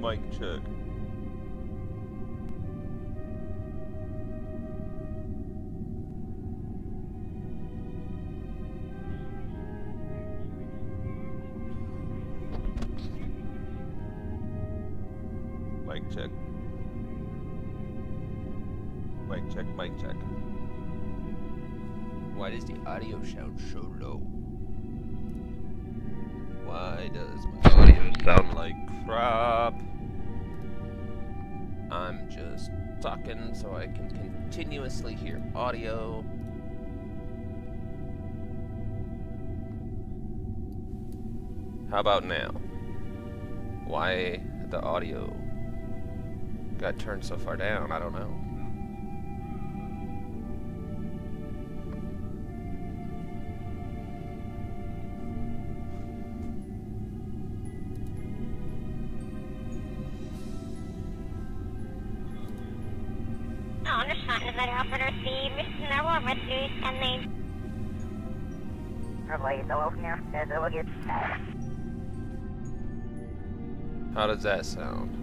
Mic check. Mic check. Mic check, mic check. Why does the audio sound so low? Why does my audio sound like crap? I'm just talking so I can continuously hear audio. How about now? Why the audio got turned so far down? I don't know. How does that sound?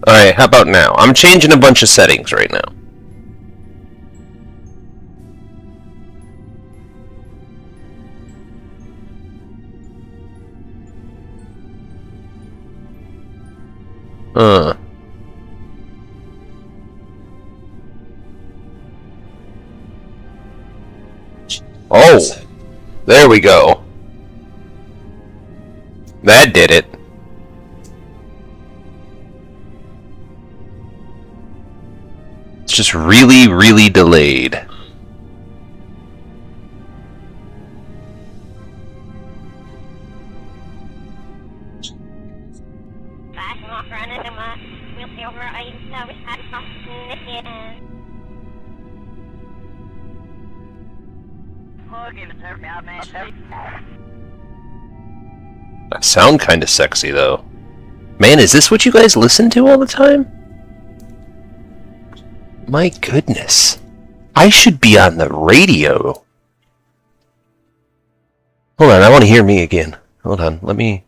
Alright, how about now? I'm changing a bunch of settings right now. Oh! There we go. That did it. It's just really, really delayed. I sound kinda sexy though. Man, is this what you guys listen to all the time? My goodness. I should be on the radio. Hold on, I want to hear me again. Hold on, let me...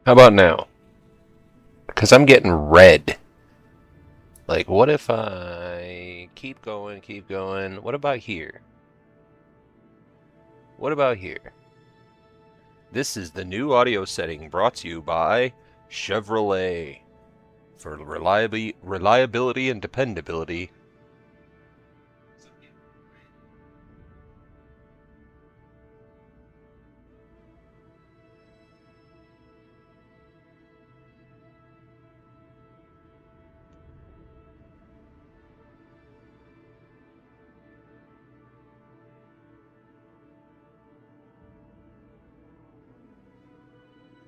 How about now? Because I'm getting red. Like, what if I keep going, keep going? What about here? What about here? This is the new audio setting brought to you by Chevrolet. For reliability and dependability,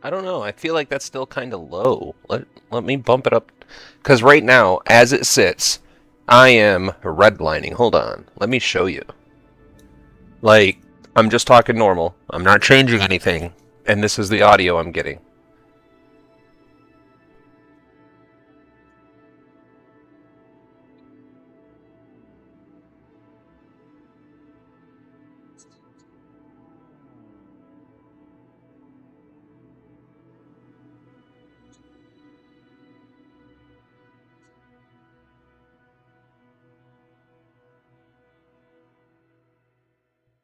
I don't know. I feel like that's still kind of low. Let me bump it up. Because right now, as it sits, I am redlining. Hold on. Let me show you. Like, I'm just talking normal. I'm not changing anything. And this is the audio I'm getting.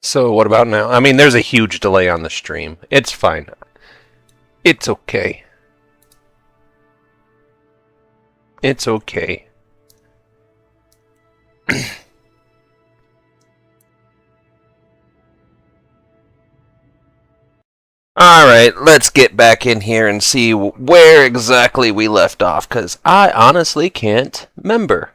So what about now? I mean, there's a huge delay on the stream. It's fine. It's okay. It's okay. Alright, let's get back in here and see where exactly we left off, because I honestly can't remember.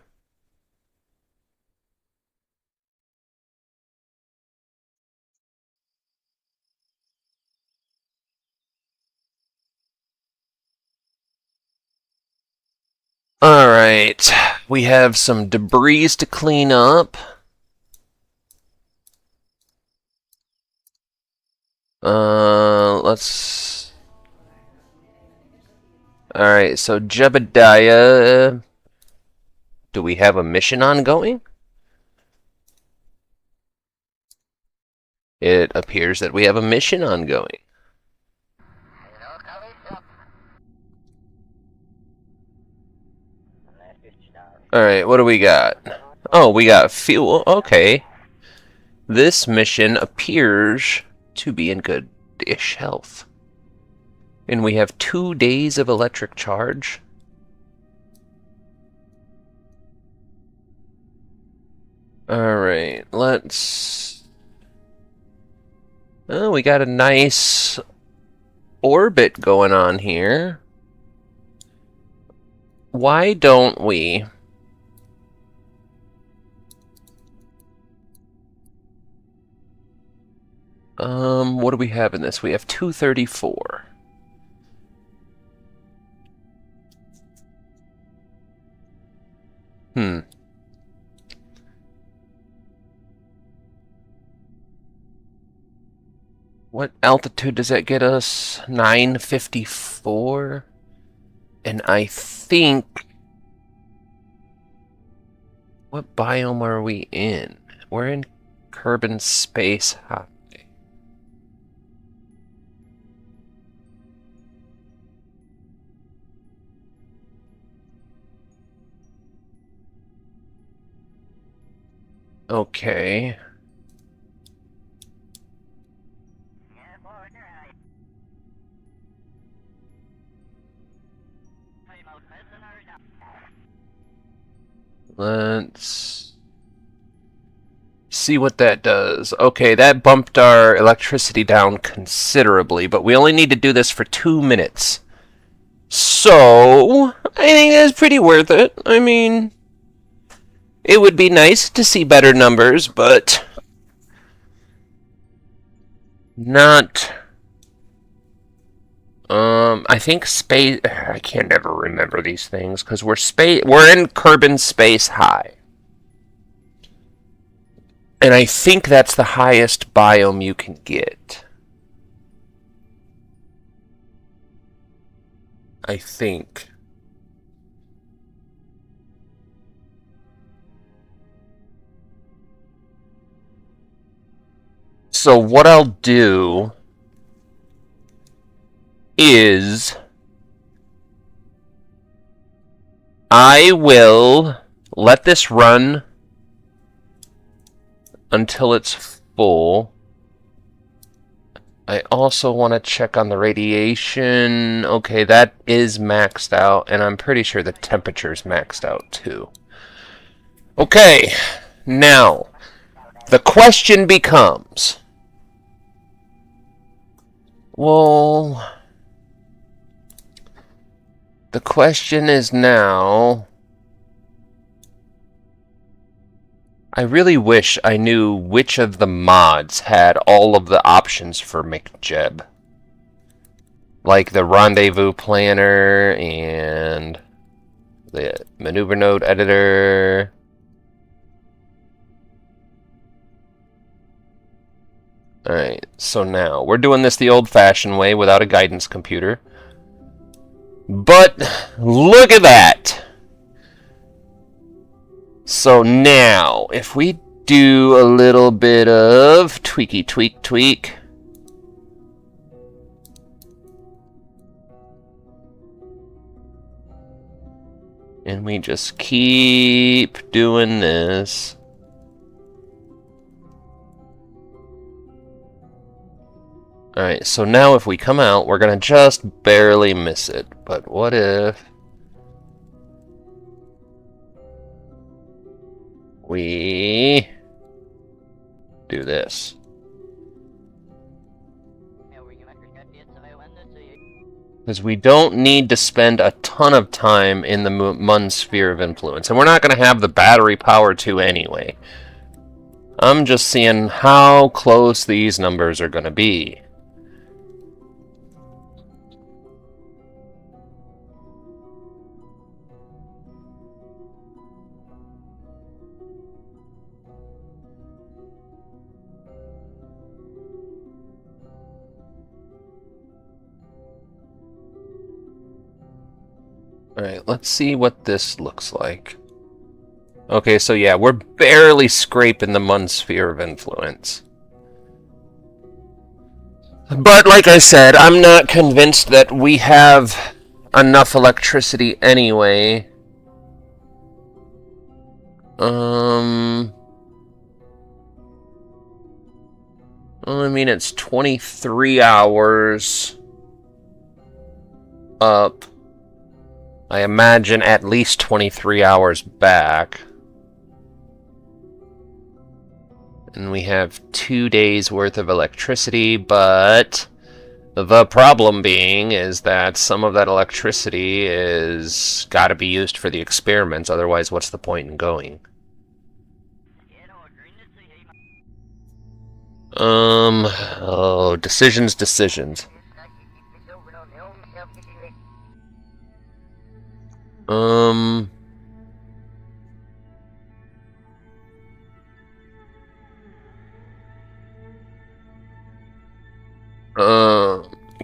Alright, we have some debris to clean up. Let's... Alright, so Jebediah... Do we have a mission ongoing? It appears that we have a mission ongoing. Alright, what do we got? Oh, we got fuel. Okay. This mission appears to be in good-ish health. And we have 2 days of electric charge. Alright, let's... Oh, we got a nice orbit going on here. Why don't we... what do we have in this? We have 234. What altitude does that get us? 954? And I think... What biome are we in? We're in Kerbal Space High. Okay. Let's see what that does. Okay, that bumped our electricity down considerably, but we only need to do this for 2 minutes. So, I think that's pretty worth it. I mean, it would be nice to see better numbers, but not... I think space... I can't ever remember these things, because we're in Kerbal Space High. And I think that's the highest biome you can get. I think. So what I'll do is I will let this run until it's full. I also want to check on the radiation. Okay, that is maxed out, and I'm pretty sure the temperature's maxed out too. Okay, now the question becomes, well, the question is now, I really wish I knew which of the mods had all of the options for McJeb. like the rendezvous planner and the maneuver node editor. Alright, so now we're doing this the old-fashioned way without a guidance computer. But look at that! So now, if we do a little bit of tweak, and we just keep doing this. Alright, so now if we come out, we're gonna just barely miss it. But what if we do this? Because we don't need to spend a ton of time in the Mun sphere of influence. And we're not going to have the battery power to anyway. I'm just seeing how close these numbers are going to be. Alright, let's see what this looks like. Okay, so yeah, we're barely scraping the Mun sphere of influence. But like I said, I'm not convinced that we have enough electricity anyway. Well, I mean, it's 23 hours up. I imagine at least 23 hours back. And we have 2 days worth of electricity, but the problem being is that some of that electricity is got to be used for the experiments, otherwise what's the point in going? Oh, decisions.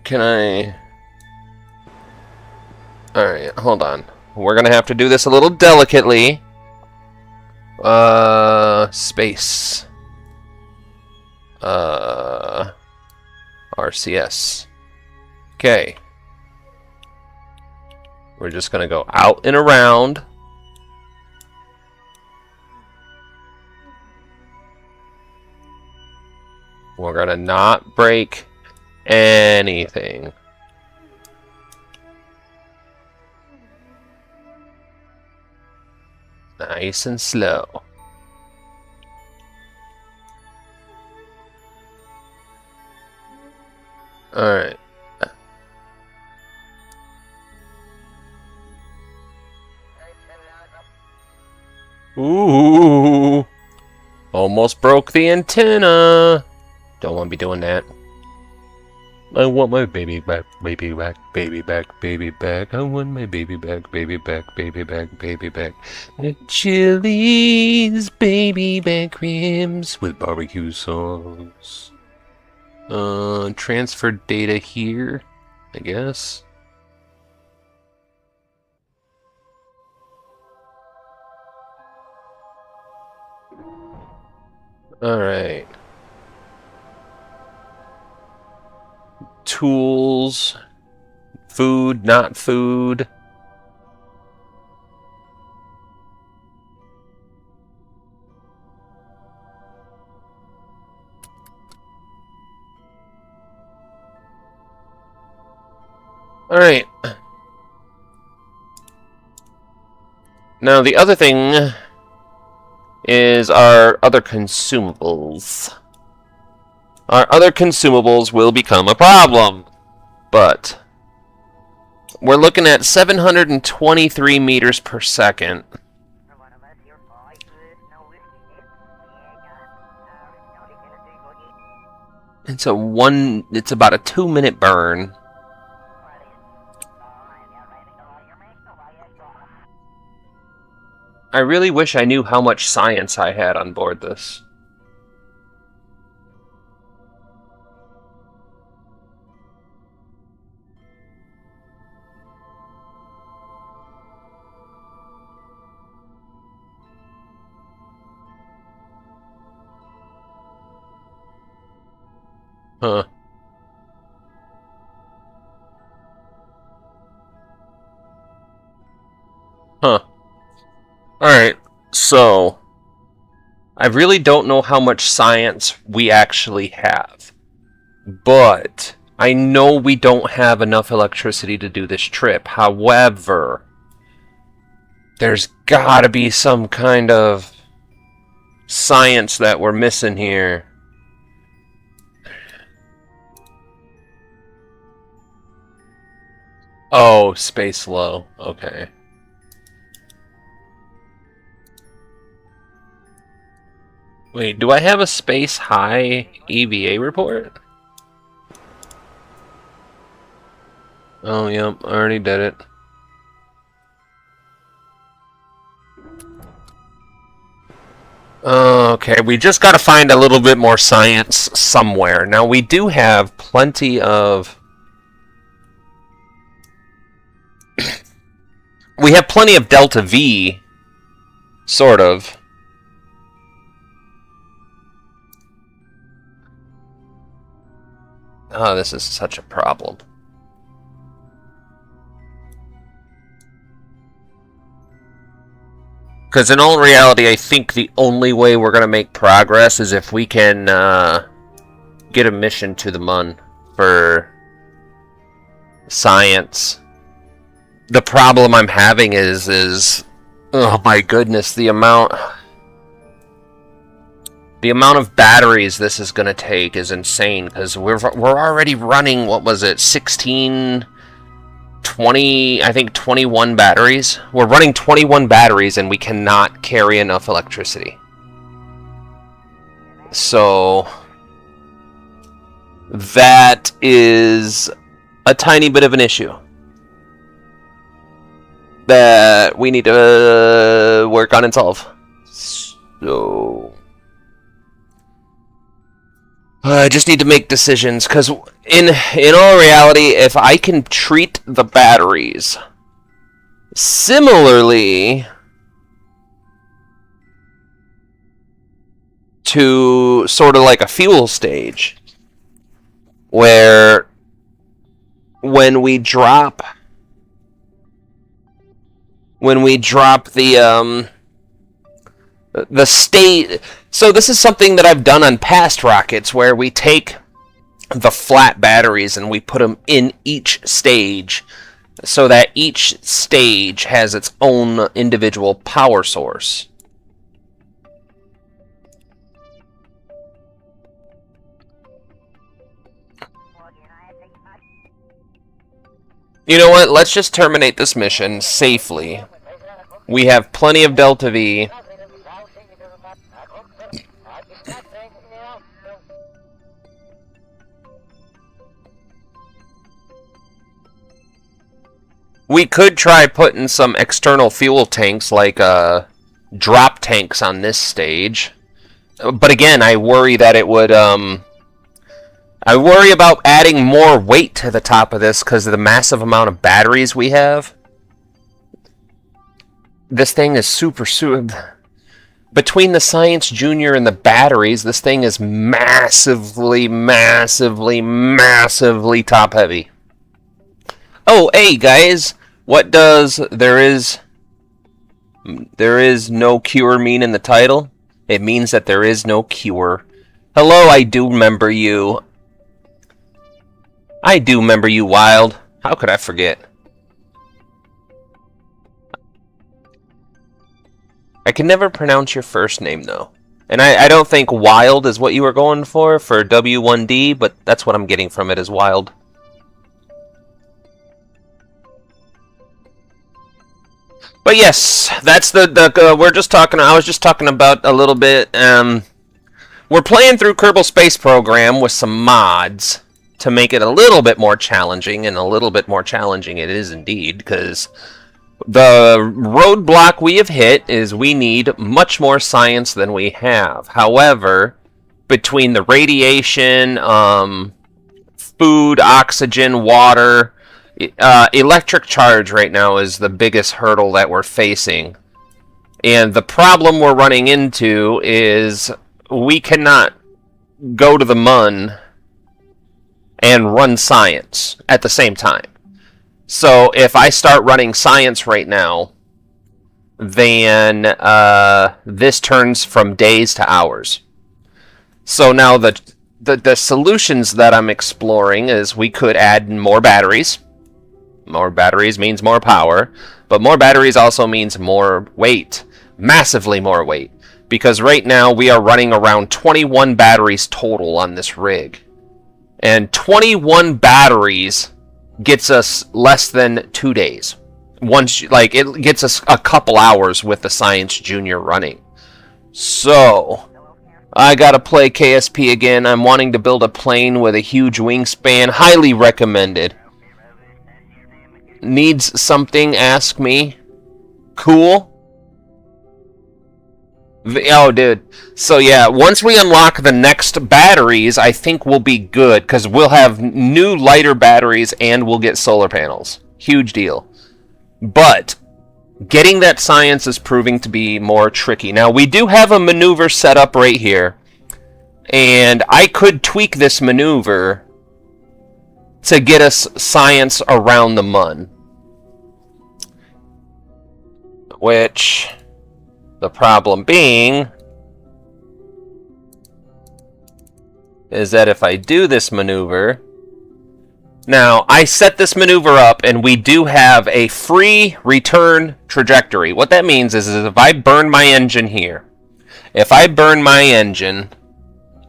Can I... Alright, hold on. We're gonna have to do this a little delicately. Space. RCS. Okay. We're just gonna go out and around. We're gonna not break anything. Nice and slow. Alright. Ooh! Almost broke the antenna! Don't want to be doing that. I want my baby back, baby back, baby back, baby back. I want my baby back, baby back, baby back, baby back. Chili's baby back ribs with barbecue sauce. Transfer data here, I guess. Alright. Tools. Food, not food. Alright. Now the other thing is our other consumables. Our other consumables will become a problem. But we're looking at 723 meters per second. It's about a 2-minute burn. I really wish I knew how much science I had on board this. Huh. Huh. Alright, so... I really don't know how much science we actually have. But I know we don't have enough electricity to do this trip. However, there's gotta be some kind of science that we're missing here. Oh, space low. Okay. Wait, do I have a space high EVA report? Oh, yep, I already did it. Okay, we just gotta find a little bit more science somewhere. Now, we do have plenty of... we have plenty of Delta V, sort of. Oh, this is such a problem. Because in all reality, I think the only way we're going to make progress is if we can get a mission to the Mun for science. The problem I'm having is oh my goodness, the amount of batteries this is going to take is insane, because we're already running, what was it, 16, 20, I think 21 batteries. We're running 21 batteries and we cannot carry enough electricity. So that is a tiny bit of an issue that we need to work on and solve. So I just need to make decisions, because in all reality, if I can treat the batteries similarly to sort of like a fuel stage, where when we drop the state... So this is something that I've done on past rockets, where we take the flat batteries and we put them in each stage, so that each stage has its own individual power source. You know what? Let's just terminate this mission safely. We have plenty of Delta V. We could try putting some external fuel tanks, like drop tanks, on this stage. But again, I worry that it would... I worry about adding more weight to the top of this because of the massive amount of batteries we have. This thing is super... Between the Science Junior and the batteries, this thing is massively, massively, massively top-heavy. Oh, hey, guys! What does there is no cure mean in the title? It means that there is no cure. Hello, I do remember you. I do remember you, Wild. How could I forget? I can never pronounce your first name, though. And I don't think Wild is what you were going for W1D, but that's what I'm getting from it, is Wild. But yes, that's we're just talking. I was just talking about a little bit. We're playing through Kerbal Space Program with some mods to make it a little bit more challenging, and a little bit more challenging it is indeed, because The roadblock we have hit is we need much more science than we have. However, between the radiation, food, oxygen, water, electric charge right now is the biggest hurdle that we're facing. And the problem we're running into is we cannot go to the Mun and run science at the same time. So if I start running science right now, then this turns from days to hours. So now the solutions that I'm exploring is we could add more batteries. More batteries means more power, but more batteries also means more weight. Massively more weight. Because right now we are running around 21 batteries total on this rig. And 21 batteries gets us less than 2 days. It gets us a couple hours with the Science Junior running. So I gotta play KSP again. I'm wanting to build a plane with a huge wingspan. Highly recommended. Needs something, ask me. Cool. Oh, dude. So yeah, once we unlock the next batteries, I think we'll be good, because we'll have new lighter batteries and we'll get solar panels. Huge deal. But getting that science is proving to be more tricky. Now, we do have a maneuver set up right here, and I could tweak this maneuver to get us science around the Mun. Which, the problem being, is that if I do this maneuver... Now, I set this maneuver up, and we do have a free return trajectory. What that means is if I burn my engine here, if I burn my engine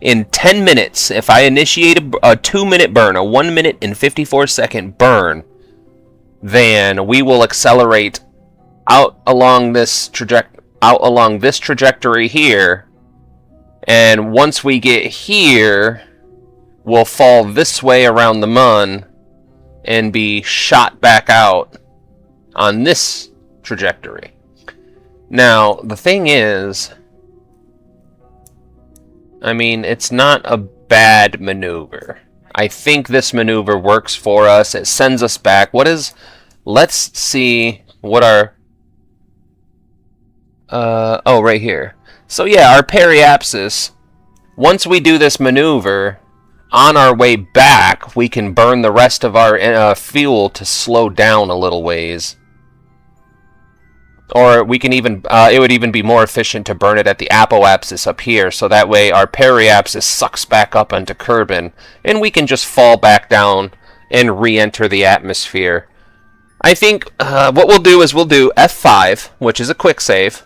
in 10 minutes, if I initiate a 2-minute burn, a 1 minute and 54-second burn, then we will accelerate out along this trajectory here, and once we get here, we'll fall this way around the Mun and be shot back out on this trajectory. Now, the thing is, I mean, it's not a bad maneuver. I think this maneuver works for us. It sends us back. Let's see what our... right here. So yeah, our periapsis, once we do this maneuver, on our way back, we can burn the rest of our fuel to slow down a little ways. Or we can even, it would even be more efficient to burn it at the apoapsis up here, so that way our periapsis sucks back up onto Kerbal, and we can just fall back down and re-enter the atmosphere. I think what we'll do is we'll do F5, which is a quick save.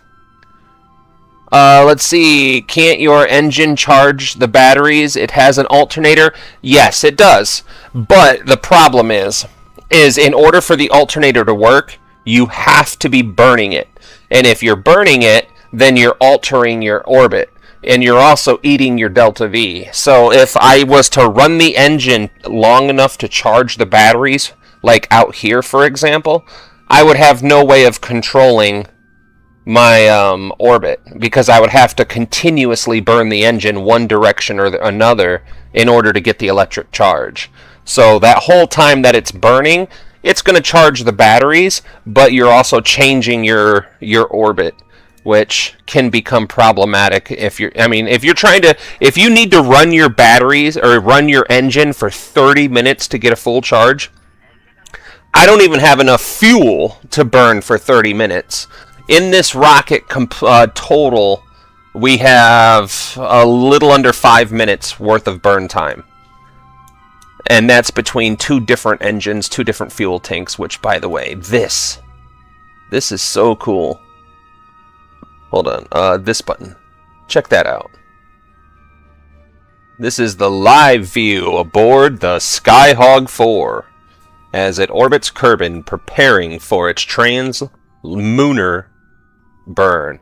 Let's see, can't your engine charge the batteries? It has an alternator? Yes, it does. But the problem is in order for the alternator to work, you have to be burning it. And if you're burning it, then you're altering your orbit. And you're also eating your delta V. So if I was to run the engine long enough to charge the batteries, like out here, for example, I would have no way of controlling my orbit, because I would have to continuously burn the engine one direction or another in order to get the electric charge. So that whole time that it's burning, it's going to charge the batteries, but you're also changing your orbit, which can become problematic if you need to run your batteries or run your engine for 30 minutes to get a full charge. I don't even have enough fuel to burn for 30 minutes. In this rocket total, we have a little under 5 minutes worth of burn time. And that's between 2 different engines, 2 different fuel tanks, which, by the way, this is so cool. Hold on, this button. Check that out. This is the live view aboard the Skyhog 4 as it orbits Kerbal, preparing for its trans-lunar burn.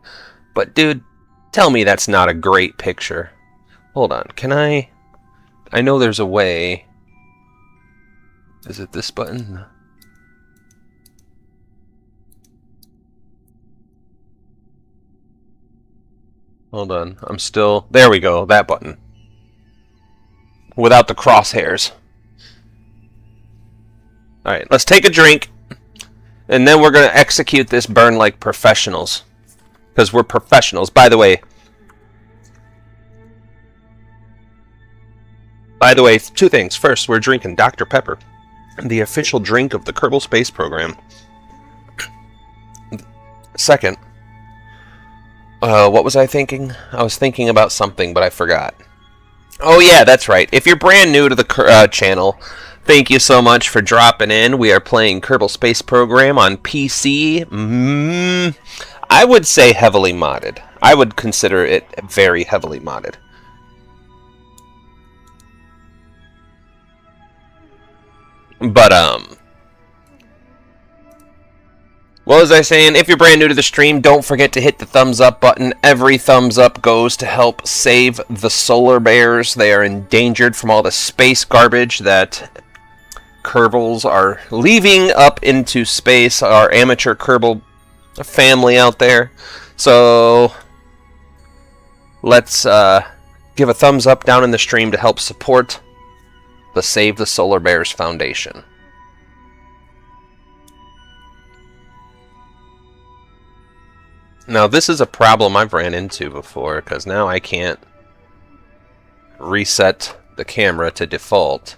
But dude, tell me that's not a great picture. Hold on, can I know there's a way. Is it this button? Hold on. I'm still... There we go. That button. Without the crosshairs. Alright, let's take a drink. And then we're going to execute this burn like professionals. Because we're professionals. By the way, two things. First, we're drinking Dr. Pepper, the official drink of the Kerbal Space Program. Second, what was I thinking? I was thinking about something, but I forgot. Oh yeah, that's right. If you're brand new to the channel, thank you so much for dropping in. We are playing Kerbal Space Program on PC. I would say heavily modded. I would consider it very heavily modded. But, what was I saying? If you're brand new to the stream, don't forget to hit the thumbs up button. Every thumbs up goes to help save the solar bears. They are endangered from all the space garbage that Kerbals are leaving up into space. Our amateur Kerbal family out there. So, let's give a thumbs up down in the stream to help support the Save the Solar Bears Foundation. Now, this is a problem I've ran into before, because now I can't reset the camera to default.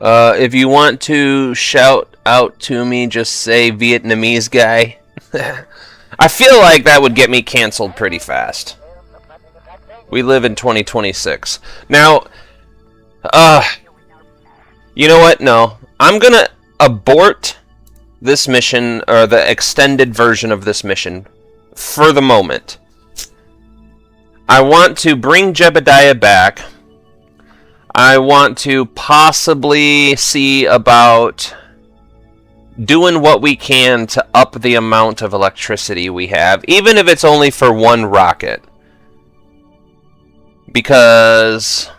If you want to shout out to me, just say Vietnamese guy. I feel like that would get me canceled pretty fast. We live in 2026. Now, you know what? No. I'm gonna abort this mission, or the extended version of this mission, for the moment. I want to bring Jebediah back. I want to possibly see about doing what we can to up the amount of electricity we have, even if it's only for one rocket. Because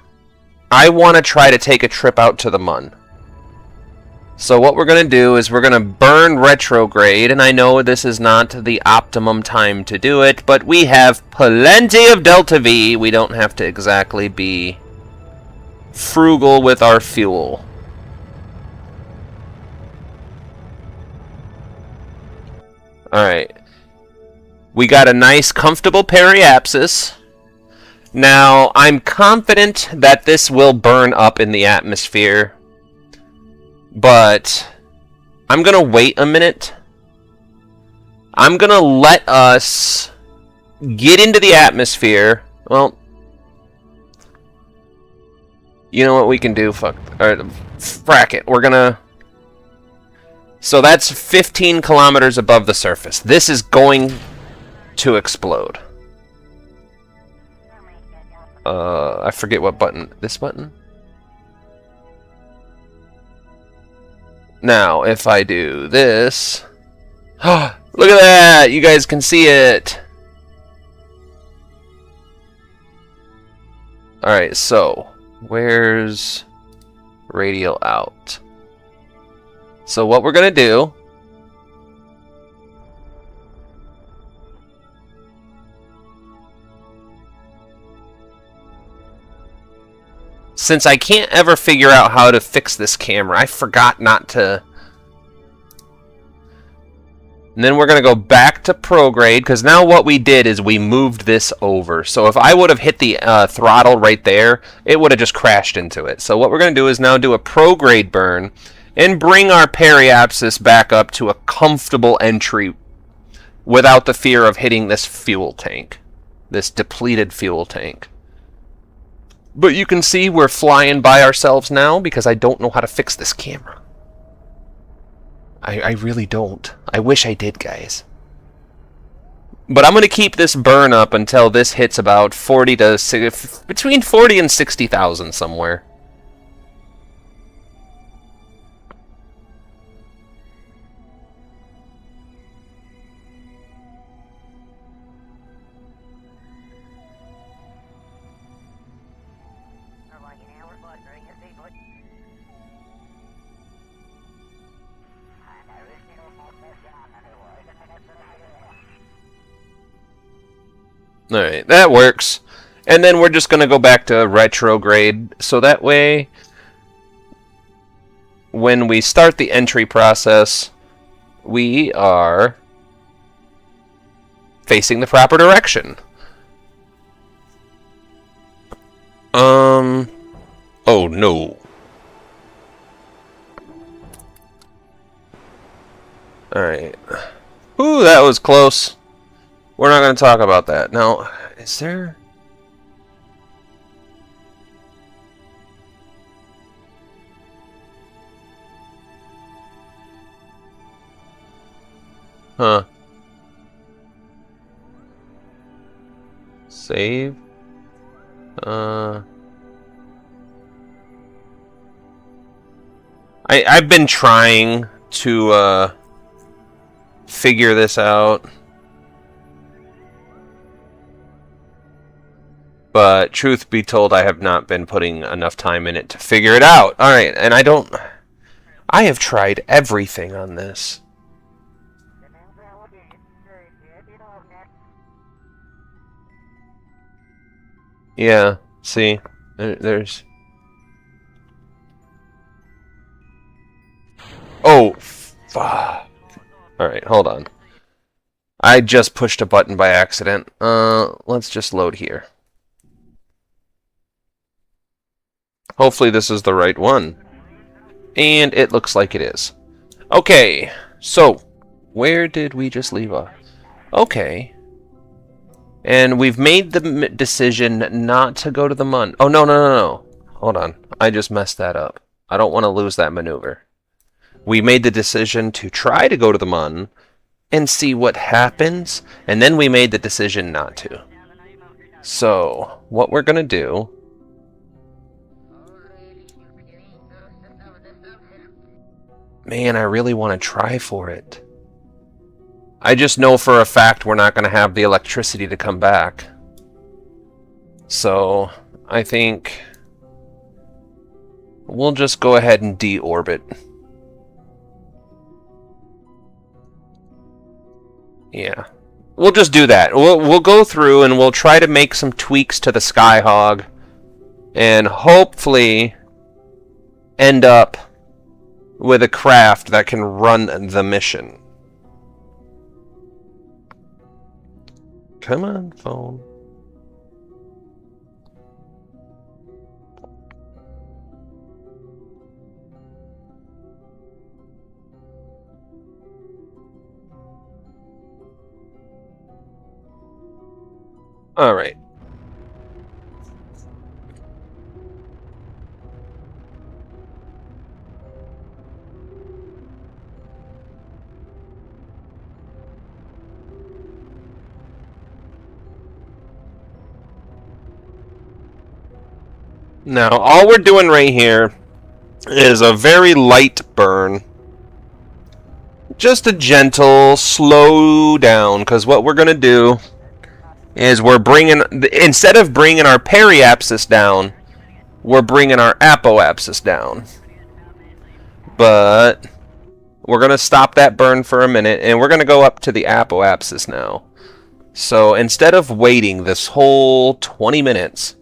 I want to try to take a trip out to the Mun. So what we're going to do is we're going to burn retrograde, and I know this is not the optimum time to do it, but we have plenty of Delta V. We don't have to exactly be frugal with our fuel. Alright. We got a nice, comfortable periapsis. Now, I'm confident that this will burn up in the atmosphere. But I'm going to wait a minute. I'm going to let us get into the atmosphere. Well, you know what we can do? Frack it. We're going to... So that's 15 kilometers above the surface. This is going to explode. I forget what button. This button? Now, if I do this... Oh, look at that! You guys can see it! Alright, so... Where's... Radial out? So what we're going to do... Since I can't ever figure out how to fix this camera, I forgot not to... And then we're going to go back to prograde, because now what we did is we moved this over. So if I would have hit the throttle right there, it would have just crashed into it. So what we're going to do is now do a prograde burn, and bring our periapsis back up to a comfortable entry without the fear of hitting this fuel tank. This depleted fuel tank. But you can see we're flying by ourselves now because I don't know how to fix this camera. I really don't. I wish I did, guys. But I'm going to keep this burn up until this hits about 40 to... between 40 and 60,000 somewhere. Alright, that works. And then we're just going to go back to retrograde, so that way, when we start the entry process, we are facing the proper direction. Oh no. Alright. Ooh, that was close. We're not going to talk about that. Now, is there... Huh. Save? I've been trying to, figure this out. But, truth be told, I have not been putting enough time in it to figure it out. Alright, and I have tried everything on this. Yeah, see? There's... Oh, fuck. Alright, hold on. I just pushed a button by accident. Let's just load here. Hopefully this is the right one. And it looks like it is. Okay, so, where did we just leave off? Okay. And we've made the decision not to go to the Mun. Oh, no. Hold on. I just messed that up. I don't want to lose that maneuver. We made the decision to try to go to the Mun and see what happens, and then we made the decision not to. So, what we're going to do... Man, I really want to try for it. I just know for a fact we're not going to have the electricity to come back. So, I think we'll just go ahead and deorbit. Yeah. We'll just do that. We'll go through and we'll try to make some tweaks to the Skyhog and hopefully end up with a craft that can run the mission. Come on, phone. All right. Now, all we're doing right here is a very light burn. Just a gentle, slow down, because what we're going to do is we're bringing, instead of bringing our periapsis down, we're bringing our apoapsis down. But we're going to stop that burn for a minute, and we're going to go up to the apoapsis now. So instead of waiting this whole 20 minutes,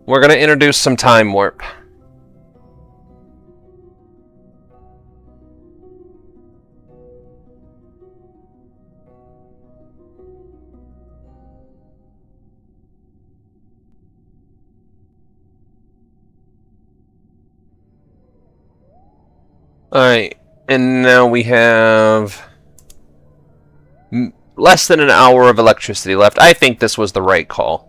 we're going to introduce some time warp. Alright, and now we have less than an hour of electricity left. I think this was the right call.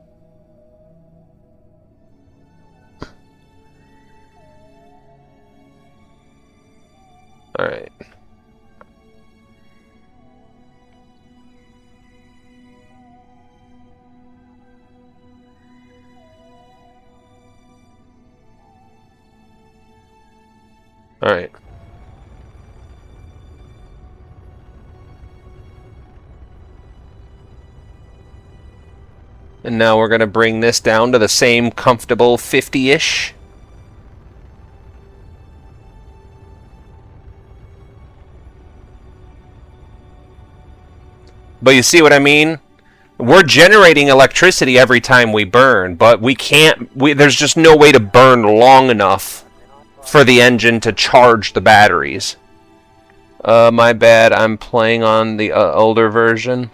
Alright. Alright. And now we're going to bring this down to the same comfortable 50-ish. But you see what I mean? We're generating electricity every time we burn, but we can't... there's just no way to burn long enough for the engine to charge the batteries. My bad, I'm playing on the older version.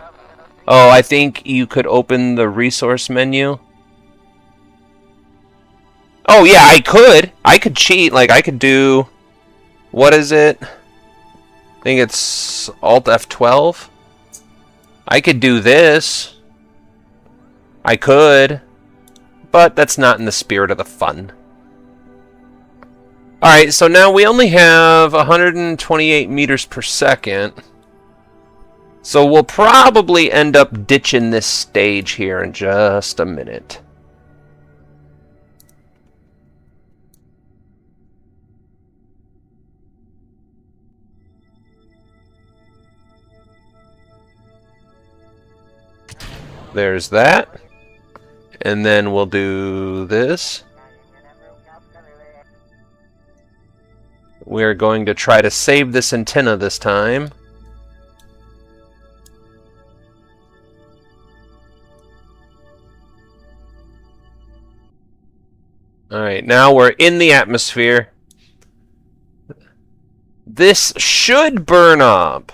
Oh, I think you could open the resource menu. Oh, yeah, I could. I could cheat. Like, I could do... What is it? I think it's Alt F12. I could do this. I could. But that's not in the spirit of the fun. Alright, so now we only have 128 meters per second. So we'll probably end up ditching this stage here in just a minute. There's that. And then we'll do this. We're going to try to save this antenna this time. Alright, now we're in the atmosphere. This should burn up.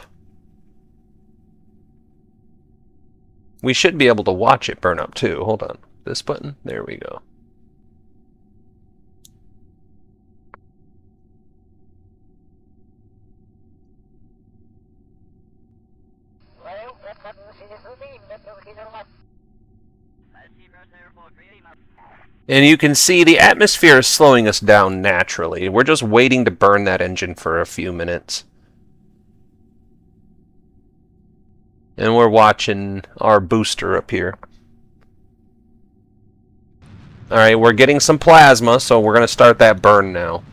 We should be able to watch it burn up too. Hold on. This button? There we go. And you can see the atmosphere is slowing us down naturally. We're just waiting to burn that engine for a few minutes. And we're watching our booster up here. Alright, we're getting some plasma, so we're going to start that burn now.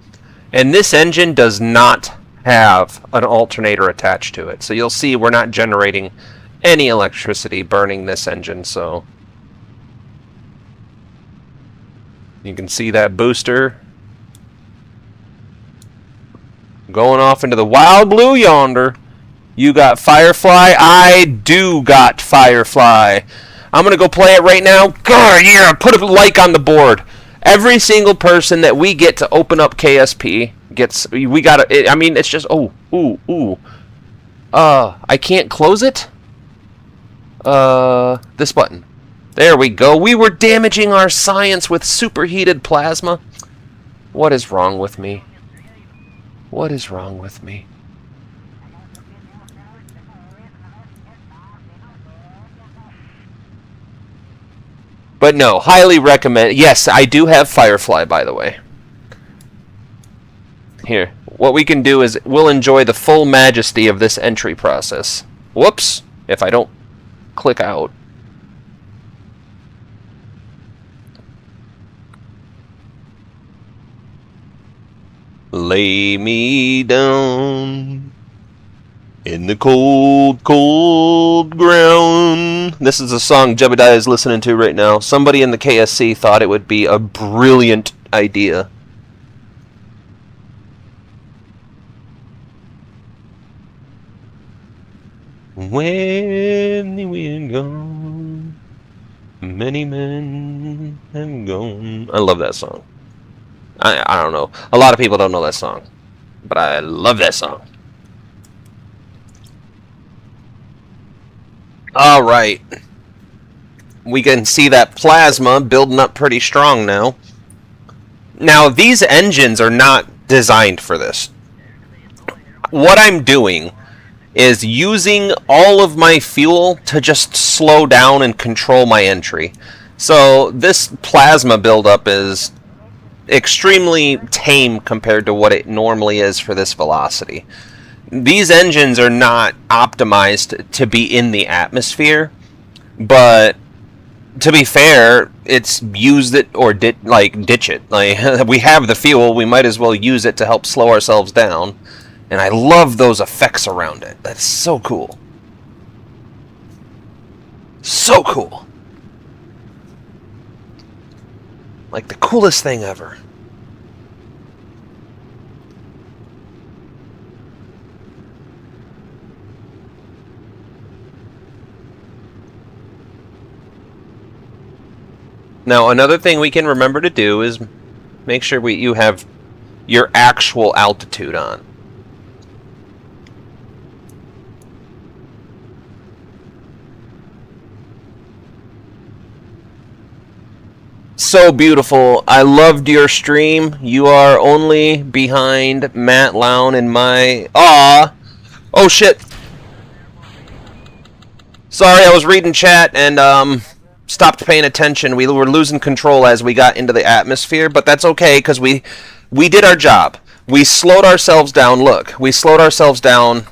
And this engine does not have an alternator attached to it. So you'll see we're not generating any electricity burning this engine, so... You can see that booster going off into the wild blue yonder. You got Firefly? I do got Firefly. I'm going to go play it right now. God, yeah, put a like on the board. Every single person that we get to open up KSP gets... We got to... I mean, it's just... Oh, ooh, ooh. I can't close it? This button. There we go. We were damaging our science with superheated plasma. What is wrong with me? What is wrong with me? But no, highly recommend. Yes, I do have Firefly, by the way. Here, what we can do is we'll enjoy the full majesty of this entry process. Whoops, if I don't click out. Lay me down in the cold, cold ground. This is a song Jebediah is listening to right now. Somebody in the KSC thought it would be a brilliant idea. When the wind gone, many men have gone. I love that song. I don't know. A lot of people don't know that song. But I love that song. Alright. We can see that plasma building up pretty strong now. Now, these engines are not designed for this. What I'm doing is using all of my fuel to just slow down and control my entry. So, this plasma buildup is extremely tame compared to what it normally is for this velocity. These engines are not optimized to be in the atmosphere, but to be fair, it's use it or ditch it. Like, we have the fuel, we might as well use it to help slow ourselves down. And I love those effects around it. That's so cool. So cool. Like the coolest thing ever. Now, another thing we can remember to do is make sure you have your actual altitude on. So beautiful. I loved your stream. You are only behind Matt Lown and my... Aw! Oh, shit. Sorry, I was reading chat and, stopped paying attention. We were losing control as we got into the atmosphere, but that's okay, because we did our job. We slowed ourselves down. Look, we slowed ourselves down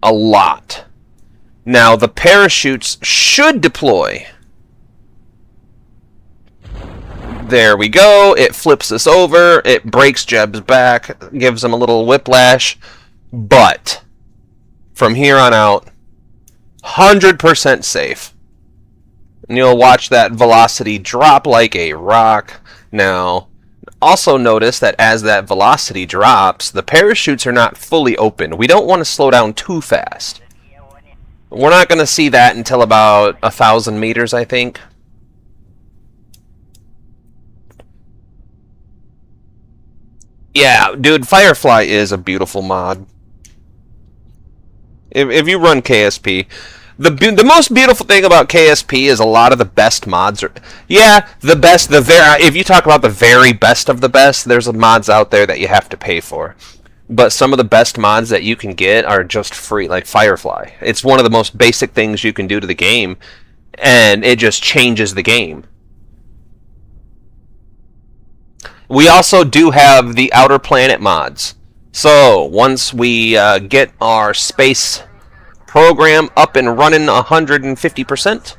a lot. Now, the parachutes should deploy. There we go. It flips us over. It breaks Jeb's back. Gives him a little whiplash. But from here on out, 100% safe. And you'll watch that velocity drop like a rock. Now, also notice that as that velocity drops, the parachutes are not fully open. We don't want to slow down too fast. We're not going to see that until about 1,000 meters, I think. Yeah, dude, Firefly is a beautiful mod. If you run KSP, the most beautiful thing about KSP is a lot of the best mods are... Yeah, the best, if you talk about the very best of the best, there's mods out there that you have to pay for. But some of the best mods that you can get are just free, like Firefly. It's one of the most basic things you can do to the game, and it just changes the game. We also do have the Outer Planet mods. So, once we get our space program up and running 150%,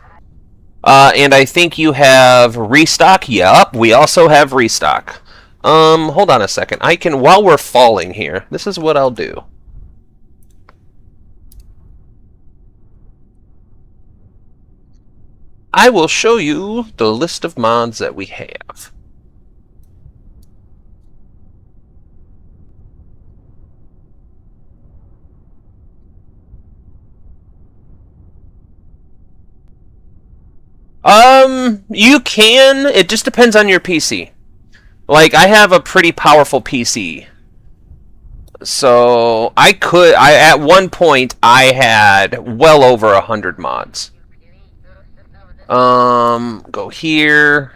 and I think you have restock. Yup, we also have restock. Hold on a second. I can, while we're falling here, this is what I'll do. I will show you the list of mods that we have. You can. It just depends on your PC. Like, I have a pretty powerful PC. So, at one point, I had well over 100 mods. Go here.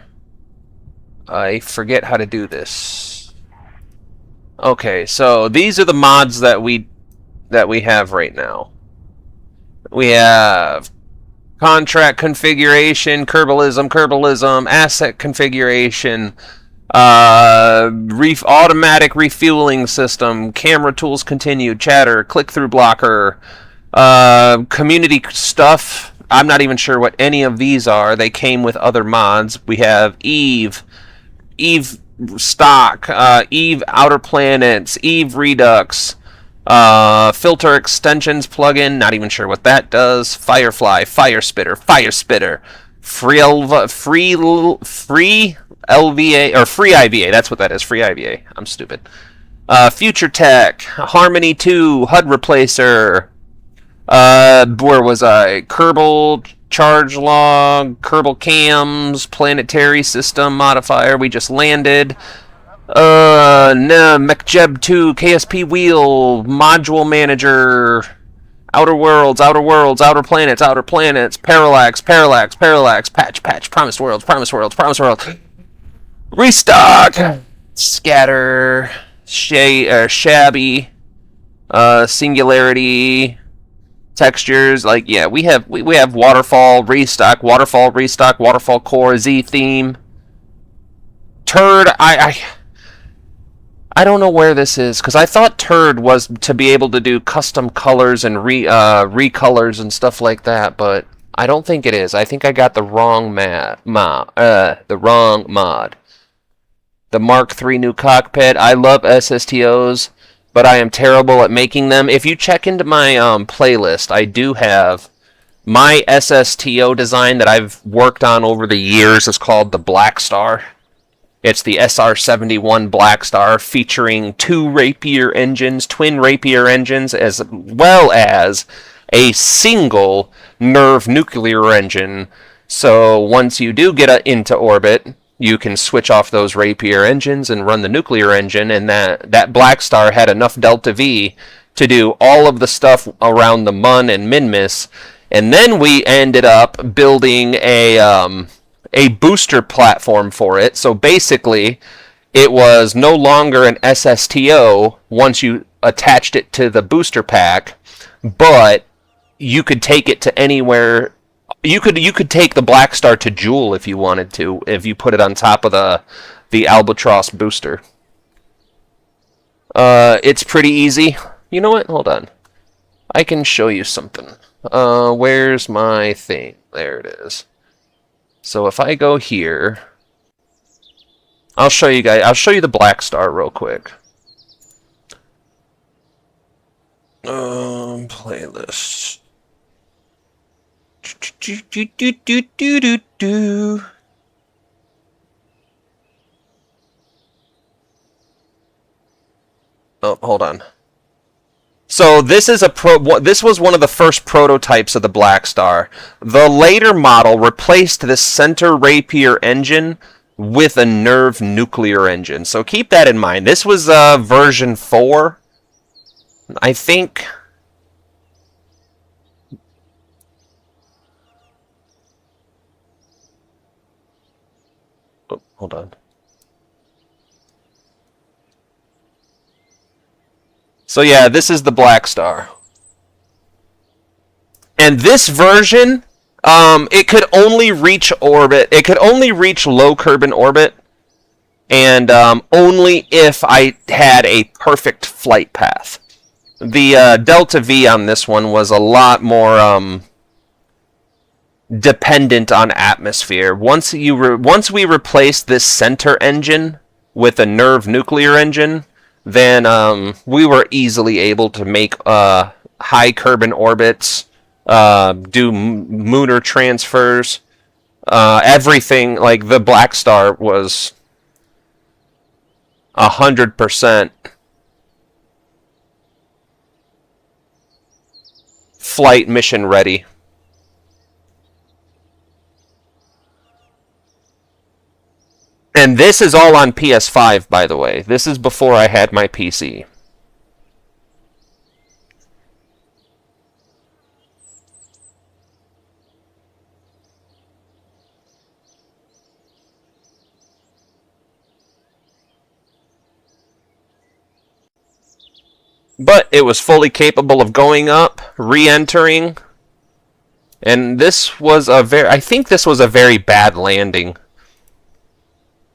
I forget how to do this. Okay, so these are the mods that we have right now. We have contract configuration, Kerbalism, asset configuration, automatic refueling system, camera tools continued, chatter, click-through blocker, community stuff. I'm not even sure what any of these are. They came with other mods. We have Eve stock, Eve Outer Planets, Eve Redux, filter extensions plugin, not even sure what that does. Firefly, Fire Spitter, free LVA, or free IVA, that's what that is, free IVA. I'm stupid. Future Tech, Harmony 2, HUD Replacer, where was I? Kerbal, Charge Log, Kerbal Cams, Planetary System Modifier, we just landed. MechJeb 2, KSP Wheel, Module Manager, Outer Worlds, Outer Planets, Parallax, Patch, Promised Worlds, Restock, Scatter, Shabby, Singularity, Textures, like, yeah, we have Waterfall, Restock, Waterfall Core, Z Theme, Turd, I don't know where this is, because I thought Turd was to be able to do custom colors and recolors and stuff like that, but I don't think it is. I think I got the wrong mod. The Mark III new cockpit. I love SSTOs, but I am terrible at making them. If you check into my playlist, I do have my SSTO design that I've worked on over the years. Is called the Black Star. It's the SR-71 Black Star, featuring twin Rapier engines, as well as a single Nerve nuclear engine So once you do get into orbit, you can switch off those Rapier engines and run the nuclear engine, and that Black Star had enough Delta V to do all of the stuff around the Mun and Minmus, and then we ended up building a booster platform for it. So basically, it was no longer an SSTO once you attached it to the booster pack, but you could take it to anywhere. You could take the Black Star to Joule if you wanted to, if you put it on top of the Albatross booster. It's pretty easy. You know what? Hold on. I can show you something. Where's my thing? There it is. So if I go here, I'll show you guys. I'll show you the Black Star real quick. Playlist. Oh, hold on. So this is this was one of the first prototypes of the Black Star. The later model replaced the center Rapier engine with a Nerve nuclear engine. So keep that in mind. This was version 4. I think. Oh, hold on. So yeah, this is the Black Star. And this version, it could only reach orbit. It could only reach low Kerbal orbit, and only if I had a perfect flight path. The Delta V on this one was a lot more dependent on atmosphere. Once we replaced this center engine with a Nerve nuclear engine, then we were easily able to make high Kerbal orbits, do lunar transfers, everything. Like the Black Star was 100% flight mission ready. And this is all on PS5, by the way. This is before I had my PC. But it was fully capable of going up, re-entering, and this was I think this was a very bad landing.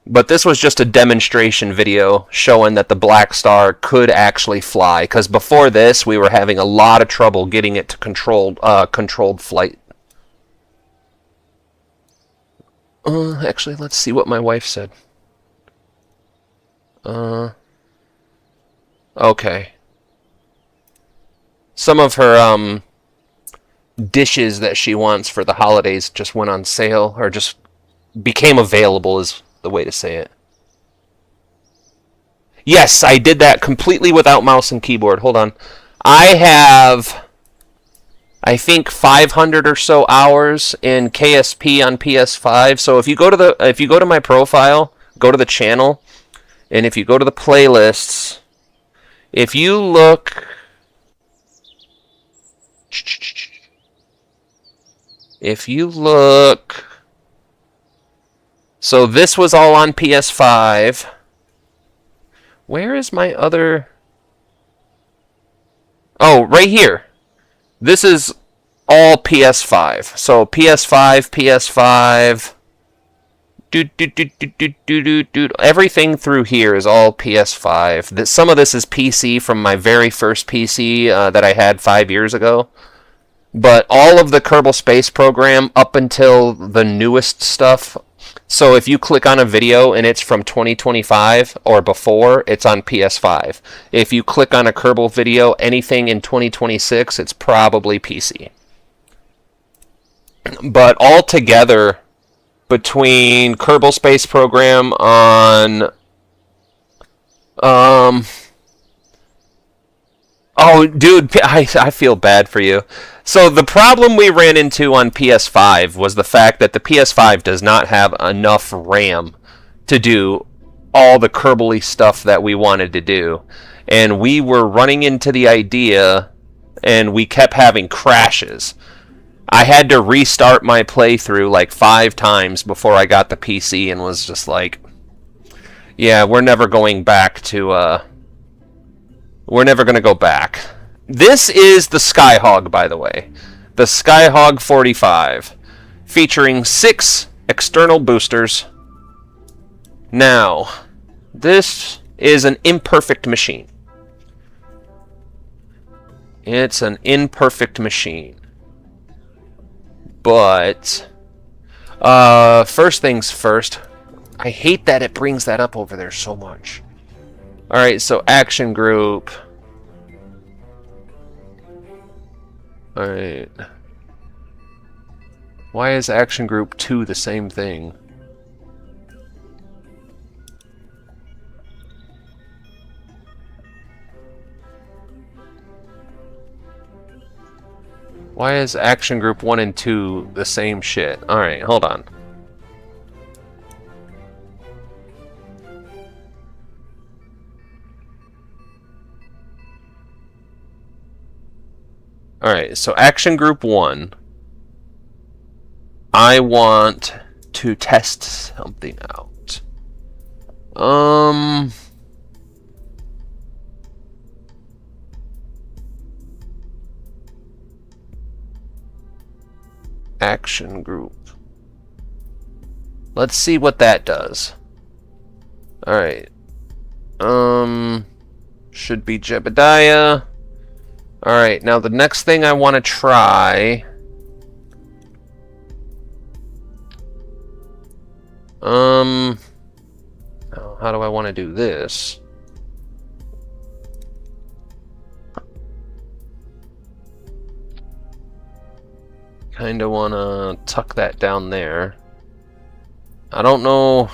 But this was just a demonstration video showing that the Black Star could actually fly, because before this we were having a lot of trouble getting it to controlled flight. Actually, let's see what my wife said. Okay. Some of her dishes that she wants for the holidays just went on sale, or just became available is the way to say it. Yes, I did that completely without mouse and keyboard. Hold on. I have, I think, 500 or so hours in KSP on PS5. So if you go to my profile, go to the channel, and if you go to the playlists, if you look, so this was all on PS5. Where is my other? Oh, right here. This is all PS5. So PS5. Everything through here is all PS5. Some of this is PC from my very first PC that I had 5 years ago. But all of the Kerbal Space Program up until the newest stuff. So if you click on a video and it's from 2025 or before, it's on PS5. If you click on a Kerbal video, anything in 2026, it's probably PC. But altogether, between Kerbal Space Program on... oh, Oh, dude, I feel bad for you. So the problem we ran into on PS5 was the fact that the PS5 does not have enough RAM to do all the Kerbal-y stuff that we wanted to do. And we were running into the idea, and we kept having crashes. I had to restart my playthrough like 5 times before I got the PC and was just like, yeah, we're never going back to, we're never going to go back. This is the Skyhog, by the way. The Skyhog 45, featuring 6 external boosters. Now, this is an imperfect machine. It's an imperfect machine. But, first things first, I hate that it brings that up over there so much. Alright, so action group. Alright. Why is action group 2 the same thing? Why is action group 1 and 2 the same shit? Alright, hold on. Alright, so action group 1. I want to test something out. Action group. Let's see what that does. Alright. Should be Jebediah. Alright, now the next thing I want to try... how do I want to do this? Kinda wanna tuck that down there. I don't know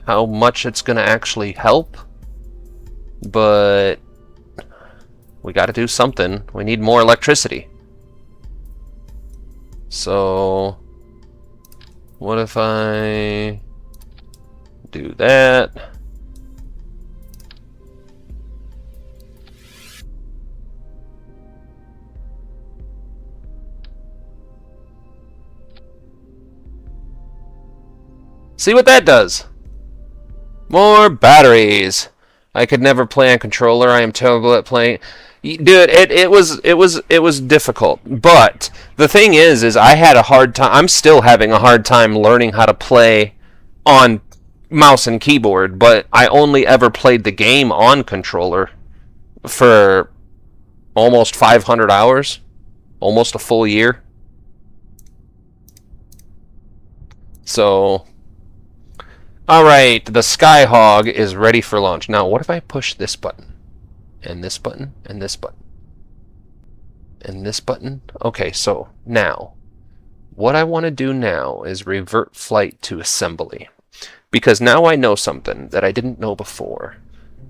how much it's gonna actually help, but we gotta do something. We need more electricity. So what if I do that? See what that does. More batteries. I could never play on controller. I am terrible at playing. Dude, it was difficult. But the thing is I had a hard time. I'm still having a hard time learning how to play on mouse and keyboard. But I only ever played the game on controller for almost 500 hours, almost a full year. So. Alright, the Skyhog is ready for launch. Now, what if I push this button? And this button? And this button? And this button? Okay, so now, what I want to do now is revert flight to assembly. Because now I know something that I didn't know before.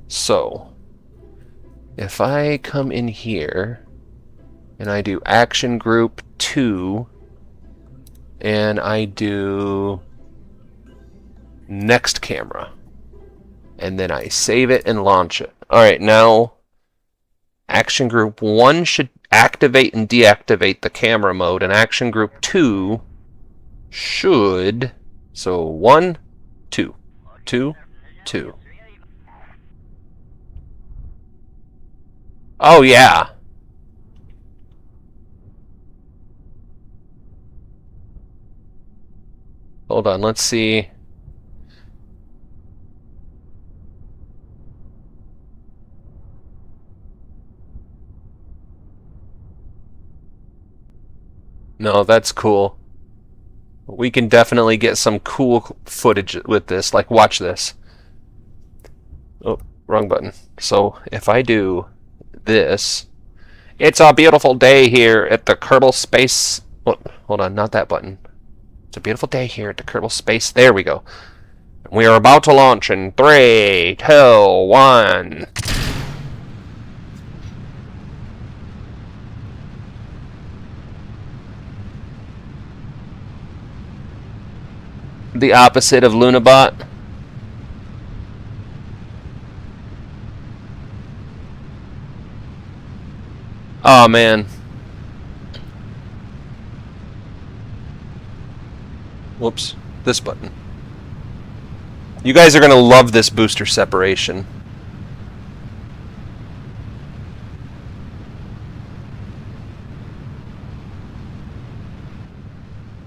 So, if I come in here, and I do action group 2, and I do... next camera, and then I save it and launch it. Alright, now action group 1 should activate and deactivate the camera mode, and action group 2 should, so 1, 2, 2, 2. Oh yeah. Hold on, let's see. No, that's cool. We can definitely get some cool footage with this. Like, watch this. Oh, wrong button. So, if I do this... It's a beautiful day here at the Kerbal Space... Oh, hold on, not that button. It's a beautiful day here at the Kerbal Space... There we go. We are about to launch in 3, 2, 1... The opposite of Lunabot. Oh man. Whoops. This button. You guys are going to love this booster separation.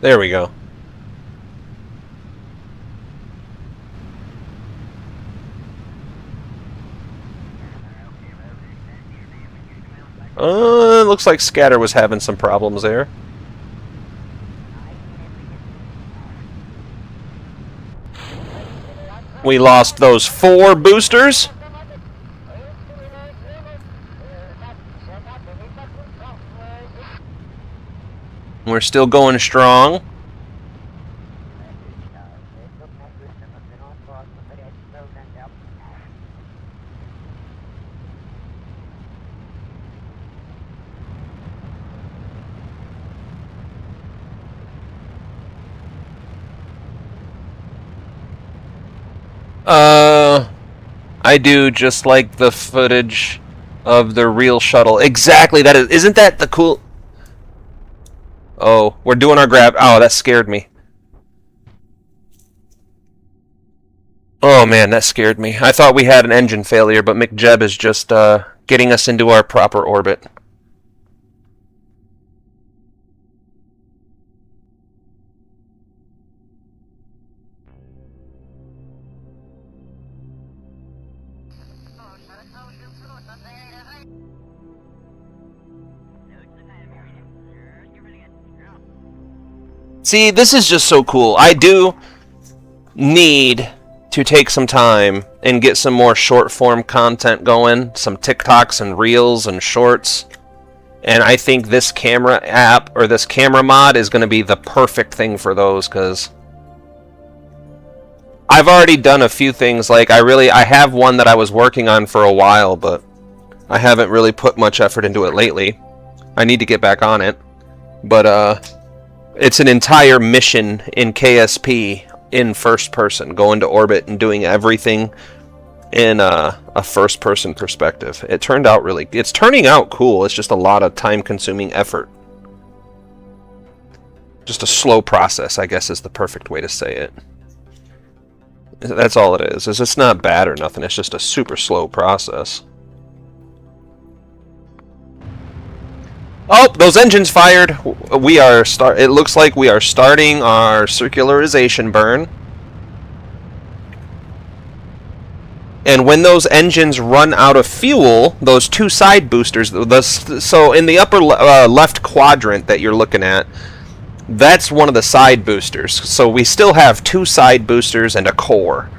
There we go. Looks like Scatter was having some problems there. We lost those 4 boosters. We're still going strong. I do just like the footage of the real shuttle. Exactly, that is. Isn't that the cool? Oh, we're doing our grab. Oh, that scared me. Oh man, that scared me. I thought we had an engine failure, but McJeb is just getting us into our proper orbit. See, this is just so cool. I do need to take some time and get some more short form content going, some TikToks and Reels and Shorts. And I think this camera app or this camera mod is going to be the perfect thing for those, because I've already done a few things. Like I have one that I was working on for a while, but I haven't really put much effort into it lately. I need to get back on it. But it's an entire mission in KSP in first person, going to orbit and doing everything in a first person perspective. It's turning out cool. It's just a lot of time consuming effort. Just a slow process, I guess, is the perfect way to say it. That's all it is. It's not bad or nothing. It's just a super slow process. Oh, those engines fired. It looks like we are starting our circularization burn. And when those engines run out of fuel, those 2 side boosters, so in the upper left quadrant that you're looking at, that's one of the side boosters. So we still have 2 side boosters and a core.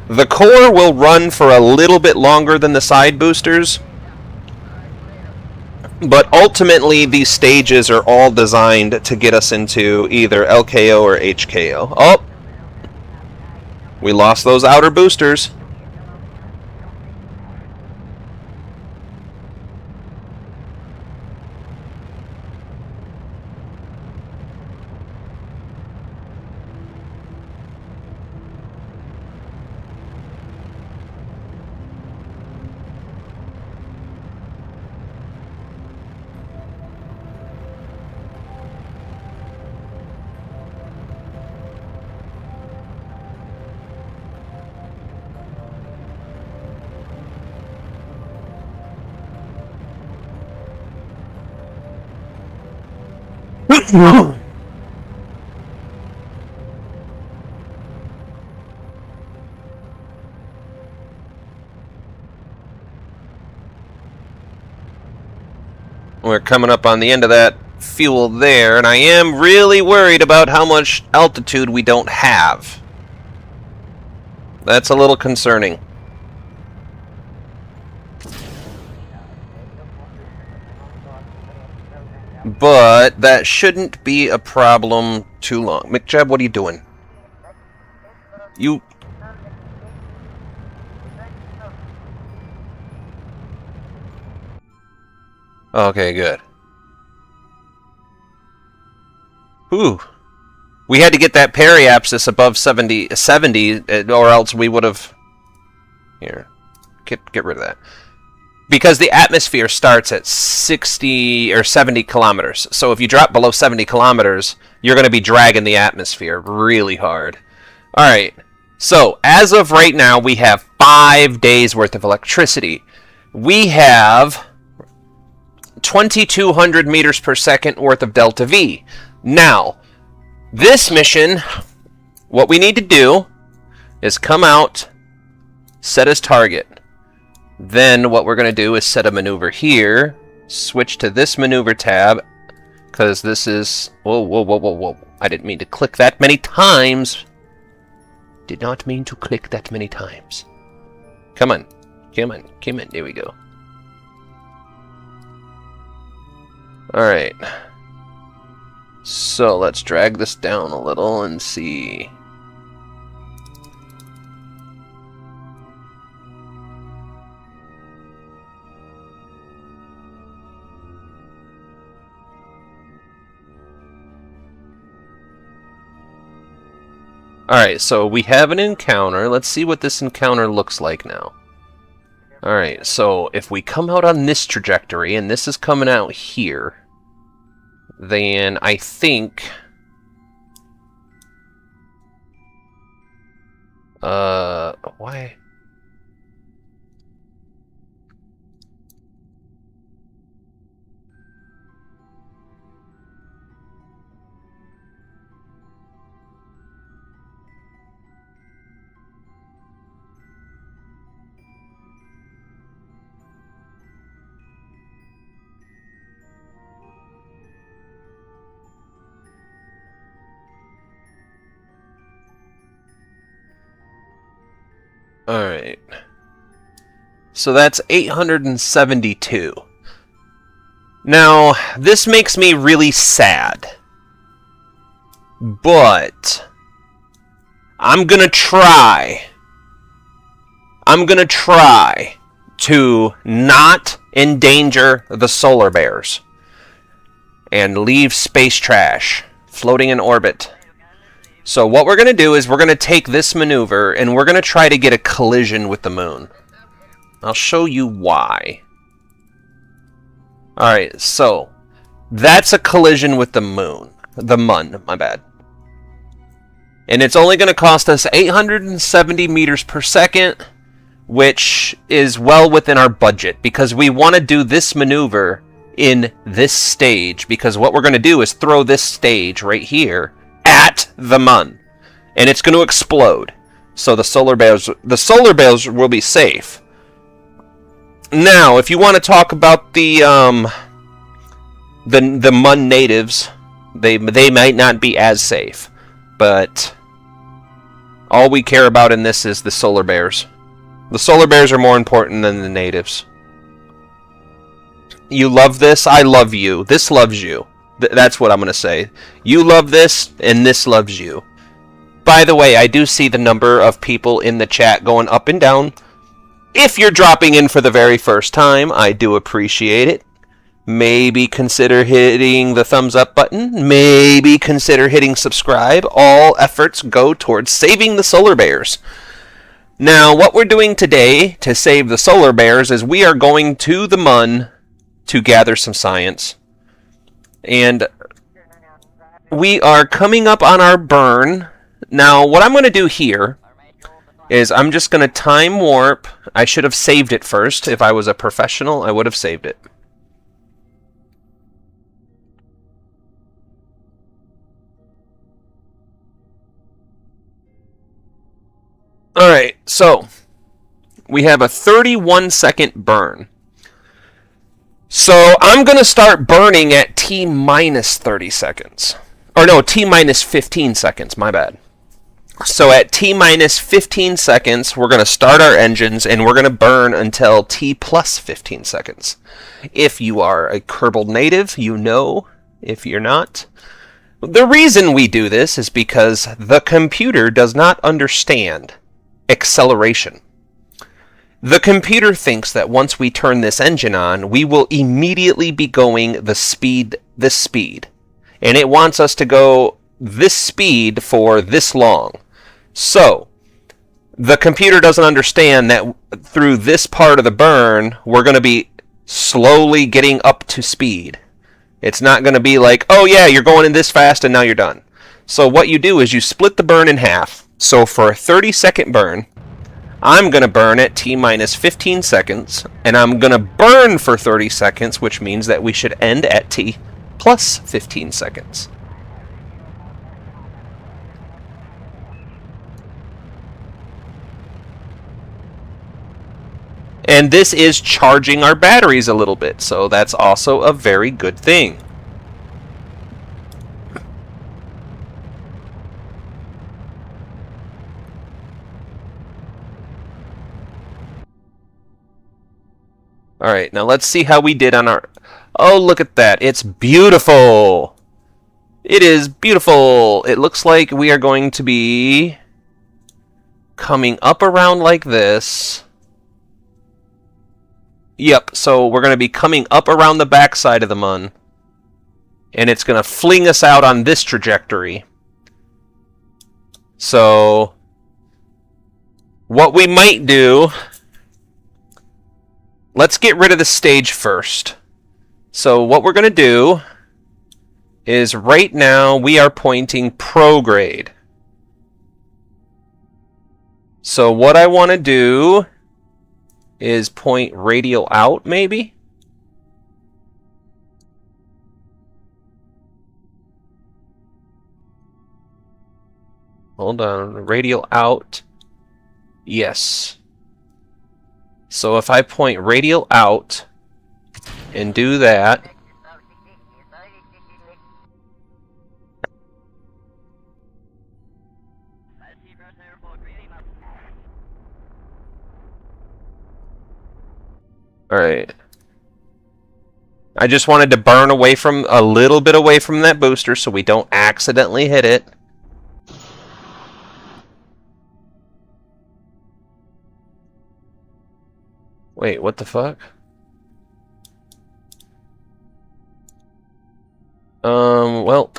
The core will run for a little bit longer than the side boosters, but ultimately these stages are all designed to get us into either LKO or HKO. Oh! We lost those outer boosters. We're coming up on the end of that fuel there, and I am really worried about how much altitude we don't have. That's a little concerning. But that shouldn't be a problem too long. McJeb, what are you doing? You... Okay, good. Ooh. We had to get that periapsis above 70, or else we would have... Here, get rid of that. Because the atmosphere starts at 60 or 70 kilometers. So if you drop below 70 kilometers, you're going to be dragging the atmosphere really hard. Alright, so as of right now, we have 5 days worth of electricity. We have 2,200 meters per second worth of delta V. Now, this mission, what we need to do is come out, set as target. Then what we're going to do is set a maneuver here, switch to this maneuver tab, because this is... Whoa. I didn't mean to click that many times. Did not mean to click that many times. Come on. There we go. Alright. So let's drag this down a little and see... Alright, so we have an encounter. Let's see what this encounter looks like now. Alright, so if we come out on this trajectory, and this is coming out here, then I think... why... Alright. So that's 872. Now, this makes me really sad. But I'm gonna try to not endanger the solar bears and leave space trash floating in orbit. So what we're going to do is we're going to take this maneuver and we're going to try to get a collision with the moon. I'll show you why. Alright, so that's a collision with the moon. The mun, my bad. And it's only going to cost us 870 meters per second, which is well within our budget, because we want to do this maneuver in this stage, because what we're going to do is throw this stage right here at the mun, and it's going to explode. So the solar bears will be safe. Now, if you want to talk about the mun natives, they might not be as safe, but all we care about in this is the solar bears. The solar bears are more important than the natives. You love this, I love you. This loves you. That's what I'm going to say. You love this, and this loves you. By the way, I do see the number of people in the chat going up and down. If you're dropping in for the very first time, I do appreciate it. Maybe consider hitting the thumbs up button. Maybe consider hitting subscribe. All efforts go towards saving the solar bears. Now, what we're doing today to save the solar bears is we are going to the mun to gather some science. And we are coming up on our burn. Now, what I'm going to do here is I'm just going to time warp. I should have saved it first. If I was a professional, I would have saved it. Alright, so we have a 31-second burn. So I'm going to start burning at T minus 30 seconds. Or no, T minus 15 seconds, my bad. So at T minus 15 seconds, we're going to start our engines, and we're going to burn until T plus 15 seconds. If you are a Kerbal native, you know. If you're not, the reason we do this is because the computer does not understand acceleration. The computer thinks that once we turn this engine on, we will immediately be going this speed, and it wants us to go this speed for this long. So, the computer doesn't understand that through this part of the burn, we're going to be slowly getting up to speed. It's not going to be like, oh yeah, you're going in this fast and now you're done. So what you do is you split the burn in half. So for a 30-second burn, I'm going to burn at T minus 15 seconds, and I'm going to burn for 30 seconds, which means that we should end at T plus 15 seconds. And this is charging our batteries a little bit, so that's also a very good thing. Alright, now let's see how we did on our... Oh, look at that. It's beautiful! It is beautiful! It looks like we are going to be coming up around like this. Yep, so we're going to be coming up around the backside of the mun. And it's going to fling us out on this trajectory. So, what we might do... Let's get rid of the stage first. So what we're going to do is right now we are pointing prograde. So what I want to do is point radial out, maybe? Hold on, radial out. Yes. So if I point radial out and do that, alright. I just wanted to burn away from a little bit away from that booster so we don't accidentally hit it. Wait, what the fuck? Well.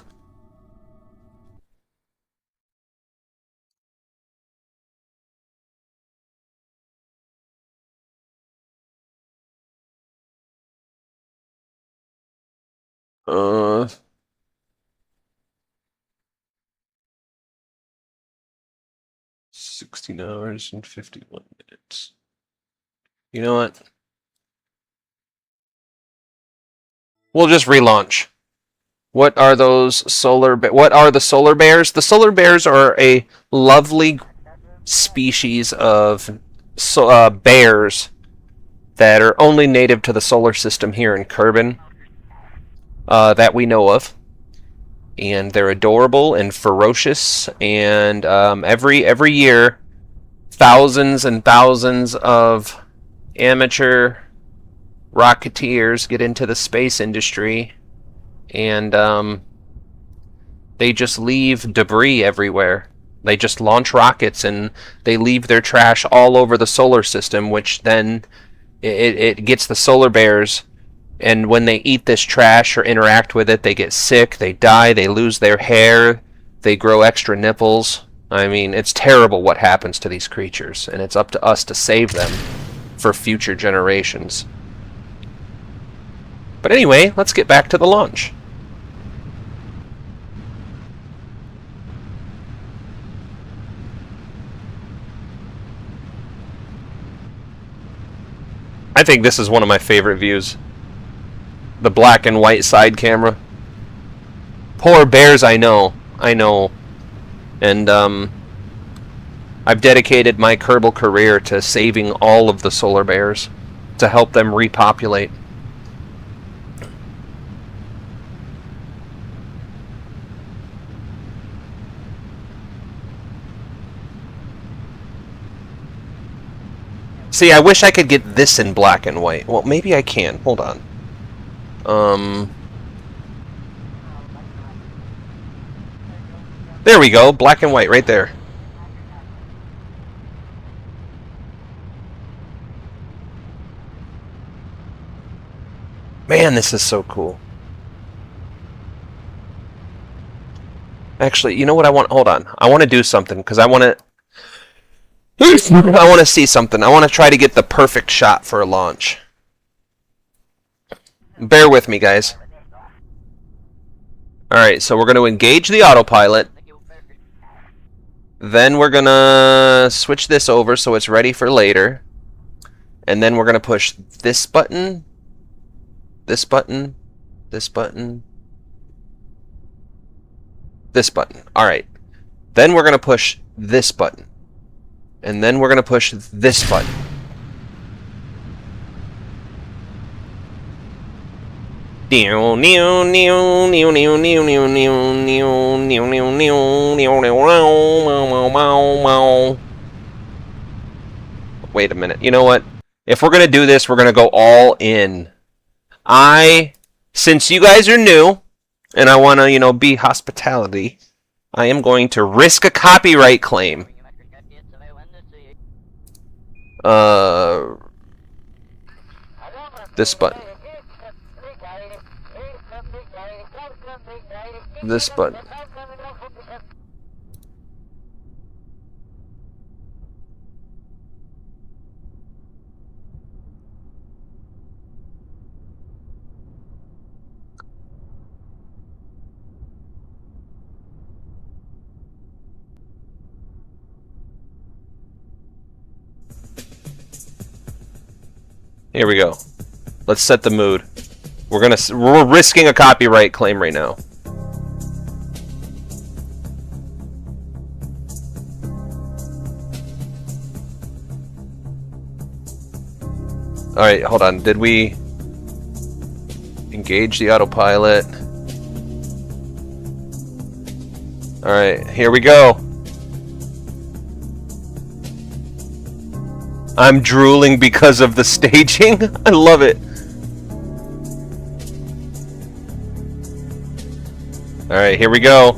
Uh... 16 hours and 51 minutes. You know what? We'll just relaunch. What are those what are the solar bears? The solar bears are a lovely species of bears that are only native to the solar system here in Kerbal that we know of. And they're adorable and ferocious, and every year thousands and thousands of amateur rocketeers get into the space industry, and they just leave debris everywhere. They just launch rockets and they leave their trash all over the solar system, which then it gets the solar bears, and when they eat this trash or interact with it, they get sick, they die, they lose their hair, they grow extra nipples. I mean, it's terrible what happens to these creatures, and it's up to us to save them for future generations. But anyway, let's get back to the launch. I think this is one of my favorite views. The black and white side camera. Poor bears, I know. And I've dedicated my Kerbal career to saving all of the solar bears to help them repopulate. See, I wish I could get this in black and white. Well, maybe I can. Hold on. There we go. Black and white right there. Man, this is so cool. Actually, you know what I want? Hold on. I want to do something, because I want to... I want to see something. I want to try to get the perfect shot for a launch. Bear with me, guys. Alright, so we're going to engage the autopilot. Then we're going to switch this over so it's ready for later. And then we're going to push this button, this button, this button, this button. Alright. Then we're going to push this button. And then we're going to push this button. Wait a minute. You know what? If we're going to do this, we're going to go all in. Since you guys are new, and I want to, be hospitality, I am going to risk a copyright claim. This button. This button. Here we go. Let's set the mood. We're risking a copyright claim right now. Alright, hold on. Did we engage the autopilot? Alright, here we go. I'm drooling because of the staging. I love it. Alright, here we go.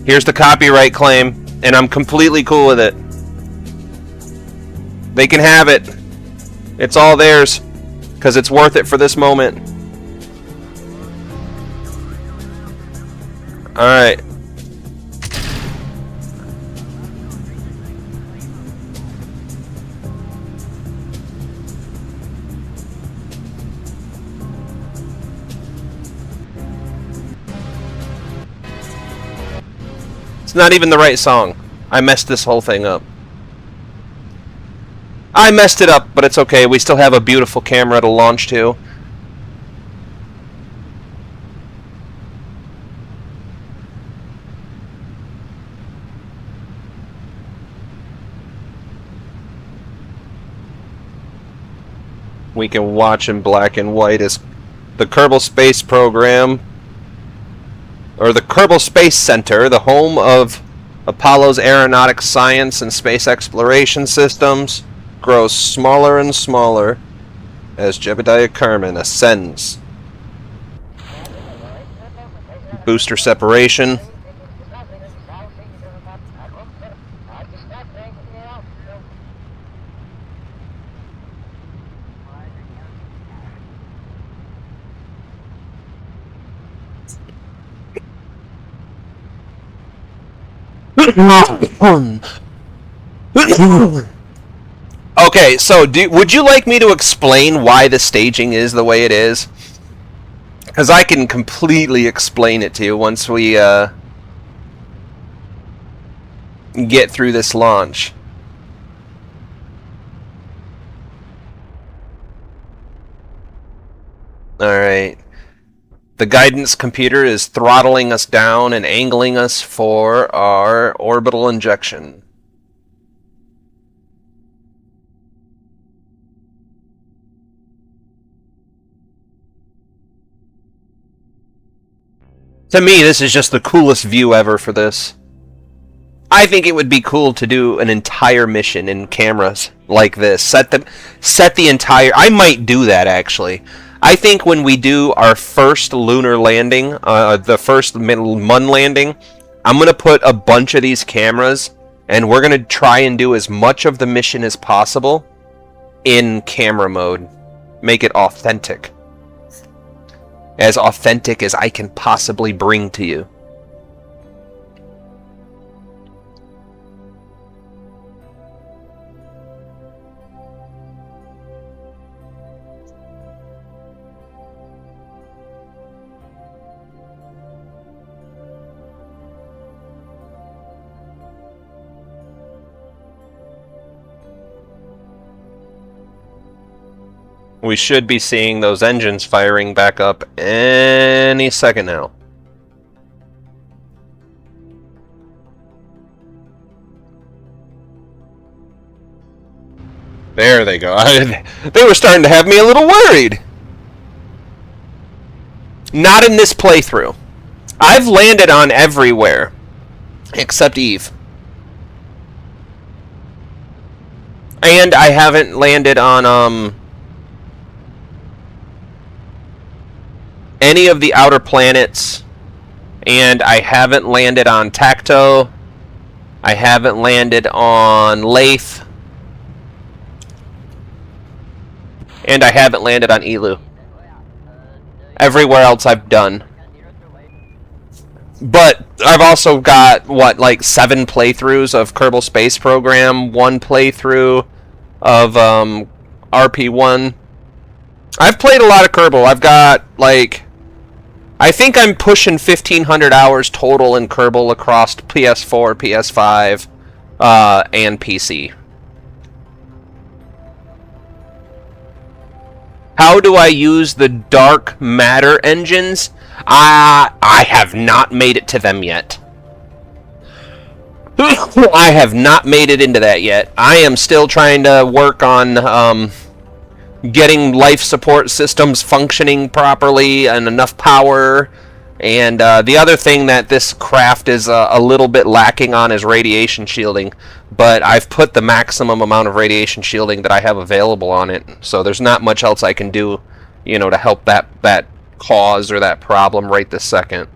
Here's the copyright claim, and I'm completely cool with it. They can have it. It's all theirs, because it's worth it for this moment. Alright. It's not even the right song. I messed this whole thing up. I messed it up, but it's okay. We still have a beautiful camera to launch to. We can watch in black and white as the Kerbal Space Program, or the Kerbal Space Center, the home of Apollo's aeronautic science and space exploration systems, grows smaller and smaller as Jebediah Kerman ascends. Booster separation. Okay, so would you like me to explain why the staging is the way it is? Because I can completely explain it to you once we get through this launch. Alright. The guidance computer is throttling us down and angling us for our orbital injection. To me, this is just the coolest view ever for this. I think it would be cool to do an entire mission in cameras like this. Set the entire... I might do that, actually. I think when we do our first lunar landing, the first Mun landing, I'm going to put a bunch of these cameras, and we're going to try and do as much of the mission as possible in camera mode. Make it authentic. As authentic as I can possibly bring to you. We should be seeing those engines firing back up any second now. There they go. They were starting to have me a little worried. Not in this playthrough. I've landed on everywhere except Eve. And I haven't landed on any of the outer planets. And I haven't landed on Tacto. I haven't landed on Lathe. And I haven't landed on Elu. Everywhere else I've done. But I've also got, what, like 7 playthroughs of Kerbal Space Program, 1 playthrough of RP1. I've played a lot of Kerbal. I've got, like, I think I'm pushing 1,500 hours total in Kerbal across PS4, PS5, and PC. How do I use the dark matter engines? I have not made it to them yet. I have not made it into that yet. I am still trying to work on getting life support systems functioning properly and enough power. And the other thing that this craft is a little bit lacking on is radiation shielding. But I've put the maximum amount of radiation shielding that I have available on it. So there's not much else I can do, you know, to help that cause or that problem right this second.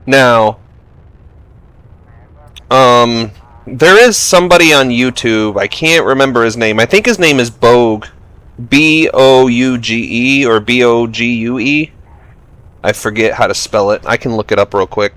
Now, there is somebody on YouTube, I can't remember his name. I think his name is Bogue. B-O-U-G-E or B-O-G-U-E. I forget how to spell it. I can look it up real quick.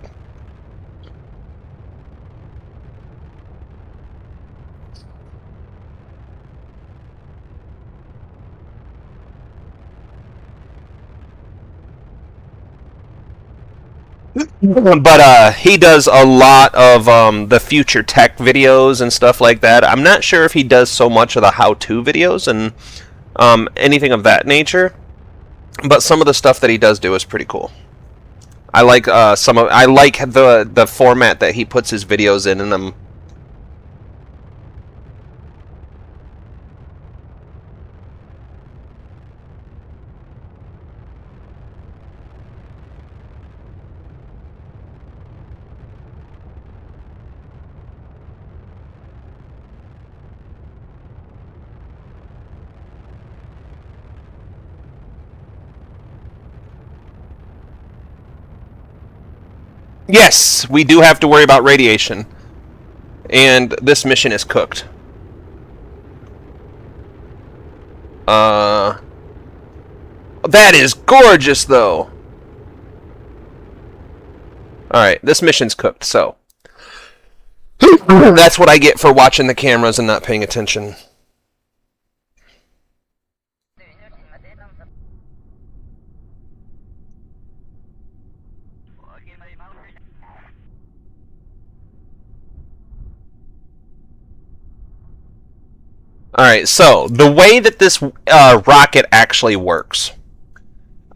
But he does a lot of the future tech videos and stuff like that. I'm not sure if he does so much of the how-to videos and anything of that nature, but some of the stuff that he does do is pretty cool. I like I like the format that he puts his videos in them. Yes, we do have to worry about radiation. And this mission is cooked. That is gorgeous, though. Alright, this mission's cooked, so. That's what I get for watching the cameras and not paying attention. Alright, so the way that this rocket actually works.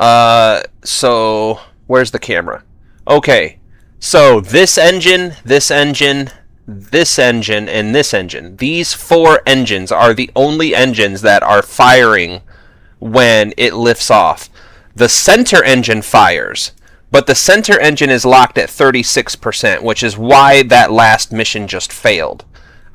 So where's the camera? Okay, so this engine, this engine, this engine, and this engine. These 4 engines are the only engines that are firing when it lifts off. The center engine fires, but the center engine is locked at 36%, which is why that last mission just failed.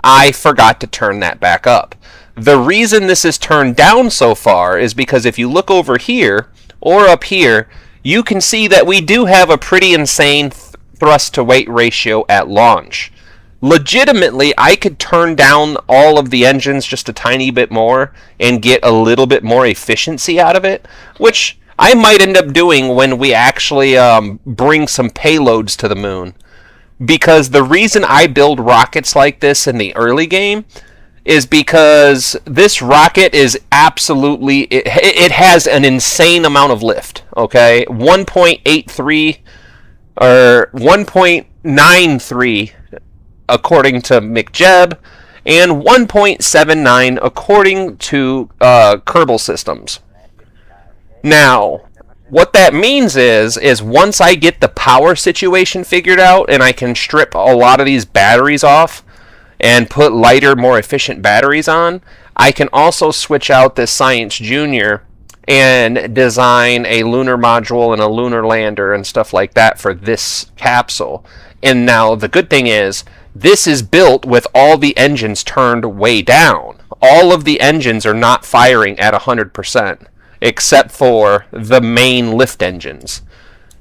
I forgot to turn that back up. The reason this is turned down so far is because if you look over here or up here, you can see that we do have a pretty insane thrust to weight ratio at launch. Legitimately, I could turn down all of the engines just a tiny bit more and get a little bit more efficiency out of it, which I might end up doing when we actually bring some payloads to the moon. Because the reason I build rockets like this in the early game is because this rocket is absolutely, it has an insane amount of lift, okay? 1.83 or 1.93 according to McJeb, and 1.79 according to Kerbal systems. Now, what that means is once I get the power situation figured out and I can strip a lot of these batteries off and put lighter, more efficient batteries on, I can also switch out this Science Junior and design a lunar module and a lunar lander and stuff like that for this capsule. And now the good thing is, this is built with all the engines turned way down. All of the engines are not firing at 100%, except for the main lift engines.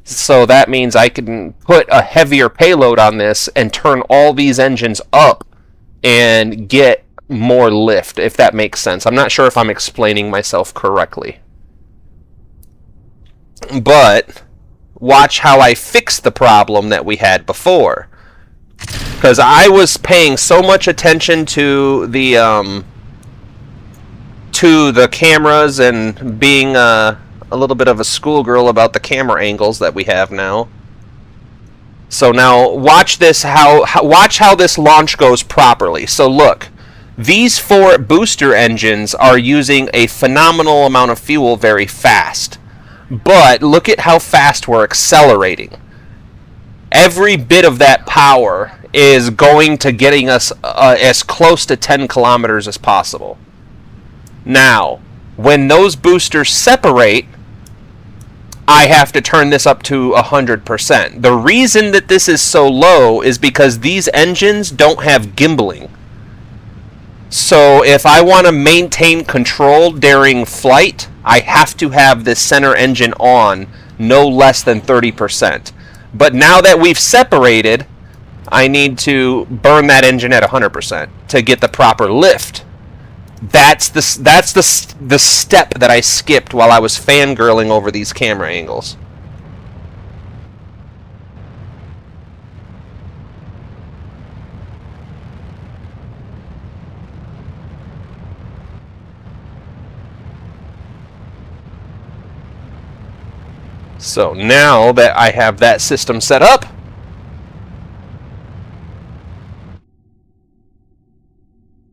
So that means I can put a heavier payload on this and turn all these engines up and get more lift, if that makes sense. I'm not sure if I'm explaining myself correctly. But watch how I fix the problem that we had before. Because I was paying so much attention to the cameras and being a little bit of a schoolgirl about the camera angles that we have now. So now watch this. Watch how this launch goes properly. So look, these 4 booster engines are using a phenomenal amount of fuel very fast. But look at how fast we're accelerating. Every bit of that power is going to getting us as close to 10 kilometers as possible. Now, when those boosters separate, I have to turn this up to 100%. The reason that this is so low is because these engines don't have gimbaling. So if I want to maintain control during flight, I have to have this center engine on no less than 30%. But now that we've separated, I need to burn that engine at 100% to get the proper lift. That's the step that I skipped while I was fangirling over these camera angles. So now that I have that system set up,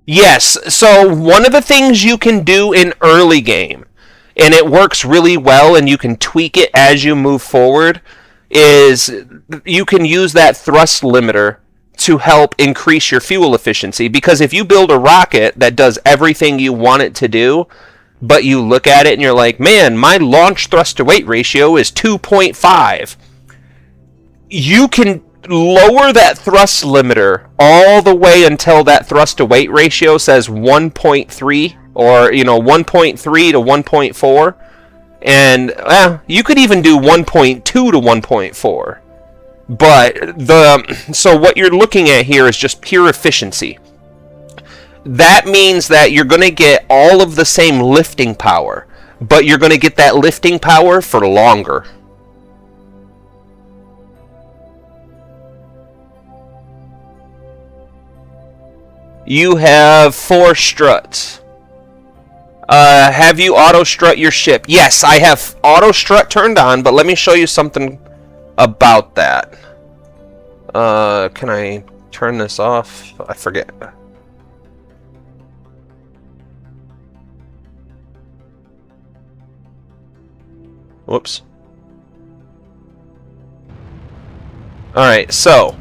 yes, so one of the things you can do in early game, and it works really well and you can tweak it as you move forward, is you can use that thrust limiter to help increase your fuel efficiency. Because if you build a rocket that does everything you want it to do, but you look at it and you're like, man, my launch thrust to weight ratio is 2.5. You can lower that thrust limiter all the way until that thrust to weight ratio says 1.3 or 1.3 to 1.4, and you could even do 1.2 to 1.4. But so what you're looking at here is just pure efficiency. That means that you're going to get all of the same lifting power, but you're going to get that lifting power for longer. You have 4 struts. Have you auto strut your ship? Yes, I have auto strut turned on, but let me show you something about that. Can I turn this off? I forget. Whoops. Alright, so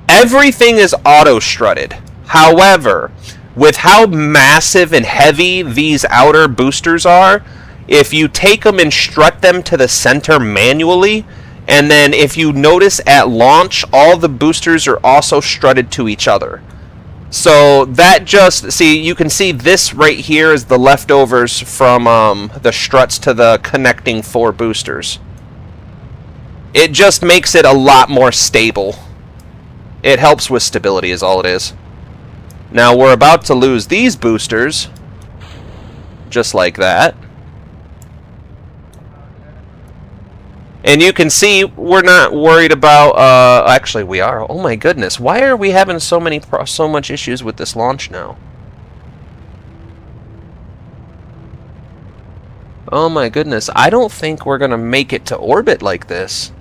everything is auto-strutted. However, with how massive and heavy these outer boosters are, if you take them and strut them to the center manually, and then if you notice at launch, all the boosters are also strutted to each other. So that you can see this right here is the leftovers from the struts to the connecting 4 boosters. It just makes it a lot more stable. It helps with stability is all it is. Now we're about to lose these boosters, just like that. And you can see we're not worried about, actually we are. Oh my goodness, why are we having so much issues with this launch now? Oh my goodness, I don't think we're gonna make it to orbit like this.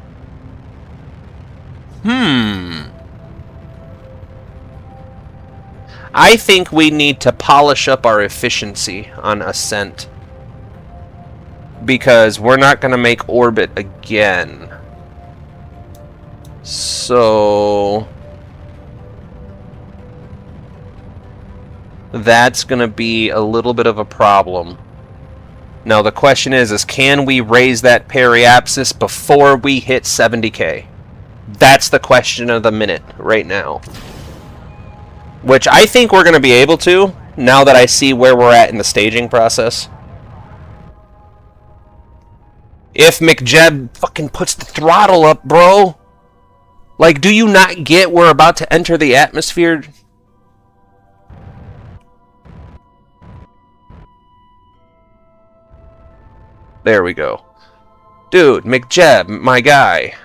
I think we need to polish up our efficiency on ascent. Because we're not going to make orbit again. So... that's going to be a little bit of a problem. Now the question is can we raise that periapsis before we hit 70k? That's the question of the minute right now. Which I think we're going to be able to, now that I see where we're at in the staging process. If McJeb fucking puts the throttle up, bro. Like, do you not get we're about to enter the atmosphere? There we go. Dude, McJeb, my guy.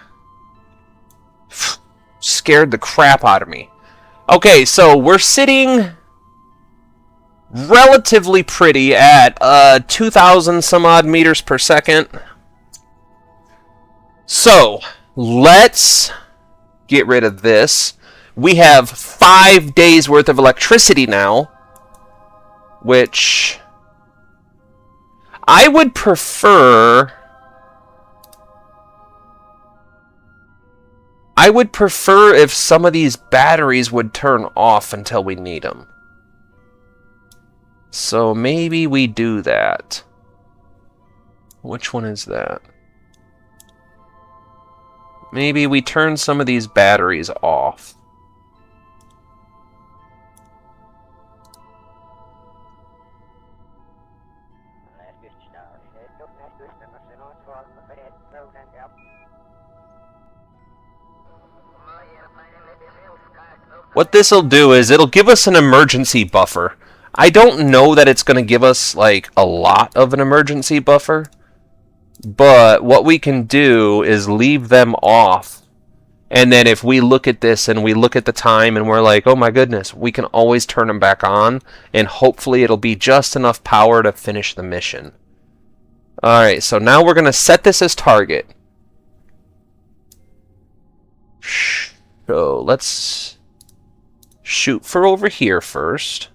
Scared the crap out of me. Okay, so we're sitting relatively pretty at 2,000 some odd meters per second. So, let's get rid of this. We have 5 days worth of electricity now, which I would prefer... if some of these batteries would turn off until we need them. So maybe we do that. Which one is that? Maybe we turn some of these batteries off. What this'll do is it'll give us an emergency buffer. I don't know that it's going to give us like a lot of an emergency buffer, but what we can do is leave them off. And then if we look at this and we look at the time and we're like, oh my goodness, we can always turn them back on, and hopefully it'll be just enough power to finish the mission. Alright, so now we're going to set this as target. So let's shoot for over here first.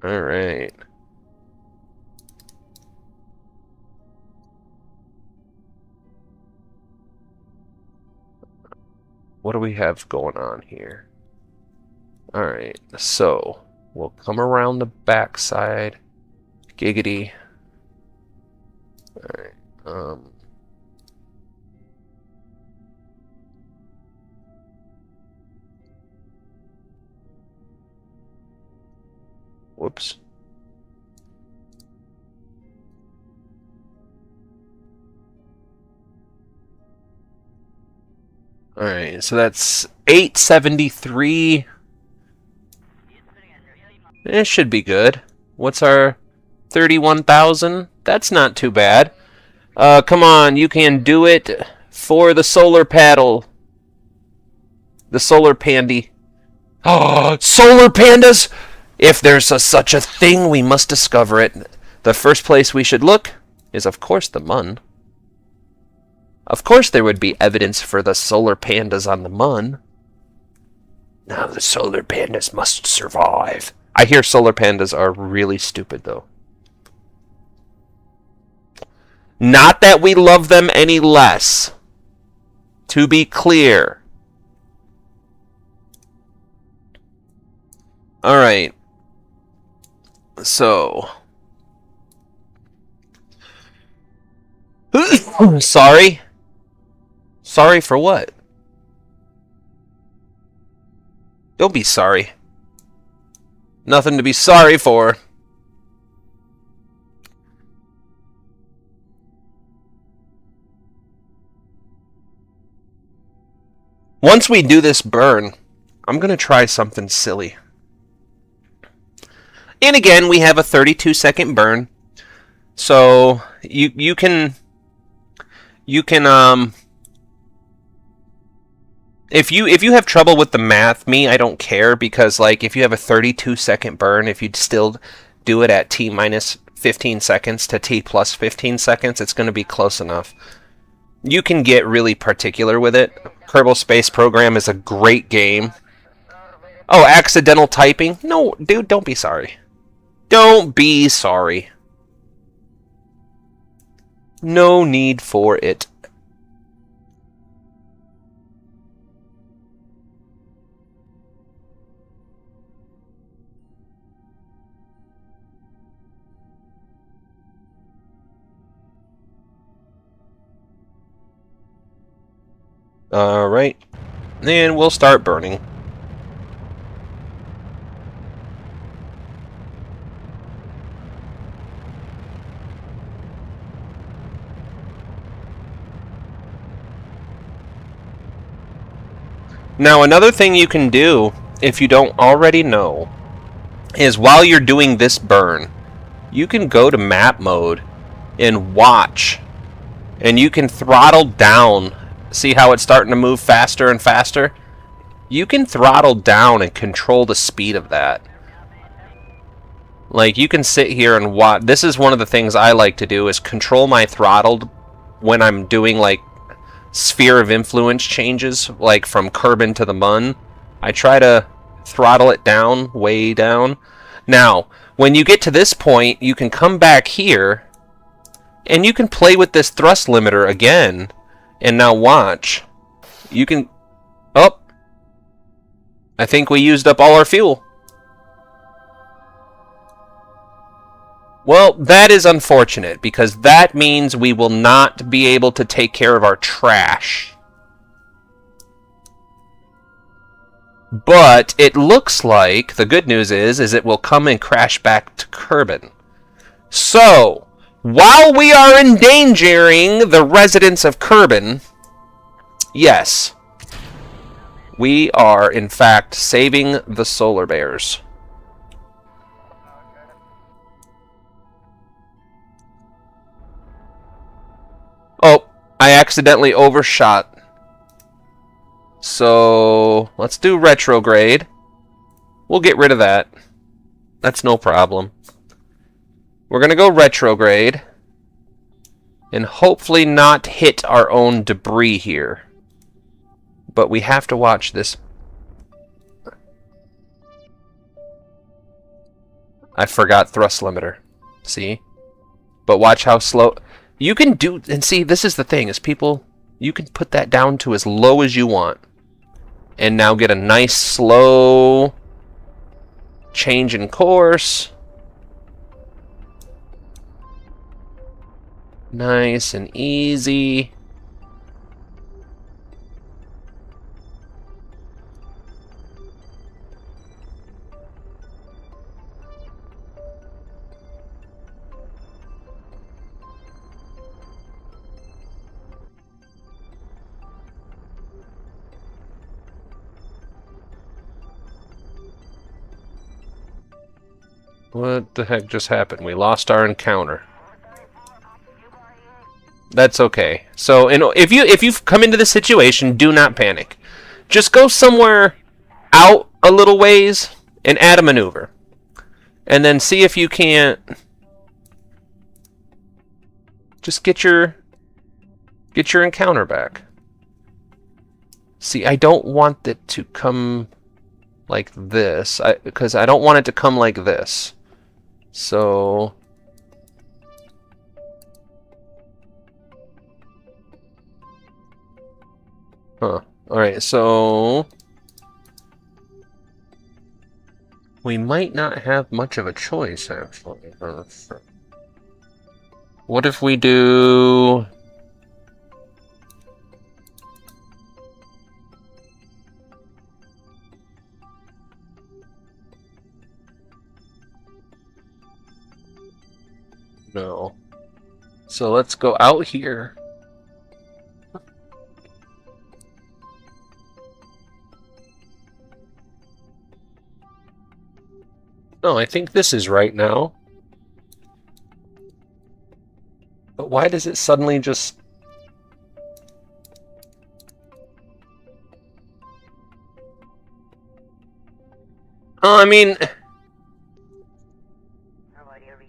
Alright. What do we have going on here? Alright, so we'll come around the backside. Giggity. Alright, whoops. Alright, so that's 873. It should be good. What's our 31,000? That's not too bad. Come on, you can do it for the solar paddle. The solar pandy. Oh, solar pandas! If there's such a thing, we must discover it. The first place we should look is, of course, the Mun. Of course there would be evidence for the solar pandas on the Mun. Now the solar pandas must survive. I hear solar pandas are really stupid, though. Not that we love them any less. To be clear. Alright. So. Sorry? Sorry for what? Don't be sorry. Nothing to be sorry for. Once we do this burn, I'm going to try something silly. And again, we have a 32-second burn. So, you can if you have trouble with the math, I don't care, because like if you have a 32-second burn, if you'd still do it at T minus 15 seconds to T plus 15 seconds, it's going to be close enough. you can get really particular with it. Kerbal Space Program is a great game. Oh, accidental typing? No, dude, don't be sorry. Don't be sorry. No need for it. Alright. Then we'll start burning. Now, another thing you can do, if you don't already know, is while you're doing this burn, you can go to map mode and watch. And you can throttle down. See how it's starting to move faster and faster? You can throttle down and control the speed of that. Like, you can sit here and watch. This is one of the things I like to do, is control my throttle when I'm doing, like, sphere of influence changes, like from Kerbin to the Mun. I try to throttle it down, way down. Now, when you get to this point, you can come back here, and you can play with this thrust limiter again. And now watch. You can... Oh! I think we used up all our fuel. Well, that is unfortunate, because that means we will not be able to take care of our trash. But it looks like the good news is it will come and crash back to Kerbin. So, while we are endangering the residents of Kerbin, yes, we are in fact saving the solar bears. Oh, I accidentally overshot. So, let's do retrograde. We'll get rid of that. That's no problem. We're going to go retrograde. And hopefully not hit our own debris here. But we have to watch this. I forgot thrust limiter. See? But watch how slow... You can do... And see, this is the thing, is people... You can put that down to as low as you want. And now get a nice, slow... change in course. Nice and easy. What the heck just happened? We lost our encounter. That's okay. So, if you've come into this situation, do not panic. Just go somewhere out a little ways and add a maneuver, and then see if you can't just get your encounter back. See, I don't want it to come like this, because I don't want it to come like this. So... Huh. Alright, so... we might not have much of a choice, actually. What if we do... No. So let's go out here. No, I think this is right now. But why does it suddenly just... I mean...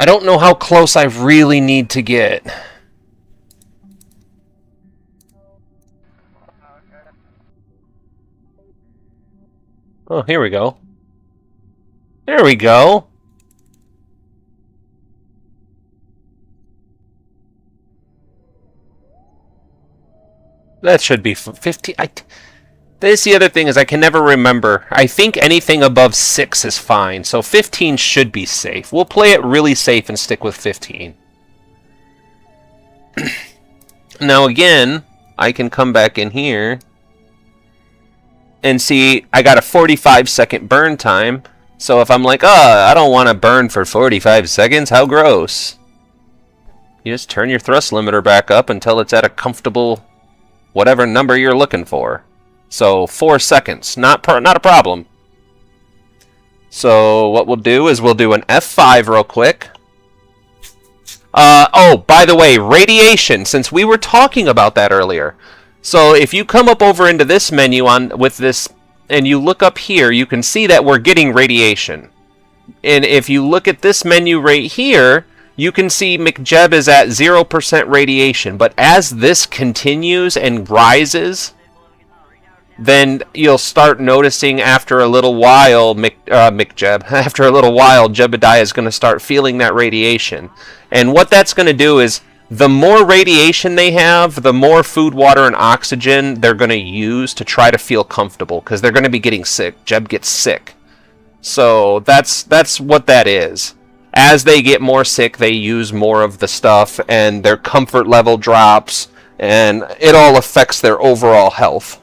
I don't know how close I really need to get. Oh, here we go. There we go. That should be 15. This the other thing is I can never remember. I think anything above 6 is fine, so 15 should be safe. We'll play it really safe and stick with 15. Now again, I can come back in here and see I got a 45-second burn time. So if I'm like, I don't want to burn for 45 seconds, how gross. You just turn your thrust limiter back up until it's at a comfortable whatever number you're looking for. So 4 seconds, not a problem. So what we'll do is we'll do an F5 real quick. Oh, by the way, radiation, since we were talking about that earlier. So if you come up over into this menu with this, and you look up here, you can see that we're getting radiation. And if you look at this menu right here, you can see McJeb is at 0% radiation. But as this continues and rises, then you'll start noticing after a little while, after a little while, Jebediah is going to start feeling that radiation. And what that's going to do is, the more radiation they have, the more food, water, and oxygen they're going to use to try to feel comfortable, because they're going to be getting sick. Jeb gets sick. So that's what that is. As they get more sick, they use more of the stuff, and their comfort level drops, and it all affects their overall health.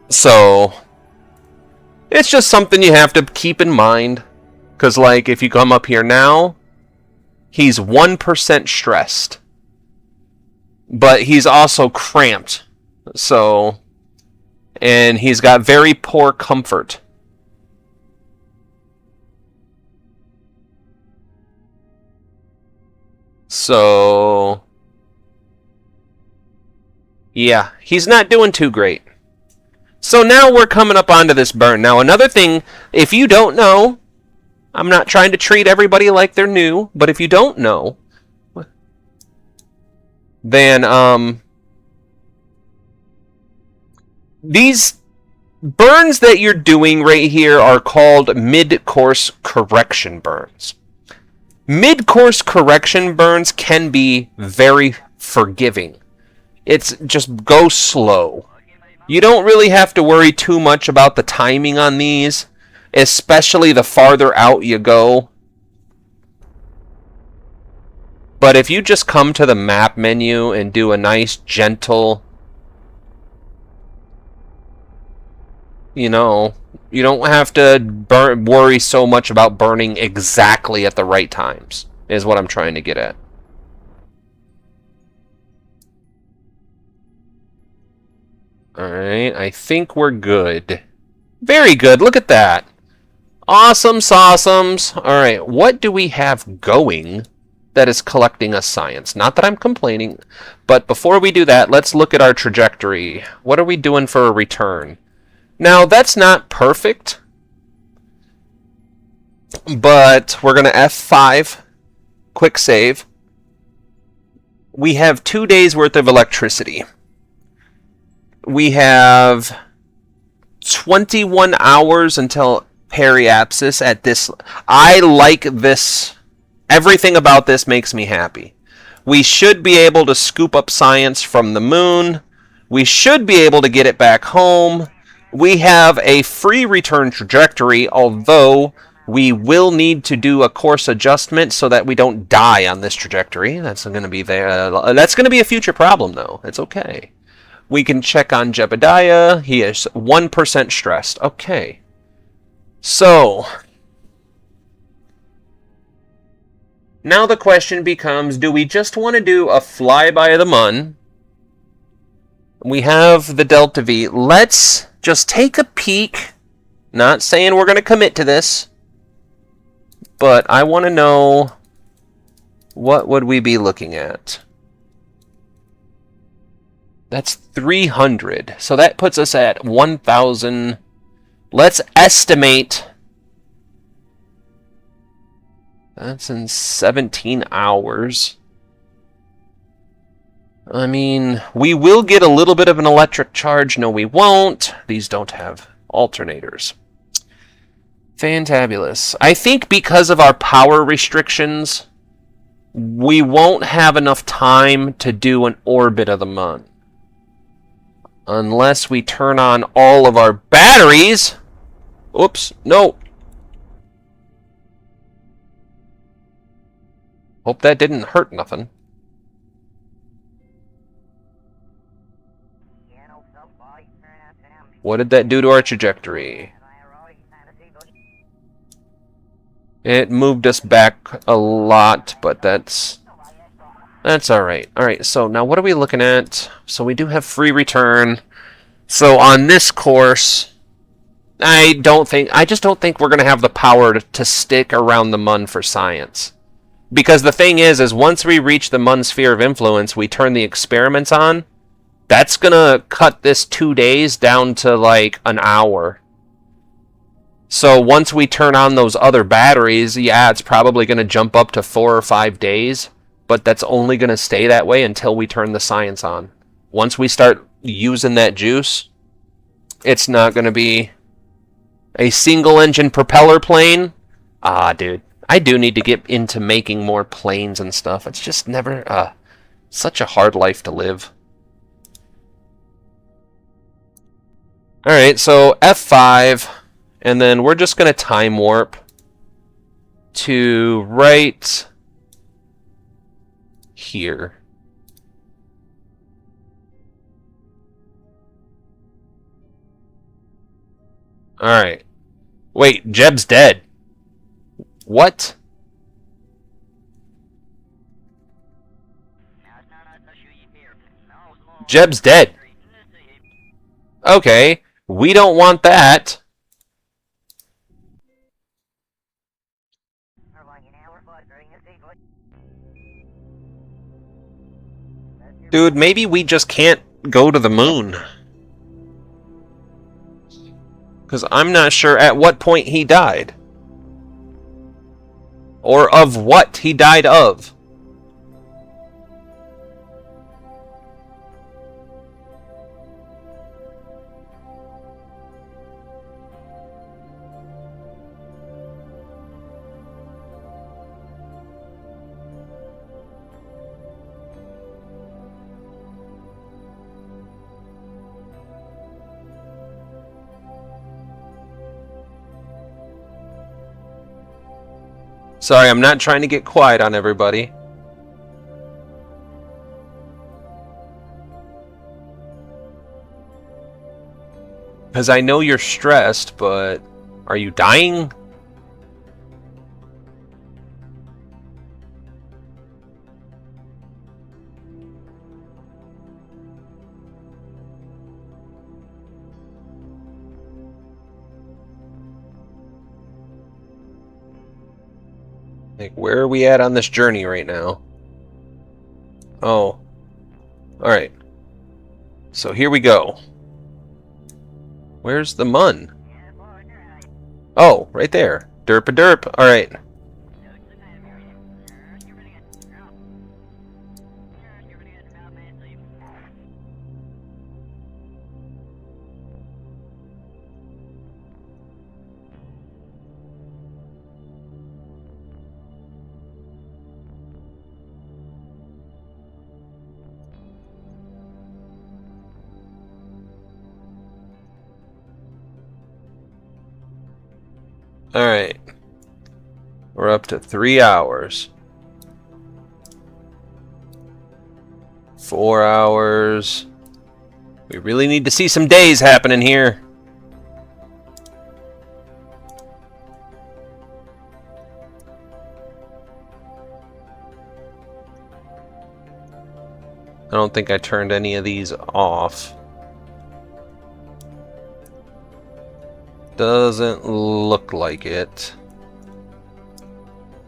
So it's just something you have to keep in mind, because like if you come up here now, he's 1% stressed, but he's also cramped. So, and he's got very poor comfort. So, yeah, he's not doing too great. So now we're coming up onto this burn. Now another thing, if you don't know, I'm not trying to treat everybody like they're new, but if you don't know, then these burns that you're doing right here are called mid-course correction burns. Mid-course correction burns can be very forgiving. It's just go slow. You don't really have to worry too much about the timing on these, especially the farther out you go. But if you just come to the map menu and do a nice gentle, you don't have to worry so much about burning exactly at the right times, is what I'm trying to get at. Alright, I think we're good. Very good, look at that. Awesome sauceums. Alright, what do we have going that is collecting us science? Not that I'm complaining, but before we do that, let's look at our trajectory. What are we doing for a return? Now, that's not perfect, but we're going to F5, quick save. We have 2 days worth of electricity. We have 21 hours until periapsis at this. I like this. Everything about this makes me happy. We should be able to scoop up science from the moon. We should be able to get it back home. We have a free return trajectory, although we will need to do a course adjustment so that we don't die on this trajectory. That's going to be there. That's going to be a future problem, though. It's okay. We can check on Jebediah. He is 1% stressed. Okay. So, now the question becomes, do we just want to do a flyby of the mun? We have the Delta V. Let's just take a peek. Not saying we're going to commit to this, but I want to know, what would we be looking at? That's 300. So that puts us at 1,000. Let's estimate. That's in 17 hours. I mean, we will get a little bit of an electric charge. No, we won't. These don't have alternators. Fantabulous. I think because of our power restrictions, we won't have enough time to do an orbit of the Mun. Unless we turn on all of our batteries. Oops, no. Hope that didn't hurt nothing. What did that do to our trajectory? It moved us back a lot, but that's alright. Alright, so now what are we looking at? So we do have free return. So on this course, I just don't think we're going to have the power to stick around the Mun for science. Because the thing is once we reach the Mun sphere of influence, we turn the experiments on. That's going to cut this 2 days down to like an hour. So once we turn on those other batteries, yeah, it's probably going to jump up to 4 or 5 days. But that's only going to stay that way until we turn the science on. Once we start using that juice, it's not going to be a single engine propeller plane. Ah, dude. I do need to get into making more planes and stuff. It's just never such a hard life to live. Alright, so F5, and then we're just going to time warp to right here. Alright. Wait, Jeb's dead. What? Jeb's dead. Okay, we don't want that. Dude, maybe we just can't go to the moon. Because I'm not sure at what point he died. Or of what he died of. Sorry, I'm not trying to get quiet on everybody. Because I know you're stressed, but are you dying? Like, where are we at on this journey right now? Oh. Alright. So here we go. Where's the Mun? Oh, right there. Derp-a-derp. Alright. Alright. We're up to 3 hours. 4 hours. We really need to see some days happening here. I don't think I turned any of these off. Doesn't look like it.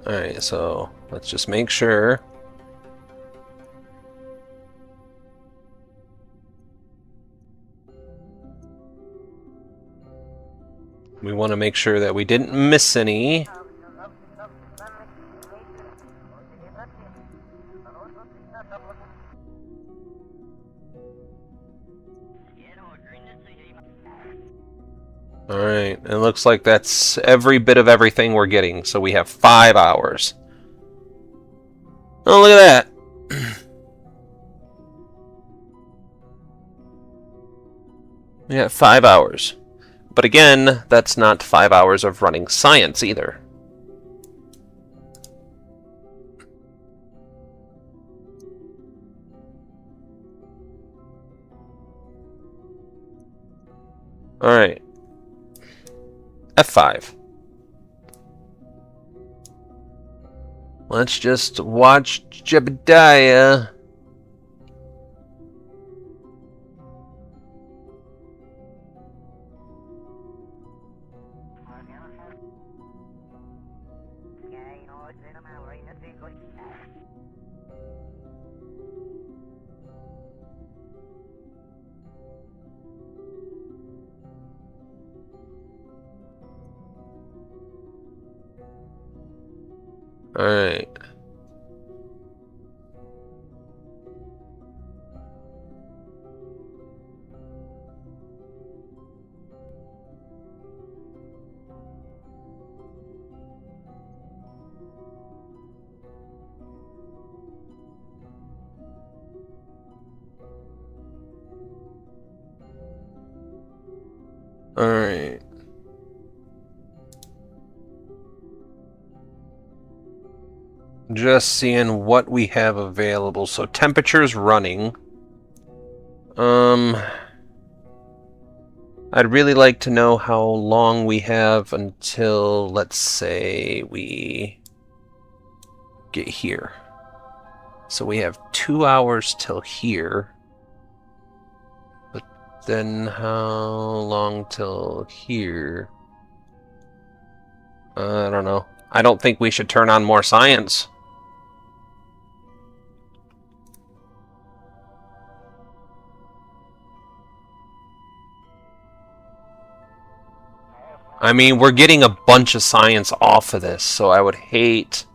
Alright, so let's just make sure. We want to make sure that we didn't miss any. Alright, it looks like that's every bit of everything we're getting, so we have 5 hours. Oh, look at that! We got 5 hours. But again, that's not 5 hours of running science either. Alright. F5. Let's just watch Jebediah. Alright. Alright. Just seeing what we have available. So temperature's running. I'd really like to know how long we have until, let's say, we get here. So we have 2 hours till here. But then how long till here? I don't know. I don't think we should turn on more science. I mean, we're getting a bunch of science off of this, so I would hate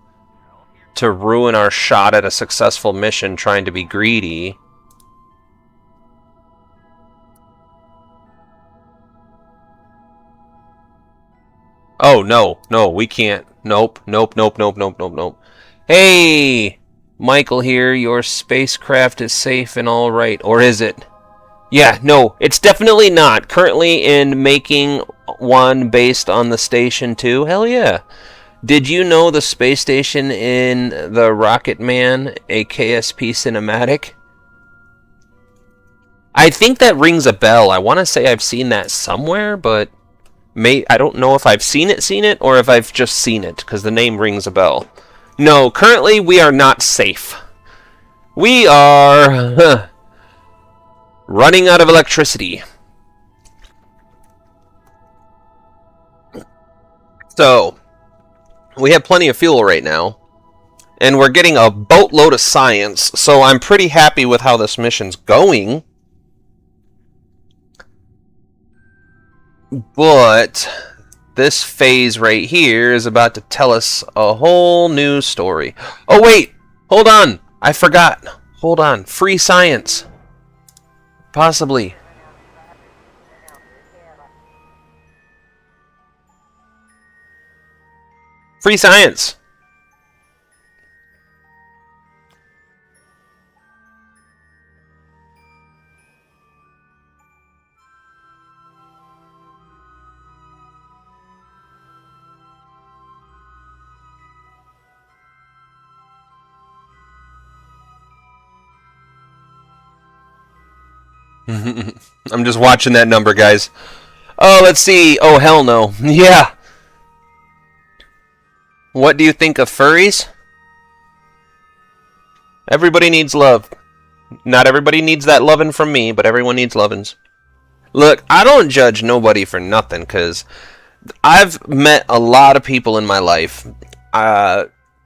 to ruin our shot at a successful mission trying to be greedy. Oh, no, no, we can't. Nope, nope, nope, nope, nope, nope, nope. Hey! Michael here, your spacecraft is safe and alright. Or is it? Yeah, no, it's definitely not. Currently in making one based on the Station 2. Hell yeah. Did you know the space station in the Rocket Man, a KSP cinematic? I think that rings a bell. I want to say I've seen that somewhere, but I don't know if I've seen it, or if I've just seen it, because the name rings a bell. No, currently we are not safe. We are running out of electricity. So, we have plenty of fuel right now, and we're getting a boatload of science, so I'm pretty happy with how this mission's going. But this phase right here is about to tell us a whole new story. Oh wait, hold on, I forgot. Hold on, free science. Possibly. Free science. I'm just watching that number, guys. Oh, let's see. Oh, hell no. Yeah. What do you think of furries? Everybody needs love. Not everybody needs that lovin' from me, but everyone needs lovin's. Look, I don't judge nobody for nothing, because I've met a lot of people in my life.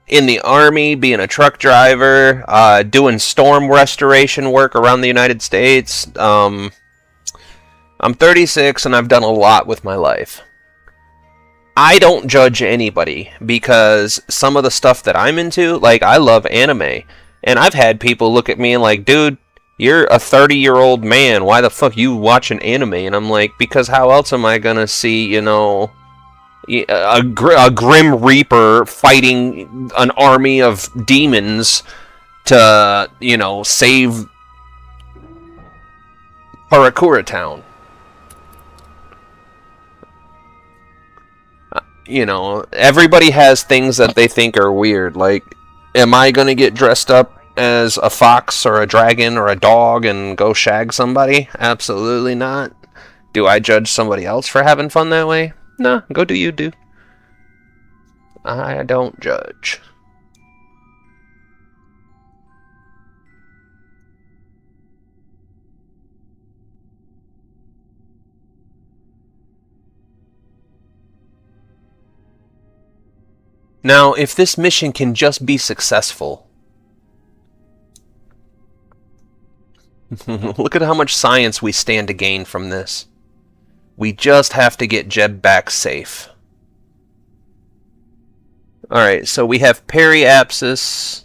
In the Army, being a truck driver, doing storm restoration work around the United States. I'm 36 and I've done a lot with my life. I don't judge anybody because some of the stuff that I'm into, like I love anime. And I've had people look at me and like, dude, You're a 30-year-old man. Why the fuck you watching anime? And I'm like, because how else am I gonna see, you know, a Grim Reaper fighting an army of demons to, you know, save Parakura Town? You know, everybody has things that they think are weird. Like, am I gonna get dressed up as a fox or a dragon or a dog and go shag somebody? Absolutely not. Do I judge somebody else for having fun that way? No, go do you do. I don't judge. Now, if this mission can just be successful, look at how much science we stand to gain from this. We just have to get Jeb back safe. Alright, so we have periapsis.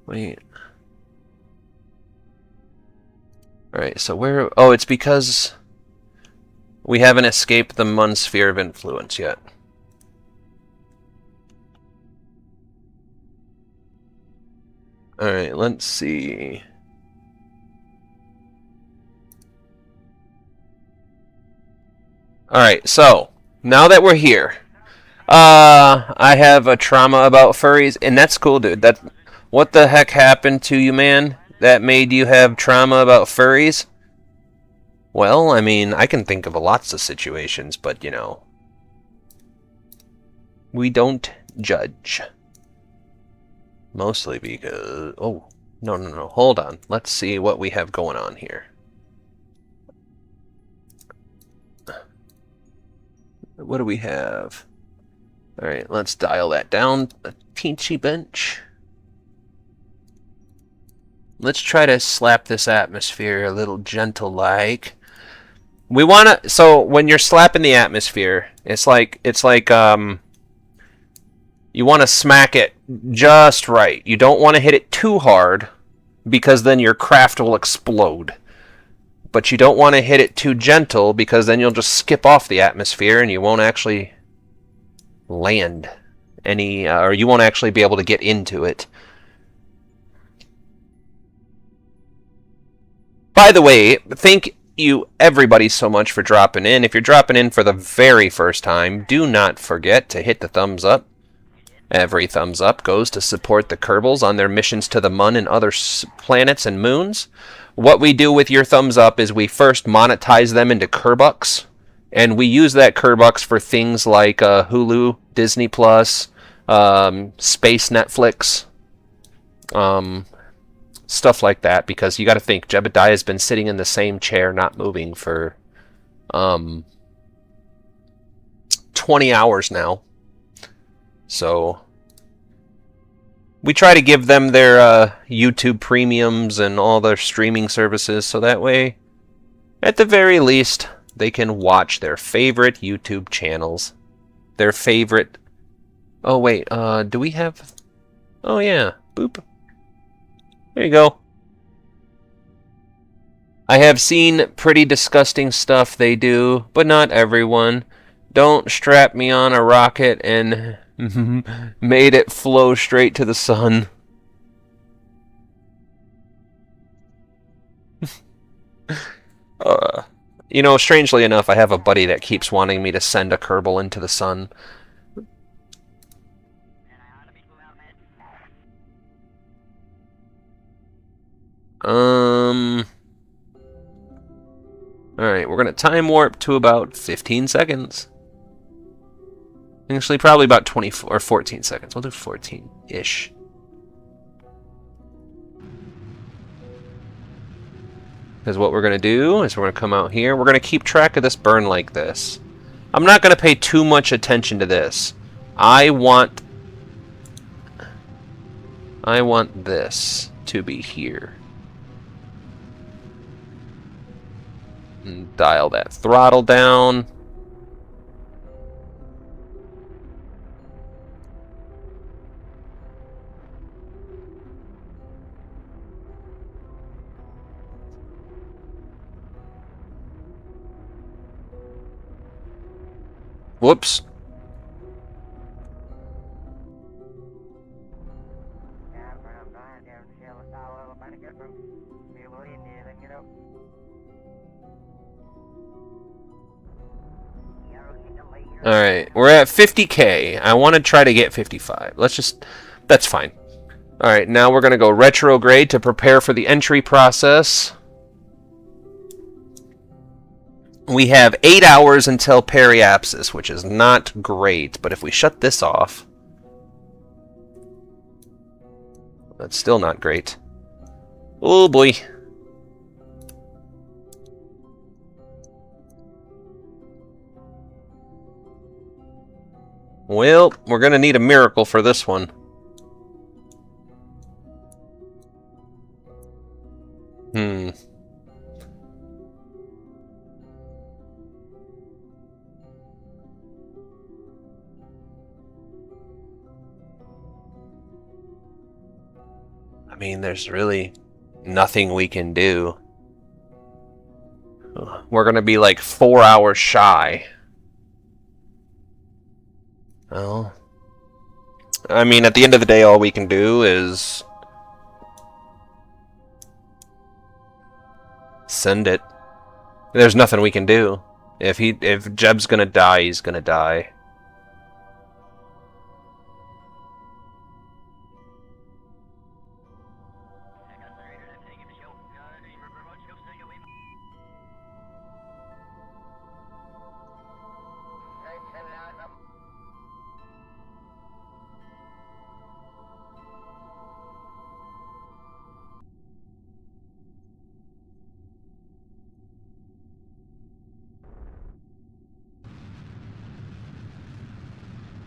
Wait. Alright, so where... Oh, it's because we haven't escaped the Mun sphere of influence yet. Alright, let's see. Alright, so, now that we're here, I have a trauma about furries, and that's cool, dude. What the heck happened to you, man? That made you have trauma about furries? Well, I mean, I can think of lots of situations, but, you know, we don't judge. Mostly because... Oh, no, hold on. Let's see what we have going on here. What do we have? Alright, let's dial that down a teensy bench. Let's try to slap this atmosphere a little gentle-like. We wanna... So, when you're slapping the atmosphere, it's like, you want to smack it just right. You don't want to hit it too hard, because then your craft will explode. But you don't want to hit it too gentle, because then you'll just skip off the atmosphere and you won't actually land any, or you won't actually be able to get into it. By the way, thank you everybody so much for dropping in. If you're dropping in for the very first time, do not forget to hit the thumbs up. Every thumbs up goes to support the Kerbals on their missions to the Mun and other planets and moons. What we do with your thumbs up is we first monetize them into Kerbucks, and we use that Kerbucks for things like Hulu, Disney Plus, Space Netflix, stuff like that, because you got to think, Jebediah has been sitting in the same chair, not moving, for 20 hours now. So we try to give them their YouTube premiums and all their streaming services, so that way, at the very least, they can watch their favorite YouTube channels. Their favorite... Oh, wait, do we have... Oh, yeah, boop. There you go. I have seen pretty disgusting stuff they do, but not everyone. Don't strap me on a rocket and... made it flow straight to the sun. You know, strangely enough, I have a buddy that keeps wanting me to send a Kerbal into the sun. Alright, we're gonna time warp to about 15 seconds. Actually, probably about 24 or 14 seconds. We'll do 14-ish. Because what we're going to do is we're going to come out here. We're going to keep track of this burn like this. I'm not going to pay too much attention to this. I want this to be here. And dial that throttle down. Whoops. Alright, we're at 50k. I want to try to get 55. Let's just... That's fine. Alright, now we're going to go retrograde to prepare for the entry process. We have 8 hours until periapsis, which is not great. But if we shut this off... That's still not great. Oh boy. Well, we're going to need a miracle for this one. I mean, there's really nothing we can do. We're going to be like 4 hours shy. Well, I mean, at the end of the day, all we can do is send it. There's nothing we can do. If Jeb's gonna die, he's gonna die.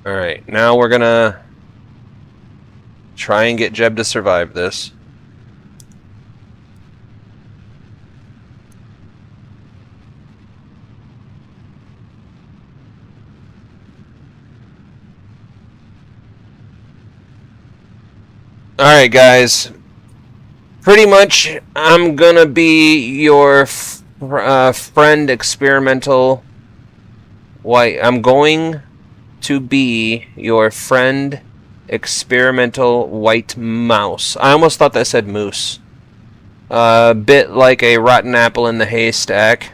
Alright, now we're gonna try and get Jeb to survive this. Alright guys, pretty much I'm gonna be your friend experimental white. I'm going to be your friend experimental white mouse. I almost thought that said moose. A bit like a rotten apple in the haystack.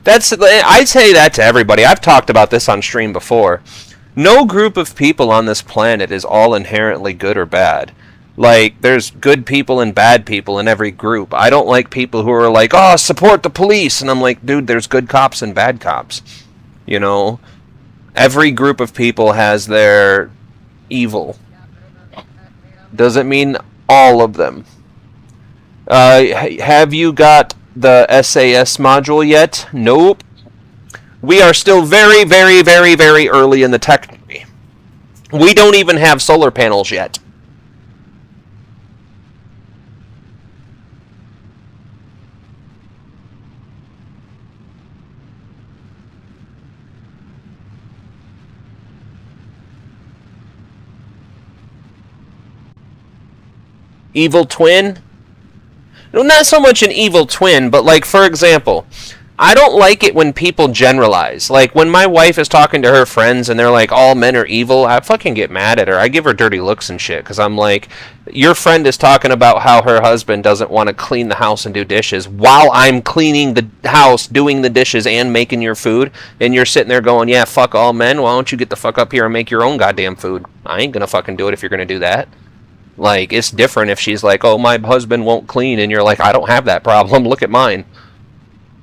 I'd say that to everybody. I've talked about this on stream before. No group of people on this planet is all inherently good or bad. Like, there's good people and bad people in every group. I don't like people who are like, oh, support the police. And I'm like, dude, there's good cops and bad cops. You know? Every group of people has their evil. Doesn't mean all of them. Have you got the SAS module yet? Nope. We are still very, very, very, very early in the tech tree. We don't even have solar panels yet. Evil twin? No, not so much an evil twin, but like, for example, I don't like it when people generalize. Like, when my wife is talking to her friends and they're like, all men are evil, I fucking get mad at her. I give her dirty looks and shit, because I'm like, your friend is talking about how her husband doesn't want to clean the house and do dishes while I'm cleaning the house, doing the dishes, and making your food, and you're sitting there going, yeah, fuck all men, why don't you get the fuck up here and make your own goddamn food? I ain't gonna fucking do it if you're gonna do that. Like, it's different if she's like, oh, my husband won't clean, and you're like, I don't have that problem, look at mine.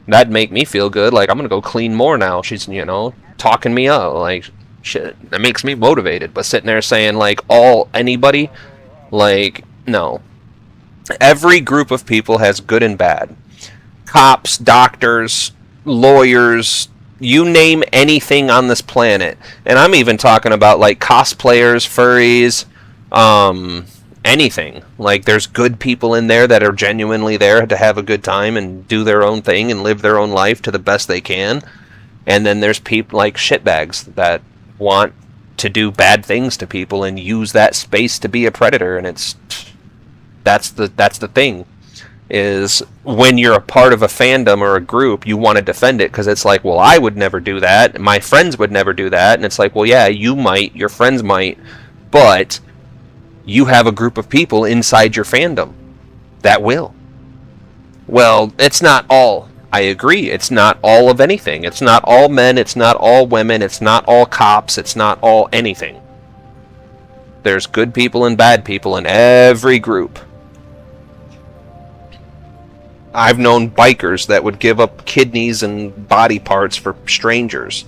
That'd make me feel good, like, I'm gonna go clean more now. She's, you know, talking me up, like, shit, that makes me motivated. But sitting there saying, like, anybody, like, no. Every group of people has good and bad. Cops, doctors, lawyers, you name anything on this planet. And I'm even talking about, like, cosplayers, furries, anything. Like, there's good people in there that are genuinely there to have a good time and do their own thing and live their own life to the best they can. And then there's people like shitbags that want to do bad things to people and use that space to be a predator, and that's the thing. is when you're a part of a fandom or a group, you want to defend it because it's like, well, I would never do that. My friends would never do that. And it's like, well, yeah, you might, your friends might, but you have a group of people inside your fandom that will. Well, it's not all. I agree. It's not all of anything. It's not all men. It's not all women. It's not all cops. It's not all anything. There's good people and bad people in every group. I've known bikers that would give up kidneys and body parts for strangers.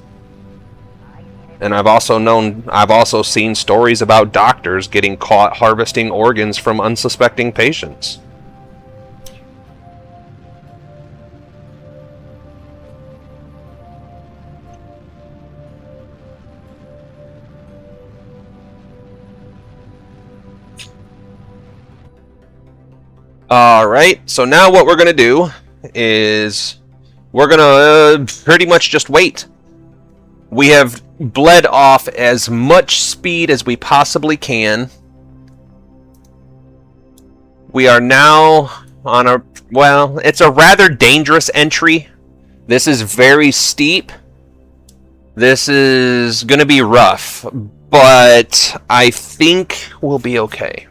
And I've also seen stories about doctors getting caught harvesting organs from unsuspecting patients. Alright, so now what we're going to do is we're going to pretty much just wait. We have bled off as much speed as we possibly can. We are now on a, well, it's a rather dangerous entry. This is very steep. This is going to be rough, but I think we'll be okay.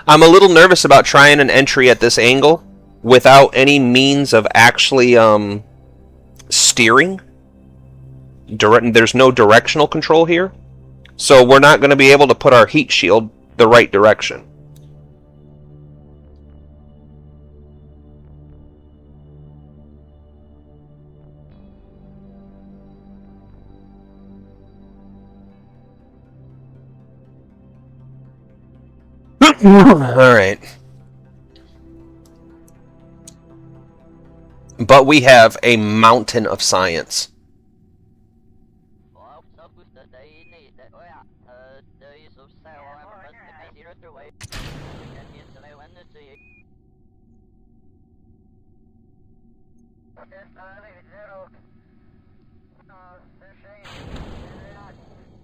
I'm a little nervous about trying an entry at this angle without any means of actually steering. There's no directional control here, so we're not going to be able to put our heat shield the right direction. Alright. But we have a mountain of science.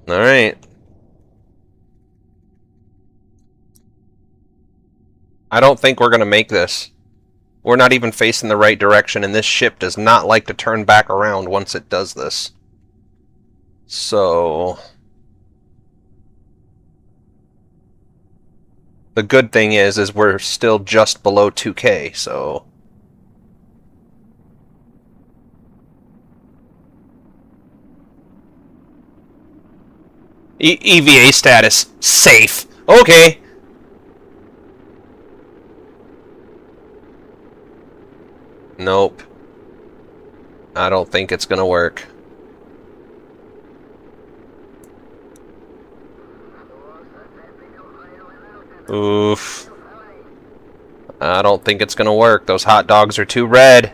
Alright. I don't think we're going to make this. We're not even facing the right direction, and this ship does not like to turn back around once it does this. So... the good thing is we're still just below 2K, so... EVA status. Safe. Okay. Nope. I don't think it's gonna work. Oof. I don't think it's gonna work. Those hot dogs are too red.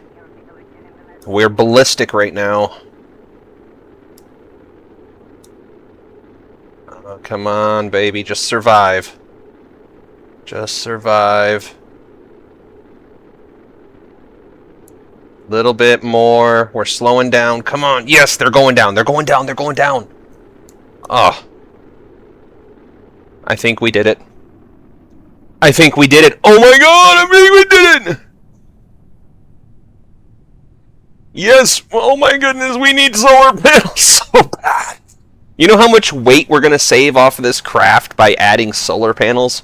We're ballistic right now. Oh, come on, baby. Just survive. Just survive. Little bit more. We're slowing down. Come on. Yes, they're going down. They're going down. They're going down. Oh. I think we did it. I think we did it. Oh my god, I think we did it! Yes! Oh my goodness, we need solar panels so bad. You know how much weight we're going to save off of this craft by adding solar panels?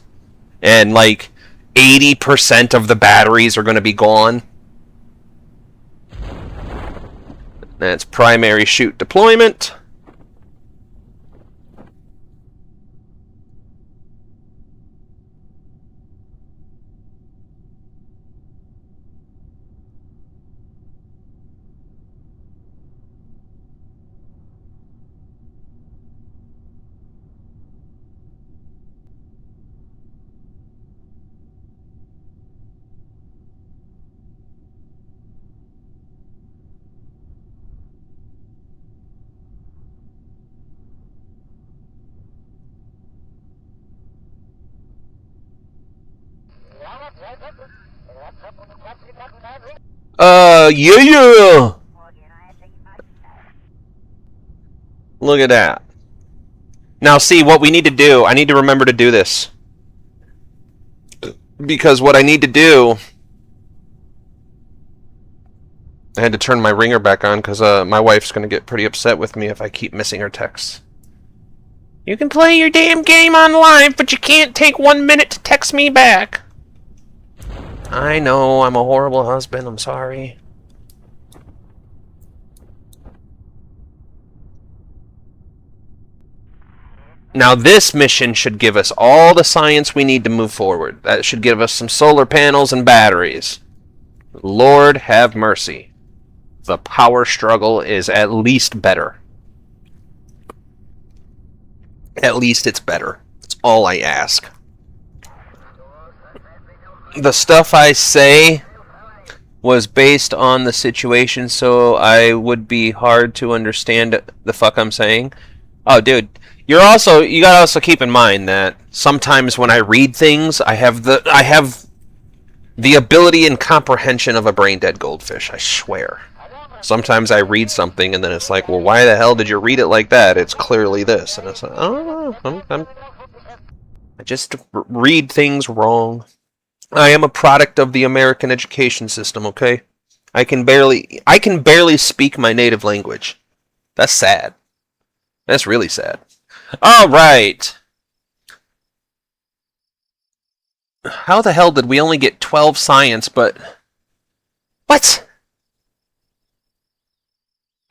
And like 80% of the batteries are going to be gone. That's primary chute deployment. Yeah! Look at that. Now see, what we need to do, I need to remember to do this. Because what I need to do I had to turn my ringer back on because my wife's going to get pretty upset with me if I keep missing her texts. You can play your damn game on live, but you can't take 1 minute to text me back. I know, I'm a horrible husband, I'm sorry. Now this mission should give us all the science we need to move forward. That should give us some solar panels and batteries. Lord have mercy. The power struggle is at least better. At least it's better. That's all I ask. The stuff I say was based on the situation, so I would be hard to understand the fuck I'm saying. Oh, dude. You gotta also keep in mind that sometimes when I read things, I have the ability and comprehension of a brain-dead goldfish, I swear. Sometimes I read something and then it's like, well, why the hell did you read it like that? It's clearly this. And it's like, I don't know. I just read things wrong. I am a product of the American education system, okay? I can barely speak my native language. That's sad. That's really sad. All right. How the hell did we only get 12 science, but... What?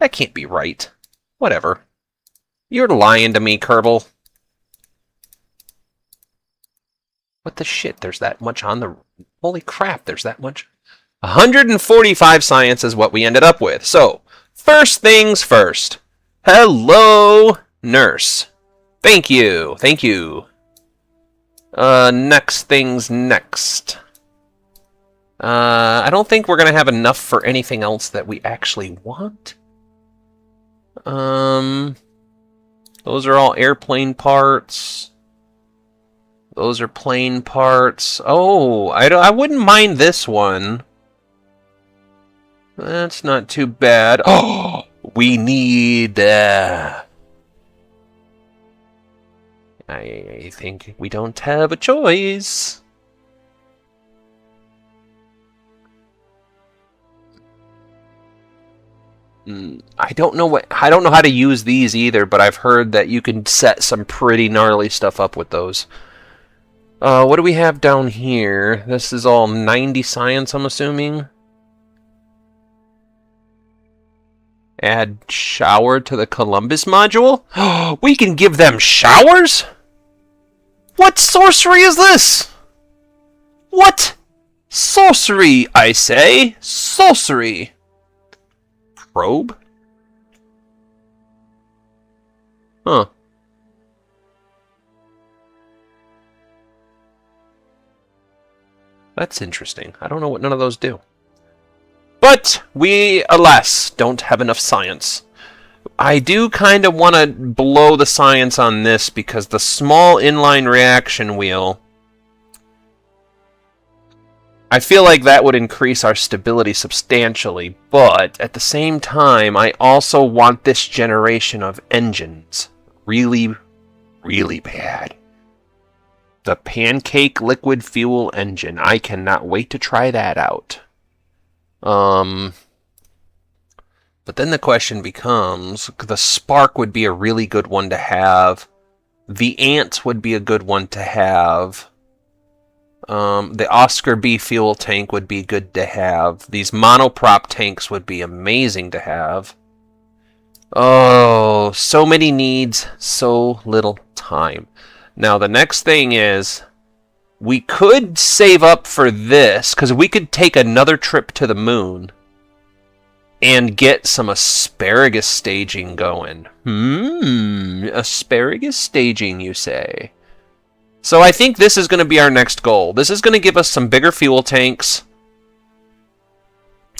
That can't be right. Whatever. You're lying to me, Kerbal. What the shit? There's that much on the... Holy crap, there's that much. 145 science is what we ended up with. So, first things first. Hello, nurse. Thank you. Thank you. Next things next. I don't think we're going to have enough for anything else that we actually want. Those are all airplane parts. Those are plane parts. Oh, I wouldn't mind this one. That's not too bad. Oh, we need... I think we don't have a choice. I don't know how to use these either, but I've heard that you can set some pretty gnarly stuff up with those. What do we have down here? This is all 90 science, I'm assuming. Add shower to the Columbus module? We can give them showers? What sorcery is this? What? Sorcery, I say. Sorcery. Probe? Huh. That's interesting. I don't know what none of those do. But we, alas, don't have enough science. I do kind of want to blow the science on this because the small inline reaction wheel, I feel like that would increase our stability substantially, but at the same time, I also want this generation of engines really, really bad. The pancake liquid fuel engine. I cannot wait to try that out. But then the question becomes, the Spark would be a really good one to have. The Ant would be a good one to have. The Oscar B fuel tank would be good to have. These monoprop tanks would be amazing to have. Oh, so many needs, so little time. Now, the next thing is, we could save up for this, because we could take another trip to the moon and get some asparagus staging going. Asparagus staging, you say? So I think this is going to be our next goal. This is going to give us some bigger fuel tanks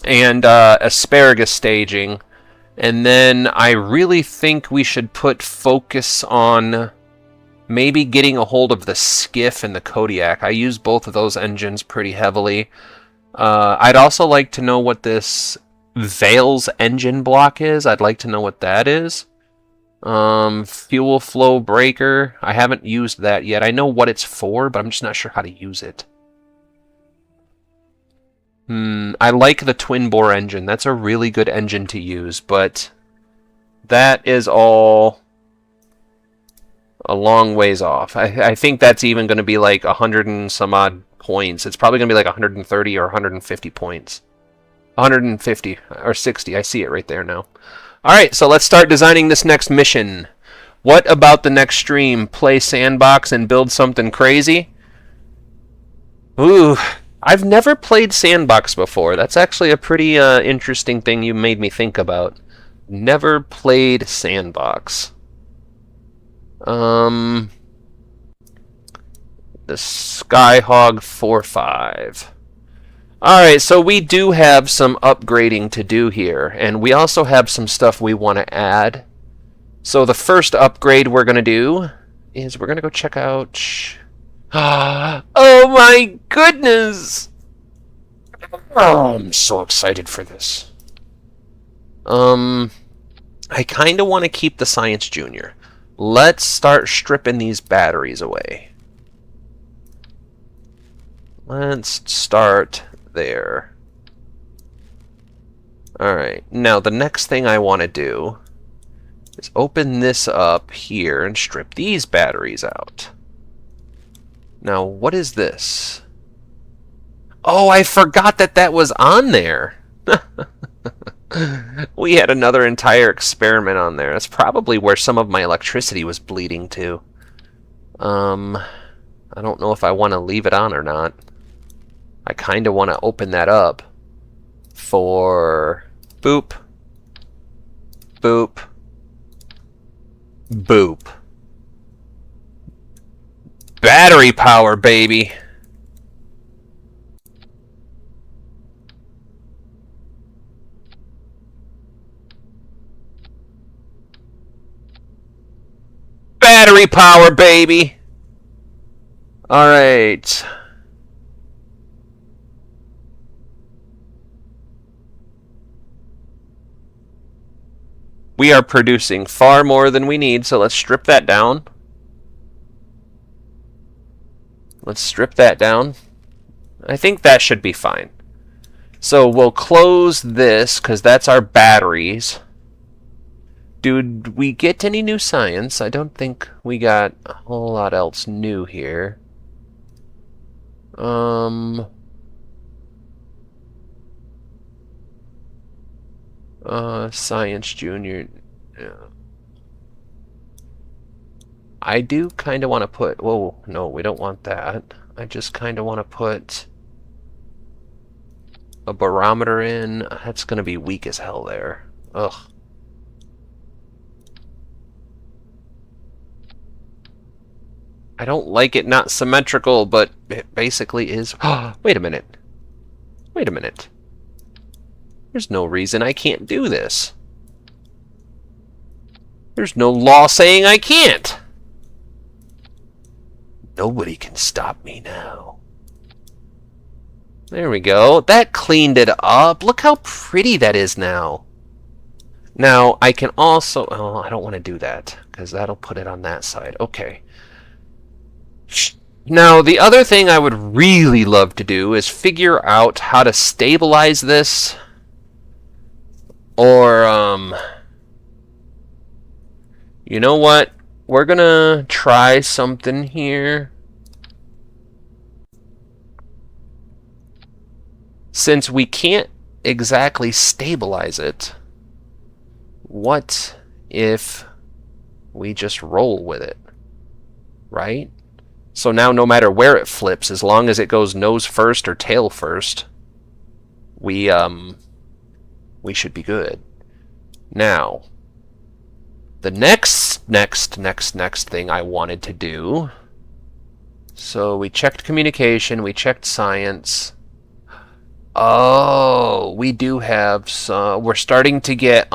and asparagus staging. And then I really think we should put focus on maybe getting a hold of the Skiff and the Kodiak. I use both of those engines pretty heavily. I'd also like to know what this Vale's engine block is. I'd like to know what that is. Fuel flow breaker. I haven't used that yet. I know what it's for, but I'm just not sure how to use it. I like the twin bore engine. That's a really good engine to use, but that is all a long ways off. I think that's even going to be like 100 and some odd points. It's probably going to be like 130 or 150 points. 150 or 60. I see it right there now. Alright, so let's start designing this next mission. What about the next stream? Play Sandbox and build something crazy? Ooh, I've never played Sandbox before. That's actually a pretty interesting thing you made me think about. Never played Sandbox. The Skyhog 4.5. Alright, so we do have some upgrading to do here, and we also have some stuff we want to add. So the first upgrade we're going to do is we're going to go check out... Oh my goodness! Oh, I'm so excited for this. I kind of want to keep the Science Junior. Let's start stripping these batteries away. Let's start there. Alright, now the next thing I want to do is open this up here and strip these batteries out. Now, what is this? Oh, I forgot that that was on there! We had another entire experiment on there. That's probably where some of my electricity was bleeding to. I don't know if I want to leave it on or not. I kind of want to open that up for boop, boop, boop. Battery power, baby. Battery power, baby. All right. We are producing far more than we need, so let's strip that down. Let's strip that down. I think that should be fine. So we'll close this, because that's our batteries. Did we get any new science? I don't think we got a whole lot else new here. Science Junior. I do kind of want to put... Whoa, no, we don't want that. I just kind of want to put a barometer in. That's going to be weak as hell there. Ugh. I don't like it not symmetrical, but it basically is... Wait a minute. Wait a minute. There's no reason I can't do this. There's no law saying I can't. Nobody can stop me now. There we go. That cleaned it up. Look how pretty that is now. Now, I can also... Oh, I don't want to do that, because that'll put it on that side. Okay. Now, the other thing I would really love to do is figure out how to stabilize this. Or, you know what? We're gonna try something here. Since we can't exactly stabilize it, what if we just roll with it? Right? So now no matter where it flips, as long as it goes nose first or tail first, we should be good. Now, the next thing I wanted to do, so we checked communication, we checked science. Oh, we do have some, we're starting to get,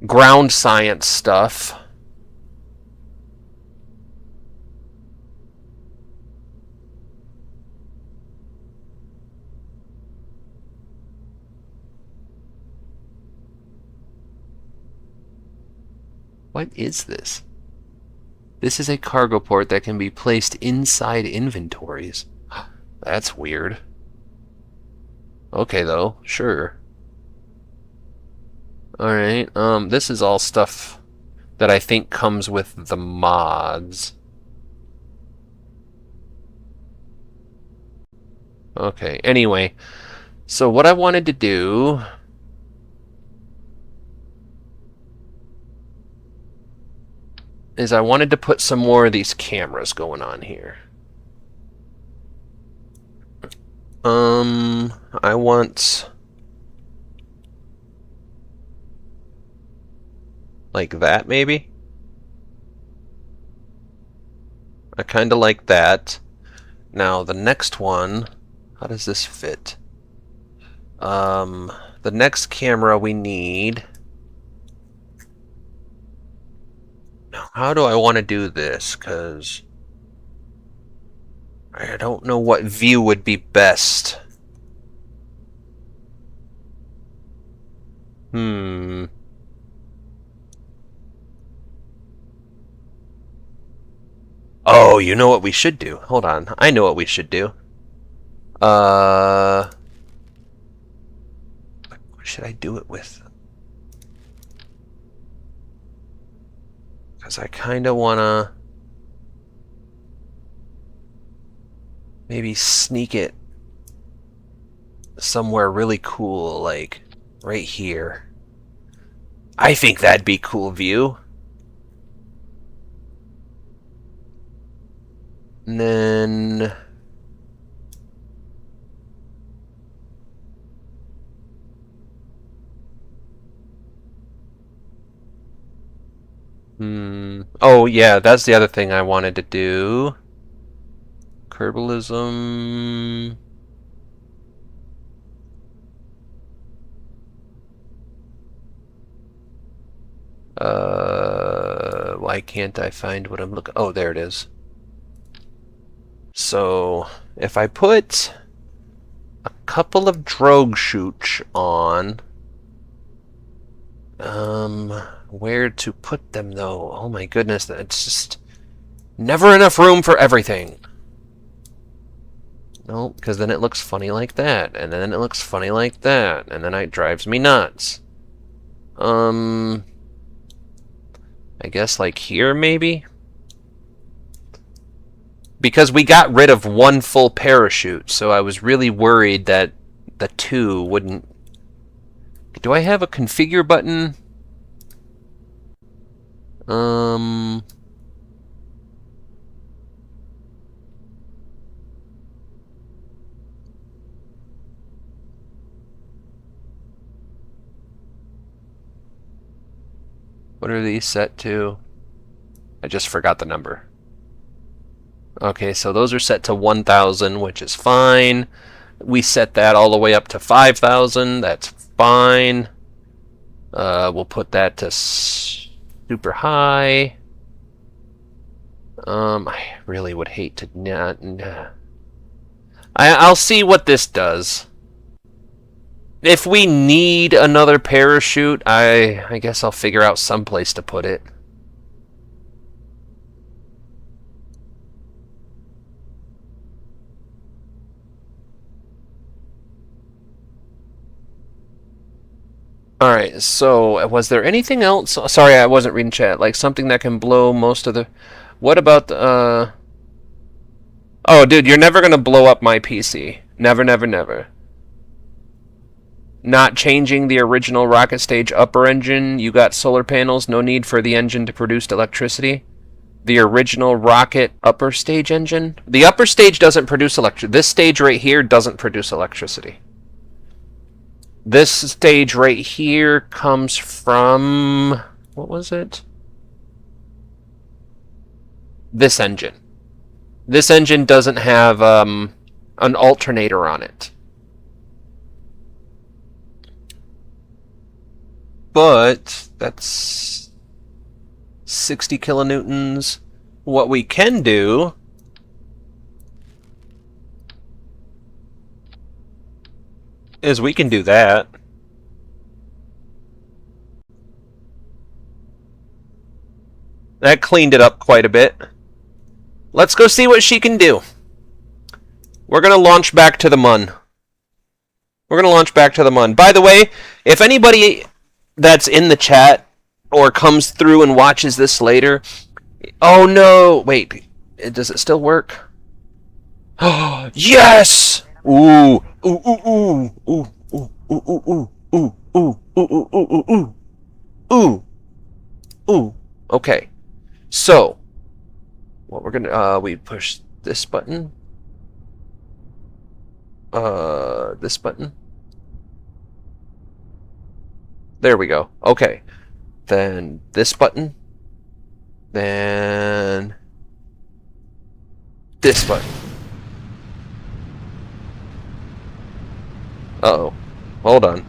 ground science stuff. What is this? This is a cargo port that can be placed inside inventories. That's weird. Okay, though. Sure. Alright, this is all stuff that I think comes with the mods. Okay, anyway. So what I wanted to do... is I wanted to put some more of these cameras going on here. I want... like that, maybe? I kind of like that. Now, the next one... how does this fit? The next camera we need... now, how do I want to do this? Because... I don't know what view would be best. Oh, you know what we should do? Hold on. I know what we should do. What should I do it with? Because I kind of want to... maybe sneak it somewhere really cool, like right here. I think that'd be cool view. And then... oh yeah, that's the other thing I wanted to do. Kerbalism... why can't I find what I'm looking... oh, there it is. So, if I put a couple of drogue shoots on... where to put them, though? Oh my goodness, it's just... never enough room for everything. No, because then it looks funny like that, and then it looks funny like that, and then it drives me nuts. I guess like here, maybe? Because we got rid of one full parachute, so I was really worried that the two wouldn't... do I have a configure button? What are these set to? I just forgot the number. Okay, so those are set to 1,000, which is fine. We set that all the way up to 5,000. That's fine. We'll put that to super high. I really would hate to not... I'll see what this does. If we need another parachute, I guess I'll figure out some place to put it. Alright, so was there anything else? Sorry, I wasn't reading chat. Like something that can blow most of the... what about the... oh, dude, you're never gonna blow up my PC. Never, never, never. Not changing the original rocket stage upper engine. You got solar panels, no need for the engine to produce electricity. The original rocket upper stage engine? The upper stage doesn't produce electricity. This stage right here doesn't produce electricity. This stage right here comes from... what was it? This engine. This engine doesn't have an alternator on it. But that's 60 kilonewtons. What we can do is we can do that. That cleaned it up quite a bit. Let's go see what she can do. We're going to launch back to the Mun. We're going to launch back to the Mun. By the way, if anybody that's in the chat or comes through and watches this later... Oh no! Wait, does it still work? Oh, yes! Ooh! Ooh, ooh, ooh, ooh, ooh, ooh, ooh, ooh, ooh, ooh, ooh, ooh, ooh, ooh, ooh. Okay, so what we're gonna we push this button, this button. There we go. Okay, then this button, then this button. Uh-oh. Hold on.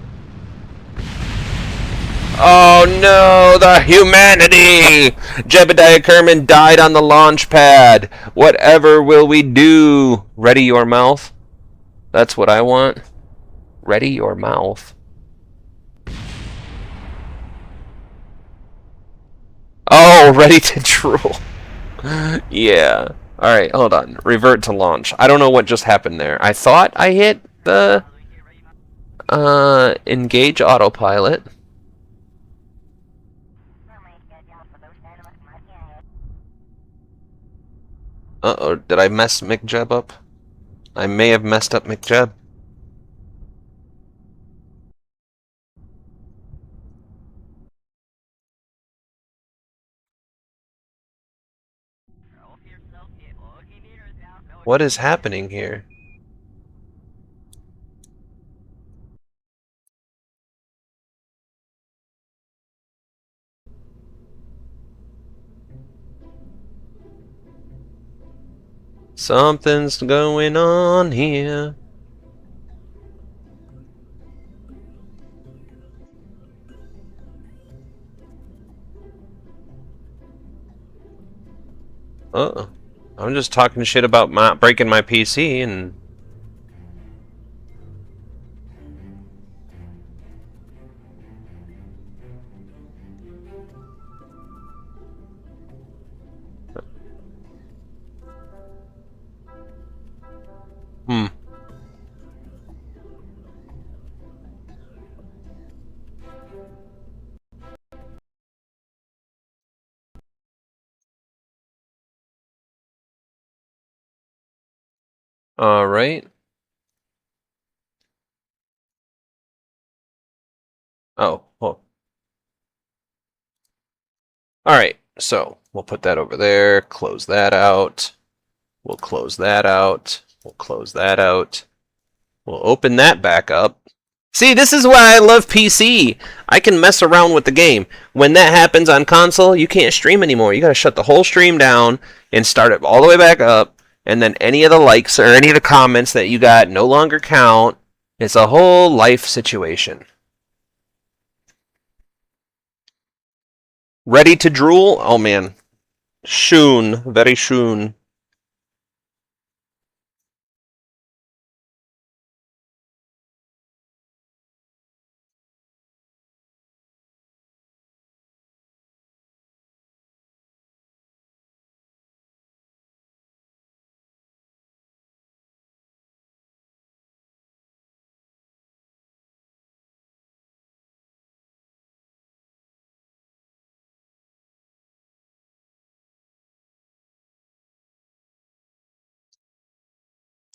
Oh no, the humanity! Jebediah Kerman died on the launch pad. Whatever will we do? Ready your mouth? That's what I want. Ready your mouth. Oh, ready to drool. Yeah. Alright, hold on. Revert to launch. I don't know what just happened there. I thought I hit the... engage autopilot. Uh-oh, did I mess McJeb up? I may have messed up McJeb. What is happening here? Something's going on here. Uh-oh. I'm just talking shit about breaking my PC and... Alright. Oh. Alright, so we'll put that over there, close that out. We'll close that out. We'll close that out. We'll open that back up. See, this is why I love PC. I can mess around with the game. When that happens on console, you can't stream anymore. You gotta shut the whole stream down and start it all the way back up. And then any of the likes or any of the comments that you got no longer count. It's a whole life situation. Ready to drool? Oh man. Soon. Very soon.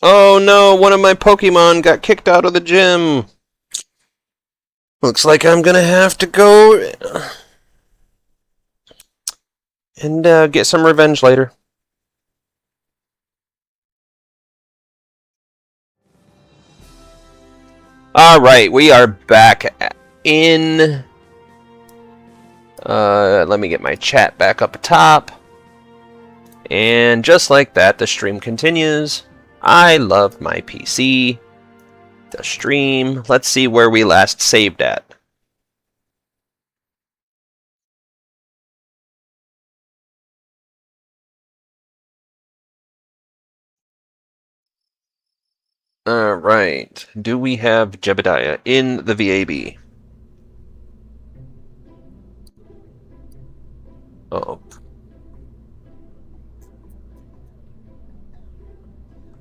Oh no, one of my Pokemon got kicked out of the gym. Looks like I'm gonna have to go and get some revenge later. Alright, we are back in... let me get my chat back up top. And just like that, the stream continues. I love my PC. The stream. Let's see where we last saved at. Alright. Do we have Jebediah in the VAB? Uh-oh.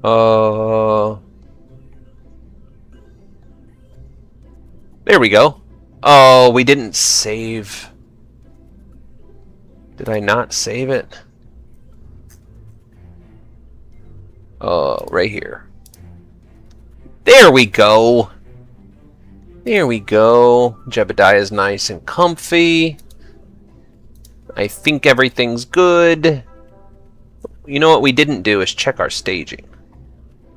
There we go. Oh, we didn't save. Did I not save it? Oh, right here. There we go. There we go. Jebediah's nice and comfy. I think everything's good. You know what we didn't do is check our staging.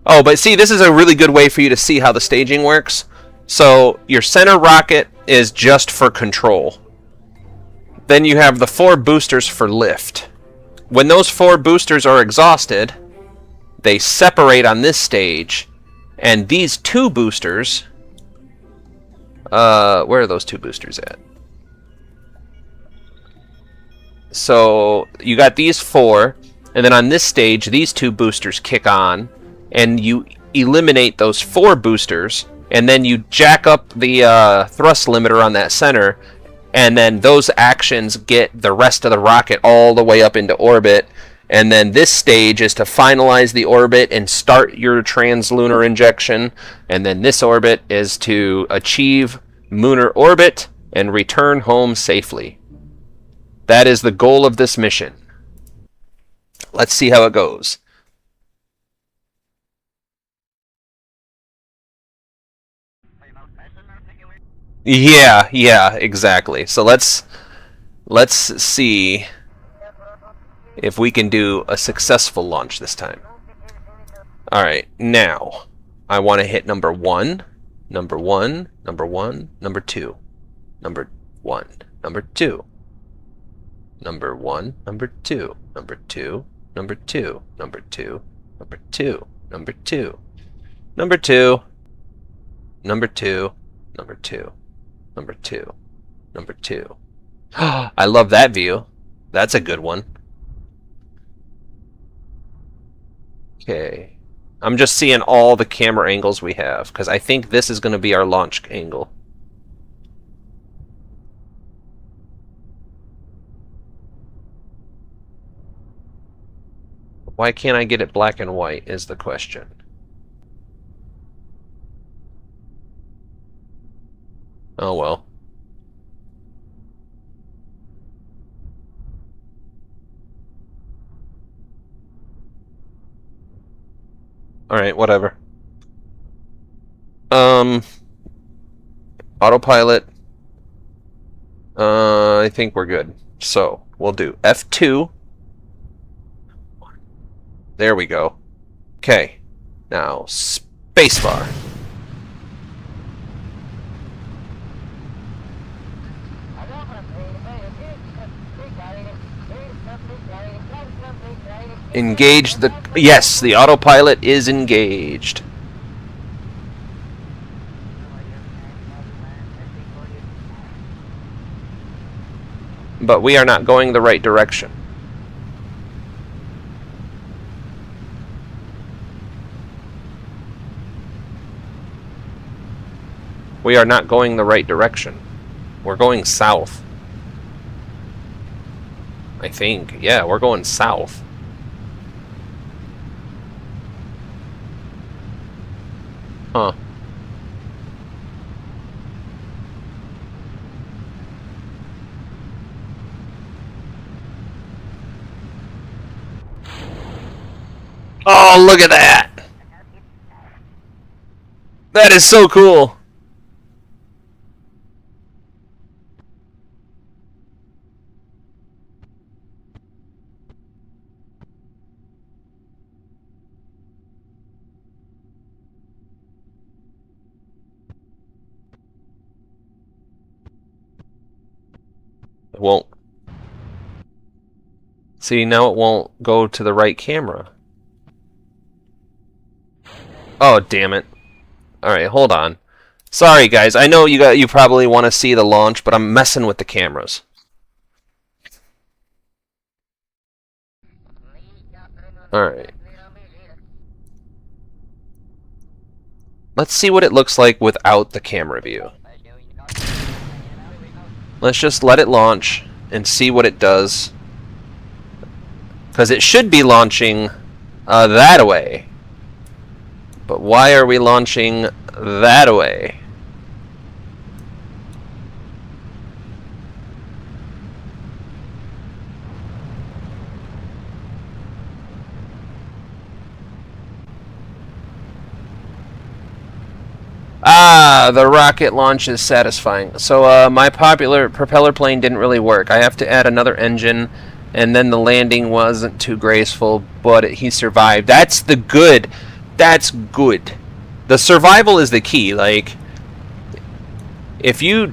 Oh, but see, this is a really good way for you to see how the staging works. So, your center rocket is just for control. Then you have the 4 boosters for lift. When those 4 boosters are exhausted, they separate on this stage, and these 2 boosters... where are those 2 boosters at? So, you got these 4, and then on this stage, these 2 boosters kick on, and you eliminate those 4 boosters, and then you jack up the thrust limiter on that center, and then those actions get the rest of the rocket all the way up into orbit, and then this stage is to finalize the orbit and start your translunar injection, and then this orbit is to achieve lunar orbit and return home safely. That is the goal of this mission. Let's see how it goes. Yeah, exactly. So let's see if we can do a successful launch this time. Alright, now I want to hit number 1, number 1, number 1, number 2, number 1, number 2, number 1, number 2, number 2, number 2, number 2, number 2, number 2, number 2, number 2, number 2, number 2, number 2. I love that view. That's a good one. Okay. I'm just seeing all the camera angles we have, because I think this is going to be our launch angle. Why can't I get it black and white is the question. Oh well. Alright, whatever. Autopilot. I think we're good. So, we'll do F2. There we go. Okay. Now, spacebar. Engage the... Yes, the autopilot is engaged. But we are not going the right direction. We are not going the right direction. We're going south. I think. Yeah, we're going south. Huh. Oh, look at that! That is so cool! It won't. See, now it won't go to the right camera. Oh, damn it. Alright, hold on. Sorry, guys. I know you probably want to see the launch, but I'm messing with the cameras. Alright. Let's see what it looks like without the camera view. Let's just let it launch and see what it does. Because it should be launching that way. But why are we launching that way? Ah, the rocket launch is satisfying. So my popular propeller plane didn't really work. I have to add another engine, and then the landing wasn't too graceful, but he survived. That's the good. That's good. The survival is the key. Like, if you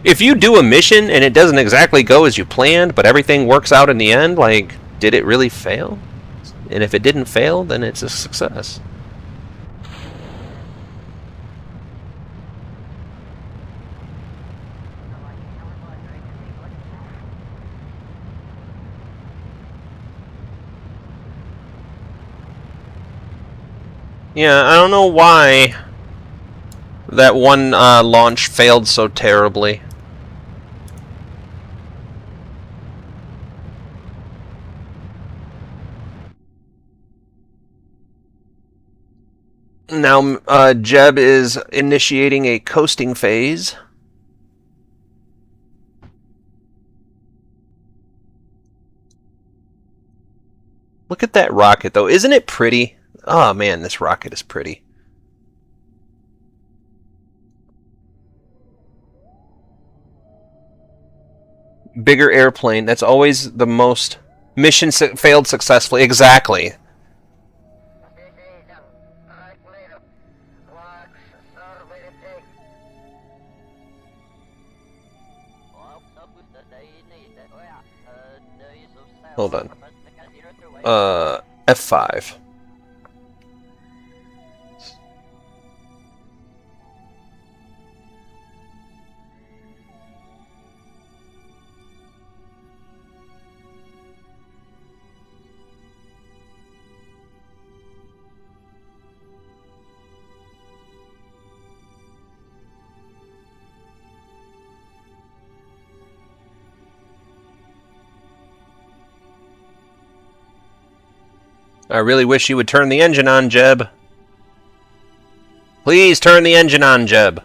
do a mission and it doesn't exactly go as you planned, but everything works out in the end, like, did it really fail? And if it didn't fail, then it's a success. Yeah, I don't know why that one launch failed so terribly. Now, Jeb is initiating a coasting phase. Look at that rocket, though. Isn't it pretty? Oh, man, this rocket is pretty. Bigger airplane. That's always the most... Mission failed successfully. Exactly. Hold on. F5. I really wish you would turn the engine on, Jeb. Please turn the engine on, Jeb.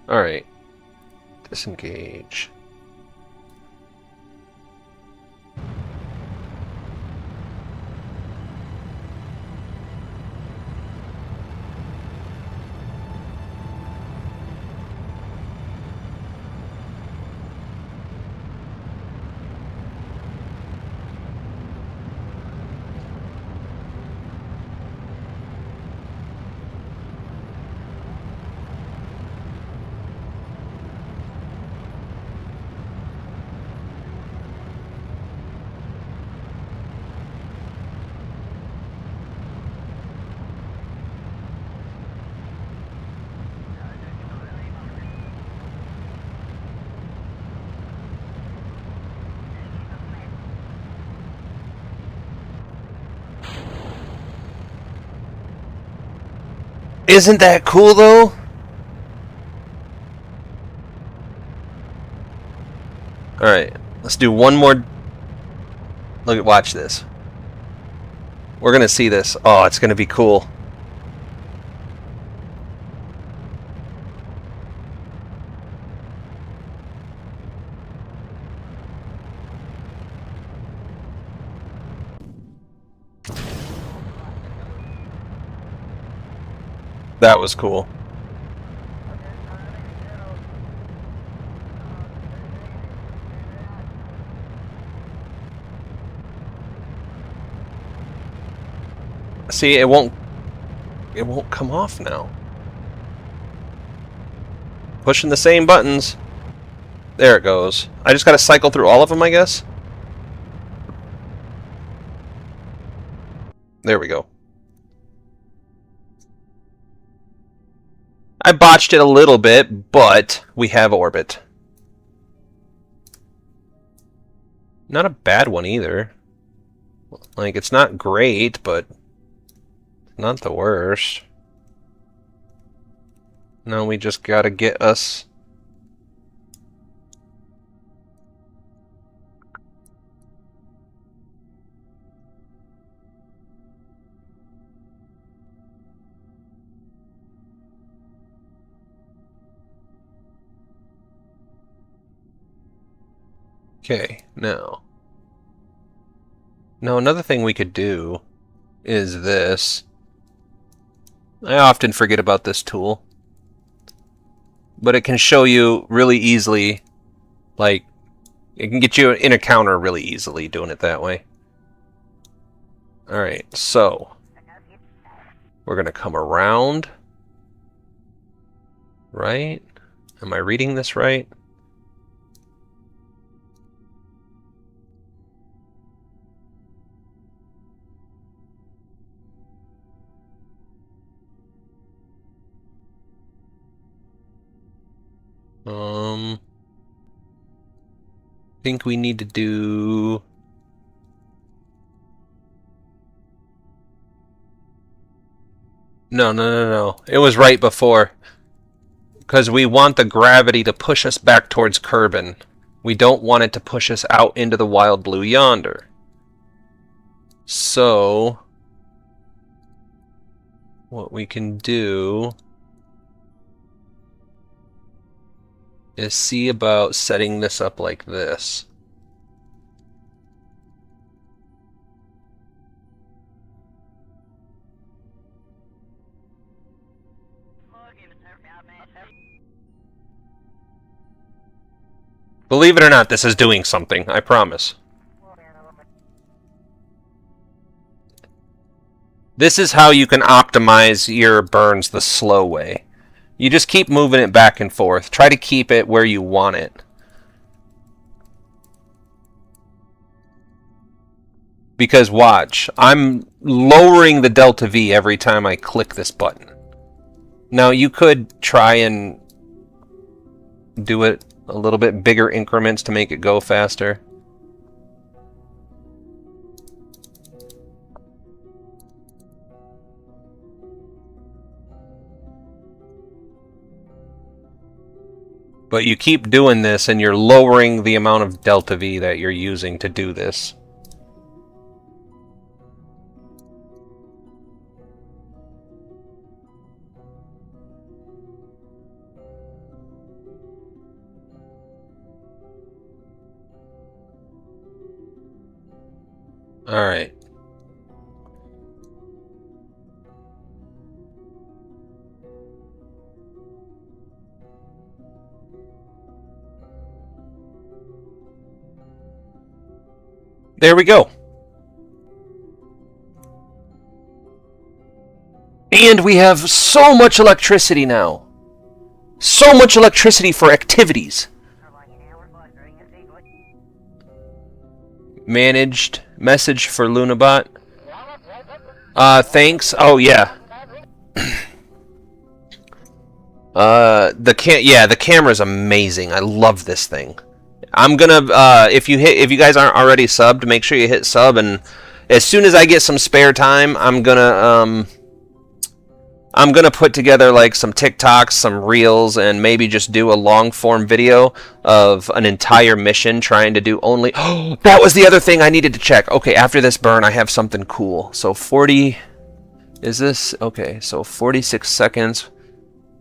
Alright. Disengage. Isn't that cool, though? Alright, let's do one more. Look, watch this. We're gonna see this. Oh, it's gonna be cool. That was cool. See, it won't come off now. Pushing the same buttons. There it goes. I just gotta cycle through all of them, I guess. There we go. I botched it a little bit, but we have orbit. Not a bad one either. Like, it's not great, but not the worst. Now we just gotta get us... Okay, now. Now another thing we could do is this. I often forget about this tool. But it can show you really easily, like, it can get you in a counter really easily doing it that way. Alright, so we're going to come around. Right? Am I reading this right? I think we need to do... No. It was right before. Because we want the gravity to push us back towards Kerbal. We don't want it to push us out into the wild blue yonder. So... what we can do... is see about setting this up like this. Believe it or not, this is doing something, I promise. This is how you can optimize your burns the slow way. You just keep moving it back and forth. Try to keep it where you want it. Because watch, I'm lowering the delta V every time I click this button. Now you could try and do it a little bit bigger increments to make it go faster. But you keep doing this and you're lowering the amount of delta V that you're using to do this. Alright. There we go. And we have so much electricity now. So much electricity for activities. Managed message for Lunabot. Thanks. Oh yeah. The camera's amazing. I love this thing. I'm gonna if you guys aren't already subbed, make sure you hit sub, and as soon as I get some spare time, I'm gonna put together like some TikToks, some reels, and maybe just do a long form video of an entire mission trying to do only... Oh, that was the other thing I needed to check. Okay, after this burn, I have something cool. So 40... Is this... Okay, so 46 seconds.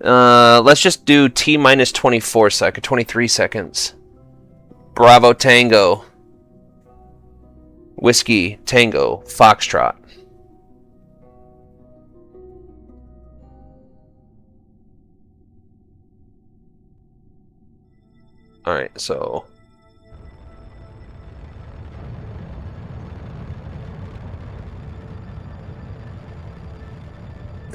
Let's just do T minus 23 seconds. Bravo Tango. Whiskey Tango Foxtrot. Alright, so...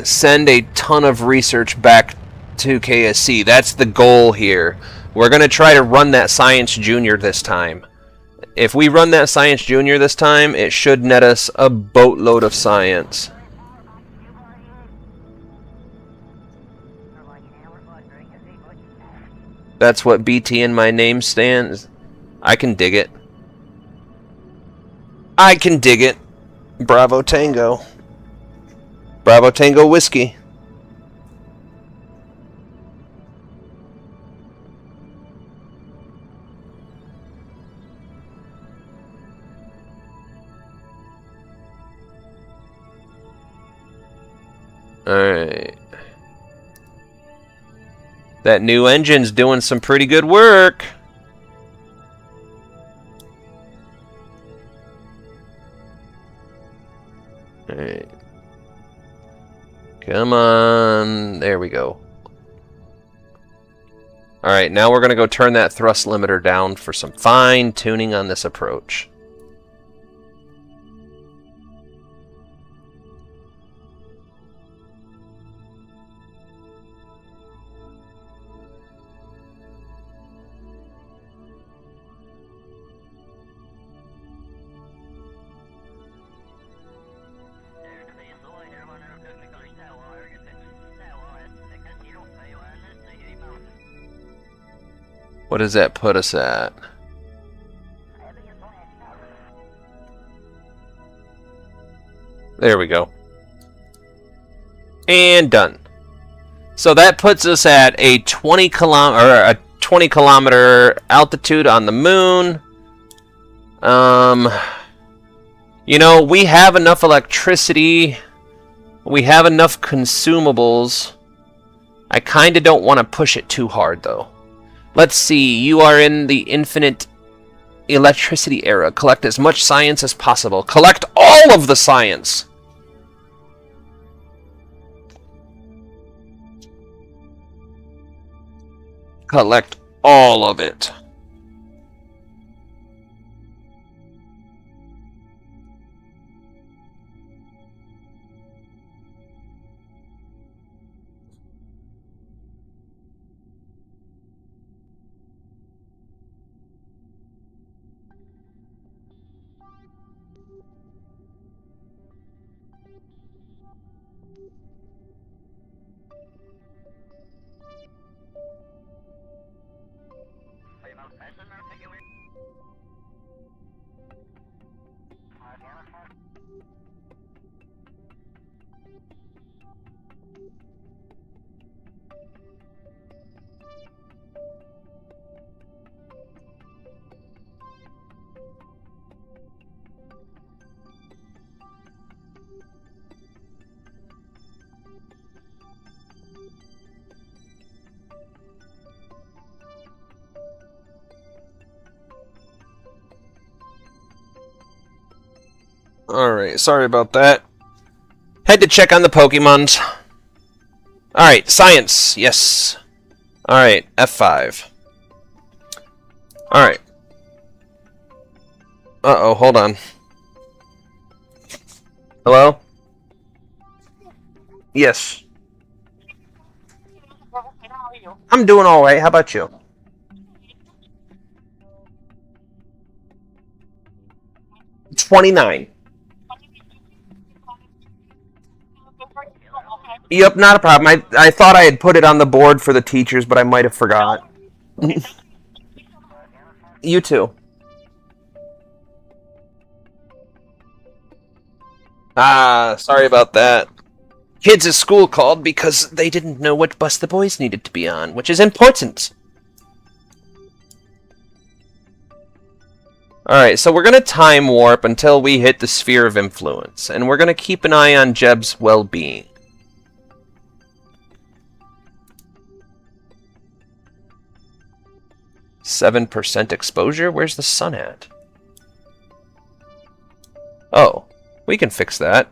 send a ton of research back to KSC. That's the goal here. We're going to try to run that Science Junior this time. If we run that Science Junior this time, it should net us a boatload of science. That's what BT in my name stands. I can dig it. I can dig it. Bravo Tango. Bravo Tango Whiskey. Alright. That new engine's doing some pretty good work. Alright. Come on. There we go. Alright, now we're going to go turn that thrust limiter down for some fine tuning on this approach. What does that put us at? There we go. And done. So that puts us at a 20 kilometer altitude on the moon. You know, we have enough electricity. We have enough consumables. I kind of don't want to push it too hard, though. Let's see. You are in the infinite electricity era. Collect as much science as possible. Collect all of the science! Collect all of it. Alright, sorry about that. Had to check on the Pokemons. Alright, science, yes. Alright, F5. Alright. Uh-oh, hold on. Hello? Yes. I'm doing alright, how about you? $29. Yep, not a problem. I thought I had put it on the board for the teachers, but I might have forgot. You too. Ah, sorry about that. Kids at school called because they didn't know what bus the boys needed to be on, which is important. Alright, so we're going to time warp until we hit the sphere of influence, and we're going to keep an eye on Jeb's well-being. %7 exposure? Where's the sun at? Oh, we can fix that.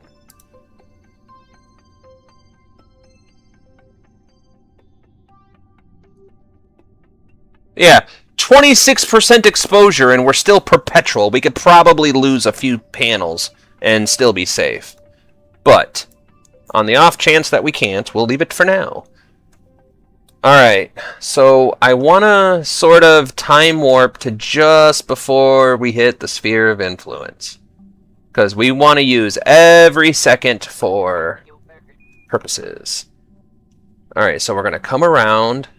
Yeah, 26% exposure and we're still perpetual. We could probably lose a few panels and still be safe. But, on the off chance that we can't, we'll leave it for now. Alright, so I want to sort of time warp to just before we hit the sphere of influence. Because we want to use every second for purposes. Alright, so we're going to come around.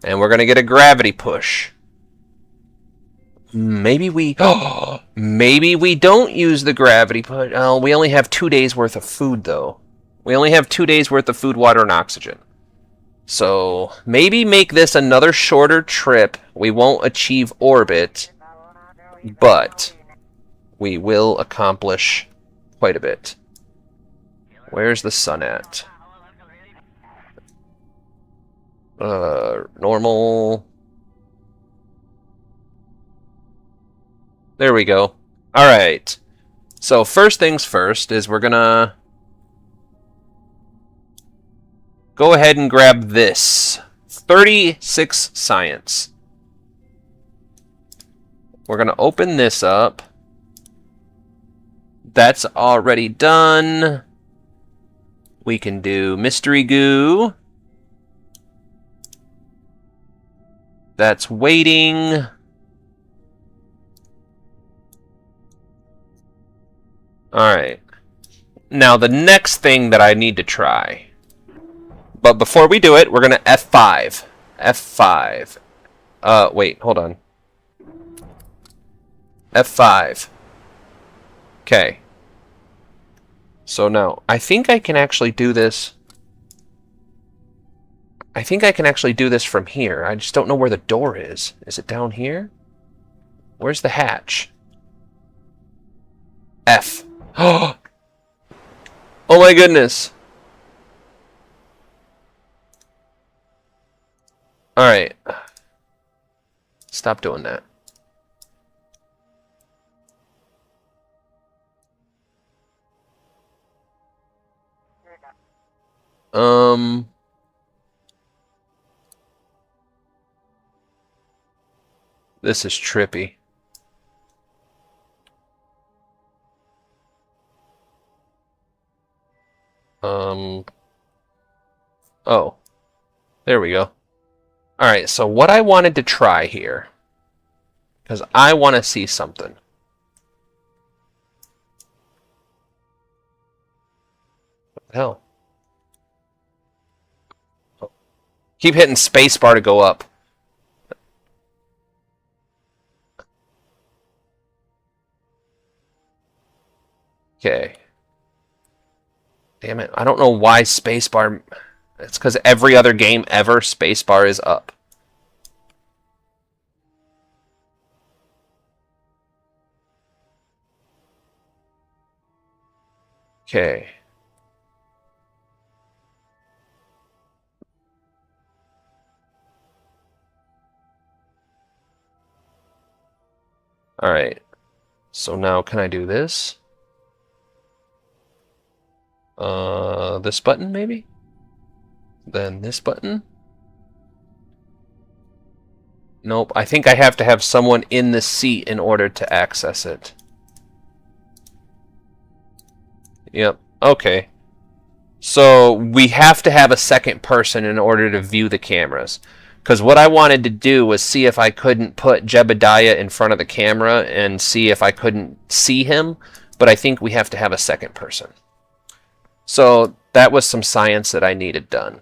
And we're going to get a gravity push. Maybe we... maybe we don't use the gravity push. Oh, we only have 2 days worth of food, though. We only have 2 days worth of food, water, and oxygen. So, maybe make this another shorter trip. We won't achieve orbit. But, we will accomplish quite a bit. Where's the sun at? Normal. There we go. Alright. So first things first is we're gonna go ahead and grab this. 36 science. We're gonna open this up. That's already done. We can do mystery goo. That's waiting. Alright. Now the next thing that I need to try. But before we do it, we're going to F5. F5. Wait, hold on. F5. Okay. So now, I think I can actually do this. I think I can actually do this from here. I just don't know where the door is. Is it down here? Where's the hatch? F. Oh my goodness. Alright. Stop doing that. This is trippy. Oh. There we go. Alright, so what I wanted to try here, because I want to see something. What the hell? Oh. Keep hitting spacebar to go up. Okay. Damn it, I don't know why spacebar... It's because every other game ever, spacebar is up. Okay. Alright. So now can I do this? This button maybe? Then this button? Nope, I think I have to have someone in the seat in order to access it. Yep, okay. So we have to have a second person in order to view the cameras. Because what I wanted to do was see if I couldn't put Jebediah in front of the camera and see if I couldn't see him, but I think we have to have a second person. So that was some science that I needed done.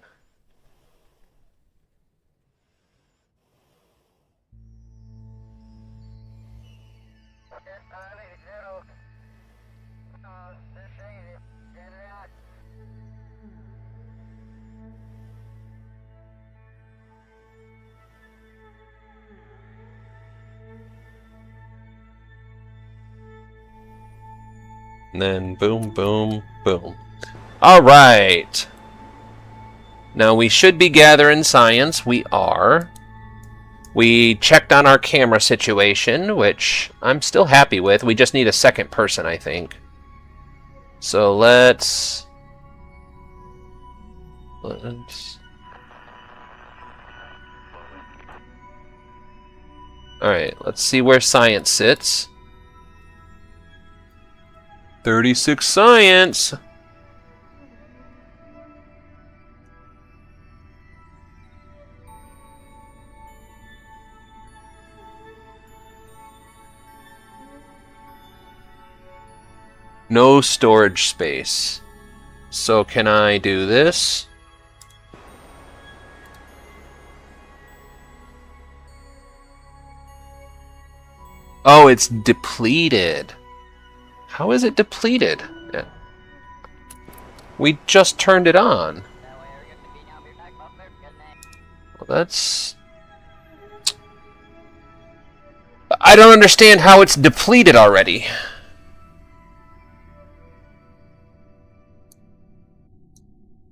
And then boom, boom, boom. Alright. Now we should be gathering science. We are. We checked on our camera situation, which I'm still happy with. We just need a second person, I think. So let's... Alright, let's see where science sits. 36 science! No storage space. So can I do this? Oh, it's depleted. How is it depleted? We just turned it on. Well, that's... I don't understand how it's depleted already.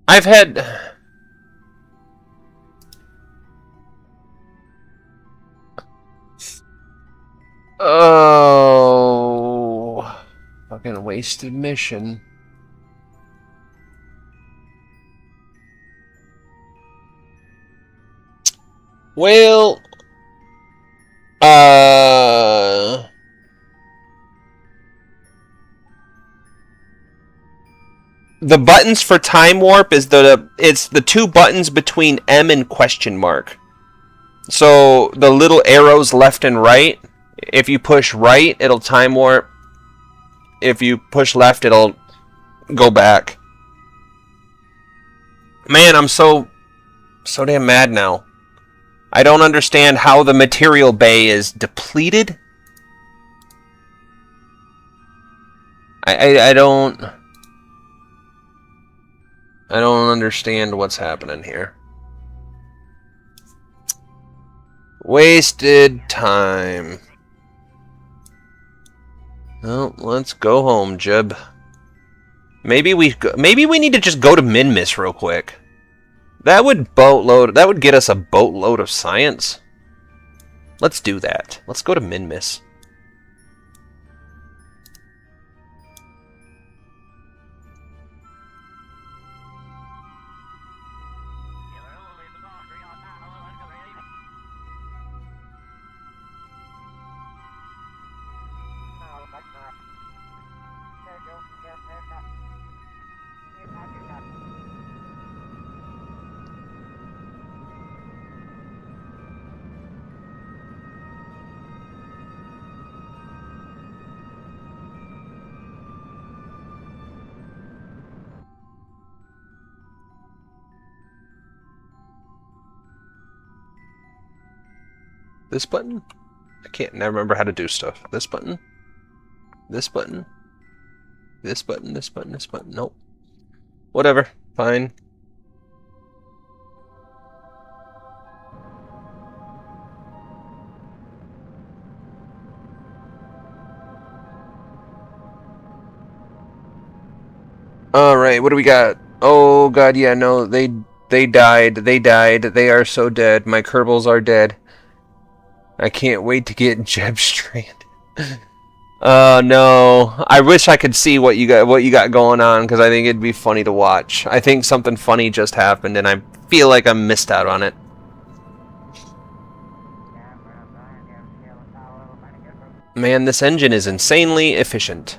I've had... Oh... Fucking Wasted mission. Well, the buttons for time warp is it's the two buttons between M and question mark. So the little arrows left and right, if you push right, it'll time warp. If you push left, it'll go back. Man, I'm so damn mad now. I don't understand how the material bay is depleted. I don't understand what's happening here. Wasted time. Well, let's go home, Jib. Maybe we need to just go to Minmus real quick. That would get us a boatload of science. Let's do that. Let's go to Minmus. This button? I can't never remember how to do stuff. This button? This button? This button, this button, this button. Nope. Whatever. Fine. Alright, what do we got? Oh god, yeah, no, they died. They died. They are so dead. My Kerbals are dead. I can't wait to get Jeb stranded. Oh no. I wish I could see what you got going on, because I think it'd be funny to watch. I think something funny just happened and I feel like I missed out on it. Man, this engine is insanely efficient.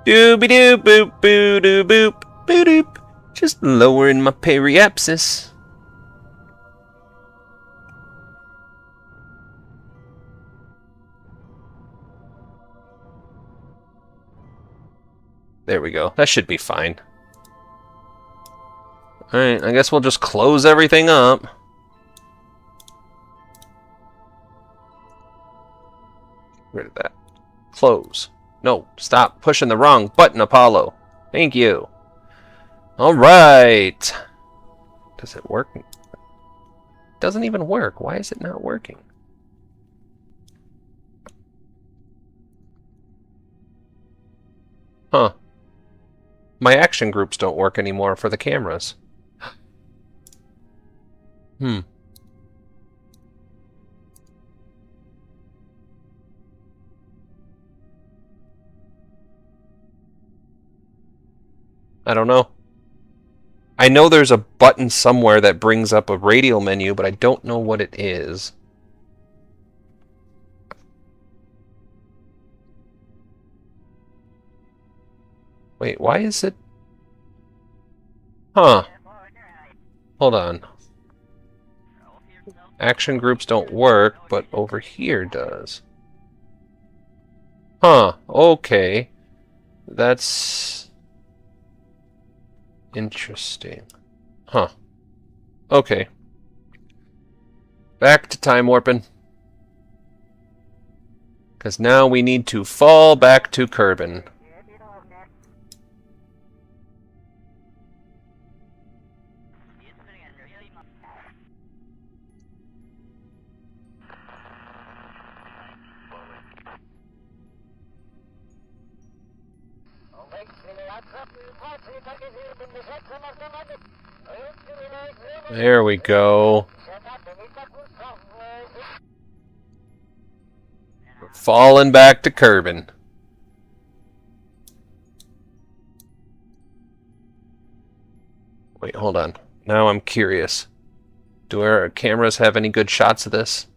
Dooby-doo boop boo doo boop boo doop. Just lowering my periapsis. There we go. That should be fine. Alright, I guess we'll just close everything up. Get rid of that. Close. No, stop pushing the wrong button, Apollo. Thank you. Alright. Does it work? It doesn't even work. Why is it not working? Huh. My action groups don't work anymore for the cameras. I don't know. I know there's a button somewhere that brings up a radial menu, but I don't know what it is. Wait, why is it? Huh. Hold on. Action groups don't work, but over here does. Huh, okay. That's interesting. Huh. Okay. Back to time warping. Because now we need to fall back to Kerbin. There we go. We're falling back to Kerbin. Wait, hold on. Now I'm curious. Do our cameras have any good shots of this?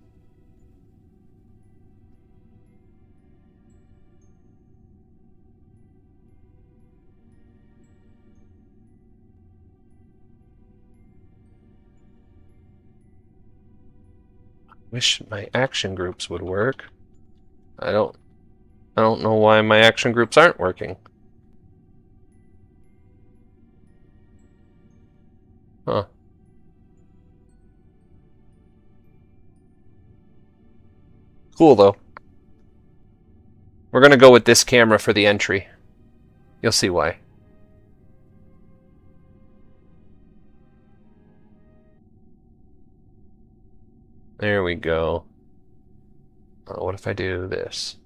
Wish my action groups would work. I don't know why my action groups aren't working. Huh. Cool though. We're gonna go with this camera for the entry. You'll see why. There we go. What if I do this?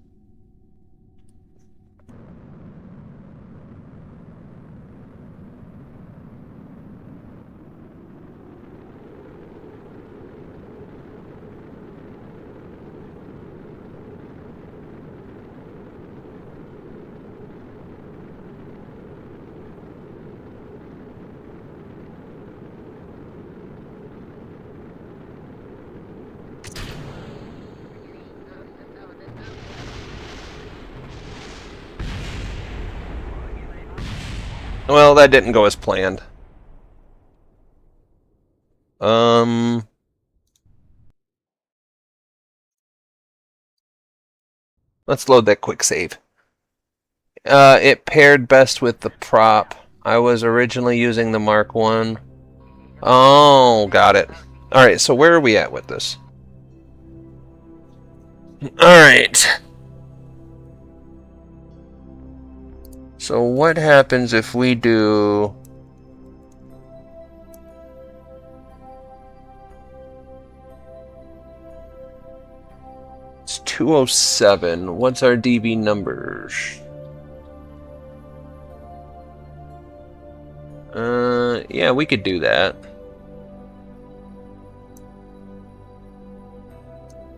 Well, that didn't go as planned. Let's load that quick save. It paired best with the prop. I was originally using the Mark 1. Oh, got it. Alright, so where are we at with this? Alright. So what happens if we do... It's 207. What's our DB numbers? Yeah, we could do that.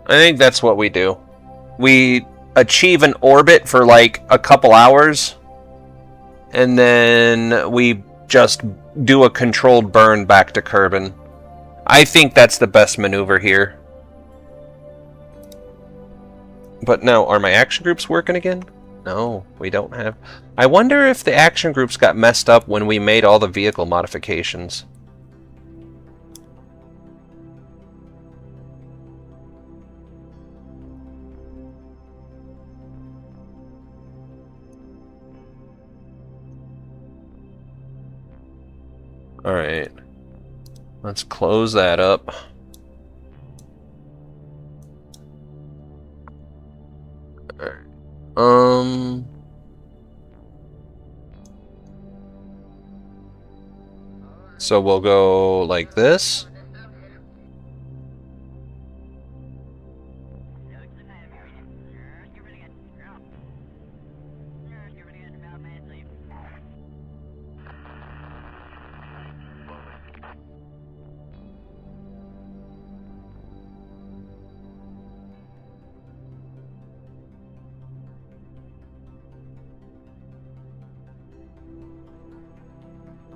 I think that's what we do. We achieve an orbit for like a couple hours, and then we just do a controlled burn back to Kerbin. I think that's the best maneuver here. But now, are my action groups working again? No, we don't have... I wonder if the action groups got messed up when we made all the vehicle modifications. Alright. Let's close that up. So we'll go like this.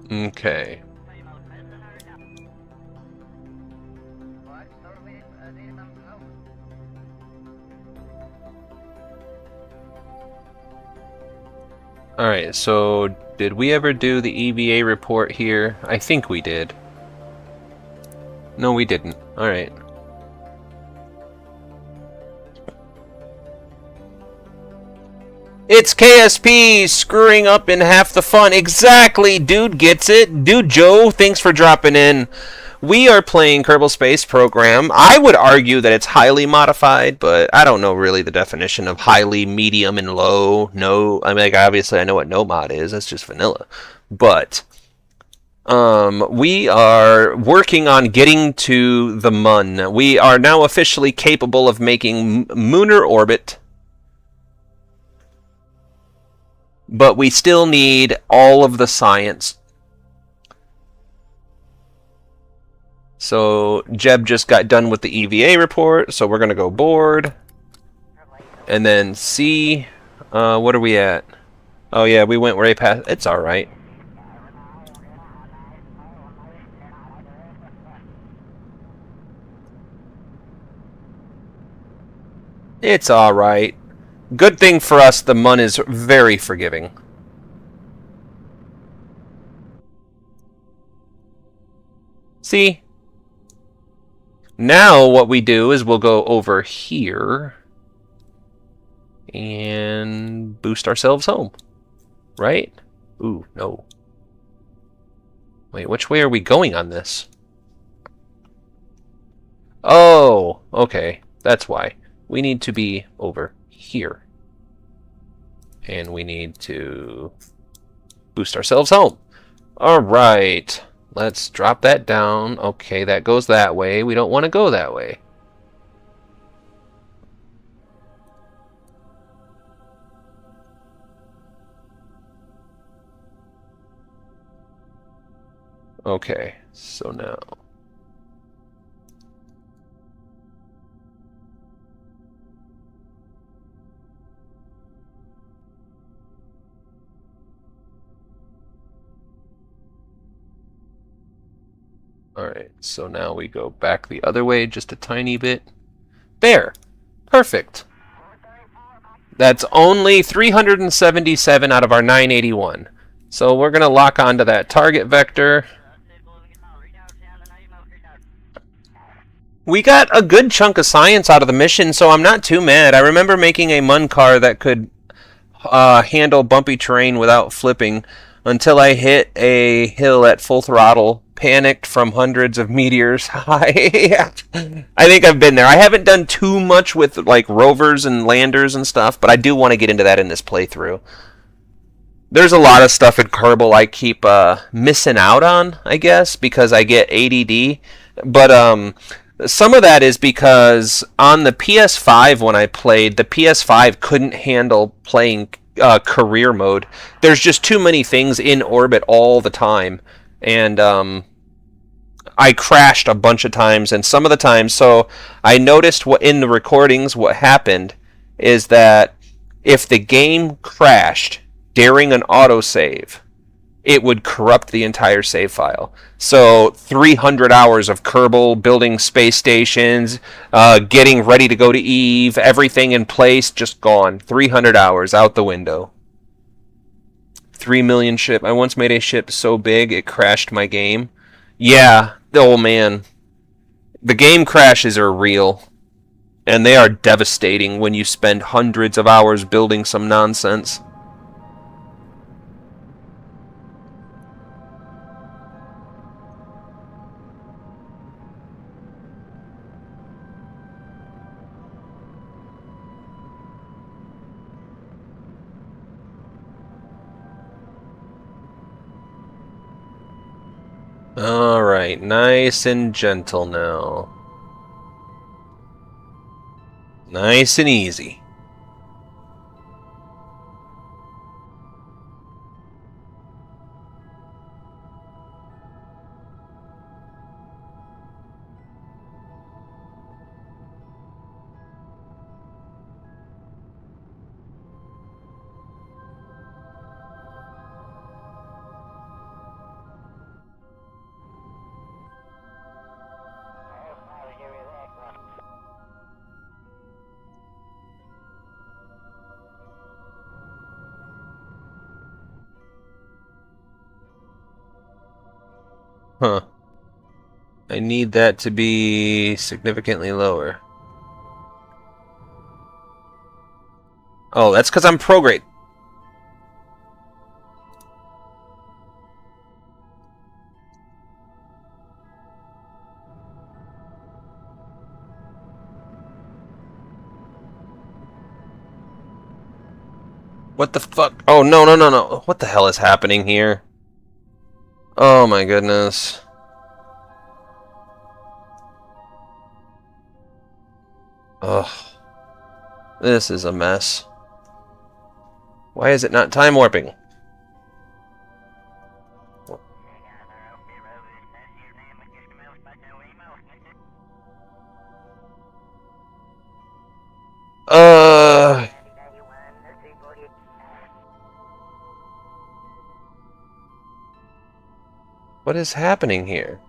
Okay. Alright, so did we ever do the EVA report here? I think we did. No, we didn't. Alright. It's KSP screwing up in half the fun. Exactly, dude gets it. Dude Joe, thanks for dropping in. We are playing Kerbal Space Program. I would argue that it's highly modified, but I don't know really the definition of highly, medium, and low. No, I mean, like, obviously I know what no mod is. That's just vanilla. But we are working on getting to the Mun. We are now officially capable of making lunar orbit. but we still need all of the science. So Jeb just got done with the EVA report, so we're going to go board. And then C, what are we at? Oh yeah, we went right past, it's alright. It's alright. Good thing for us, the MUN is very forgiving. See? Now what we do is we'll go over here and boost ourselves home. Right? Ooh, no. Wait, which way are we going on this? Oh, okay. That's why. We need to be over here. And we need to boost ourselves home. Alright. Let's drop that down. Okay, that goes that way. We don't want to go that way. Okay, so now... Alright, so now we go back the other way just a tiny bit. There! Perfect! That's only 377 out of our 981. So we're going to lock onto that target vector. We got a good chunk of science out of the mission, so I'm not too mad. I remember making a MUN car that could handle bumpy terrain without flipping until I hit a hill at full throttle, panicked from hundreds of meteors high. I think I've been there. I haven't done too much with like rovers and landers and stuff, but I do want to get into that in this playthrough. There's a lot of stuff in Kerbal I keep missing out on, I guess, because I get ADD. But some of that is because on the PS5 when I played, the PS5 couldn't handle playing career mode. There's just too many things in orbit all the time. And I crashed a bunch of times, and some of the times, so I noticed what in the recordings what happened is that if the game crashed during an autosave, it would corrupt the entire save file. So 300 hours of Kerbal building space stations, getting ready to go to Eve, everything in place, just gone. 300 hours out the window. 3 million ship. I once made a ship so big it crashed my game. Yeah, oh man. The game crashes are real. And they are devastating when you spend hundreds of hours building some nonsense. Alright, nice and gentle now. Nice and easy. Huh. I need that to be significantly lower. Oh, that's because I'm prograde. What the fuck? Oh, no, no, no, no. What the hell is happening here? Oh my goodness. Ugh. This is a mess. Why is it not time warping? What is happening here?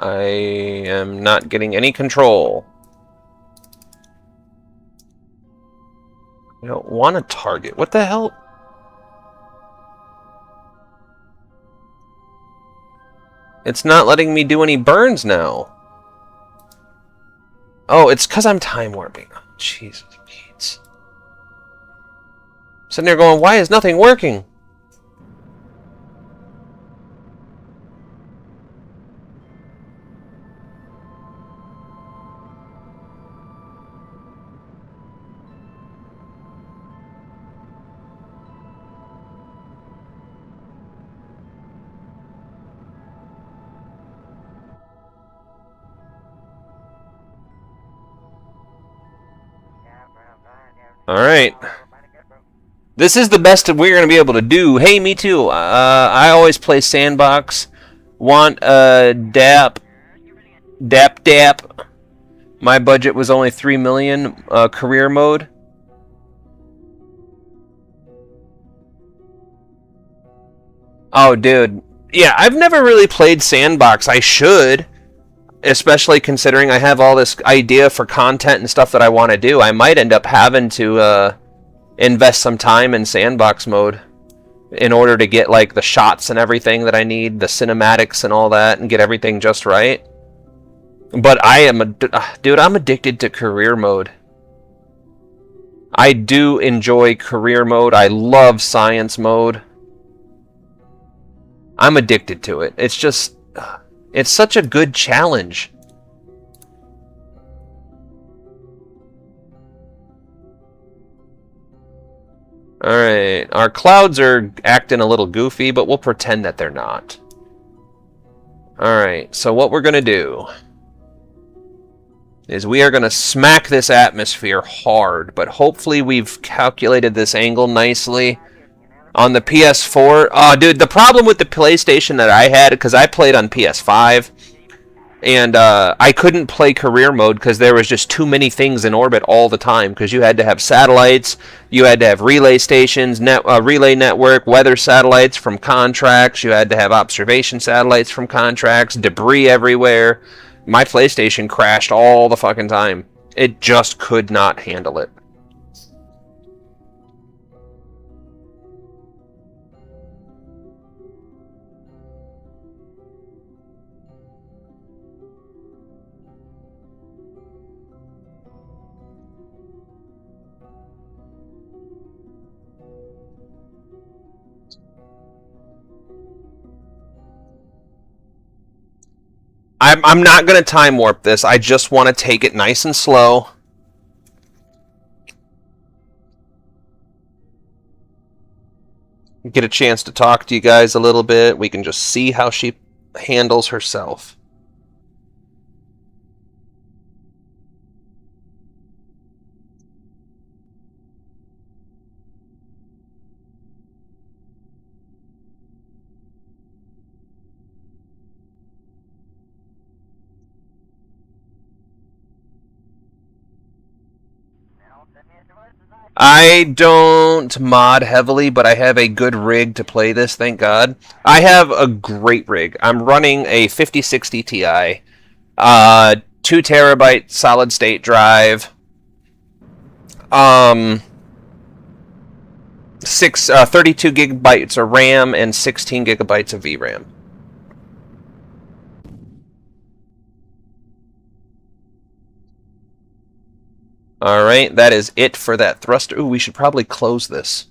I am not getting any control. I don't want to target. What the hell? It's not letting me do any burns now. Oh, it's because I'm time warping. Oh, Jesus, Pete. I'm sitting there going, why is nothing working? Alright. This is the best we're going to be able to do. Hey, me too. I always play sandbox. Want DAP. My budget was only $3 million. Career mode. Oh, dude. Yeah, I've never really played sandbox. I should. Especially considering I have all this idea for content and stuff that I want to do. I might end up having to invest some time in sandbox mode in order to get like the shots and everything that I need, the cinematics and all that, and get everything just right. But I am dude, I'm addicted to career mode. I do enjoy career mode. I love science mode. I'm addicted to it. It's just it's such a good challenge. Alright, our clouds are acting a little goofy, but we'll pretend that they're not. Alright, so what we're going to do is we are going to smack this atmosphere hard, but hopefully we've calculated this angle nicely. On the PS4, oh dude, the problem with the PlayStation that I had, because I played on PS5, and I couldn't play career mode because there was just too many things in orbit all the time, because you had to have satellites, you had to have relay stations, relay network, weather satellites from contracts, you had to have observation satellites from contracts, debris everywhere. My PlayStation crashed all the fucking time. It just could not handle it. I'm not going to time warp this. I just want to take it nice and slow. Get a chance to talk to you guys a little bit. We can just see how she handles herself. I don't mod heavily, but I have a good rig to play this, thank God. I have a great rig. I'm running a 5060 Ti, 2 terabyte solid state drive, 32 gigabytes of RAM, and 16 gigabytes of VRAM. Alright, that is it for that thruster. Ooh, we should probably close this.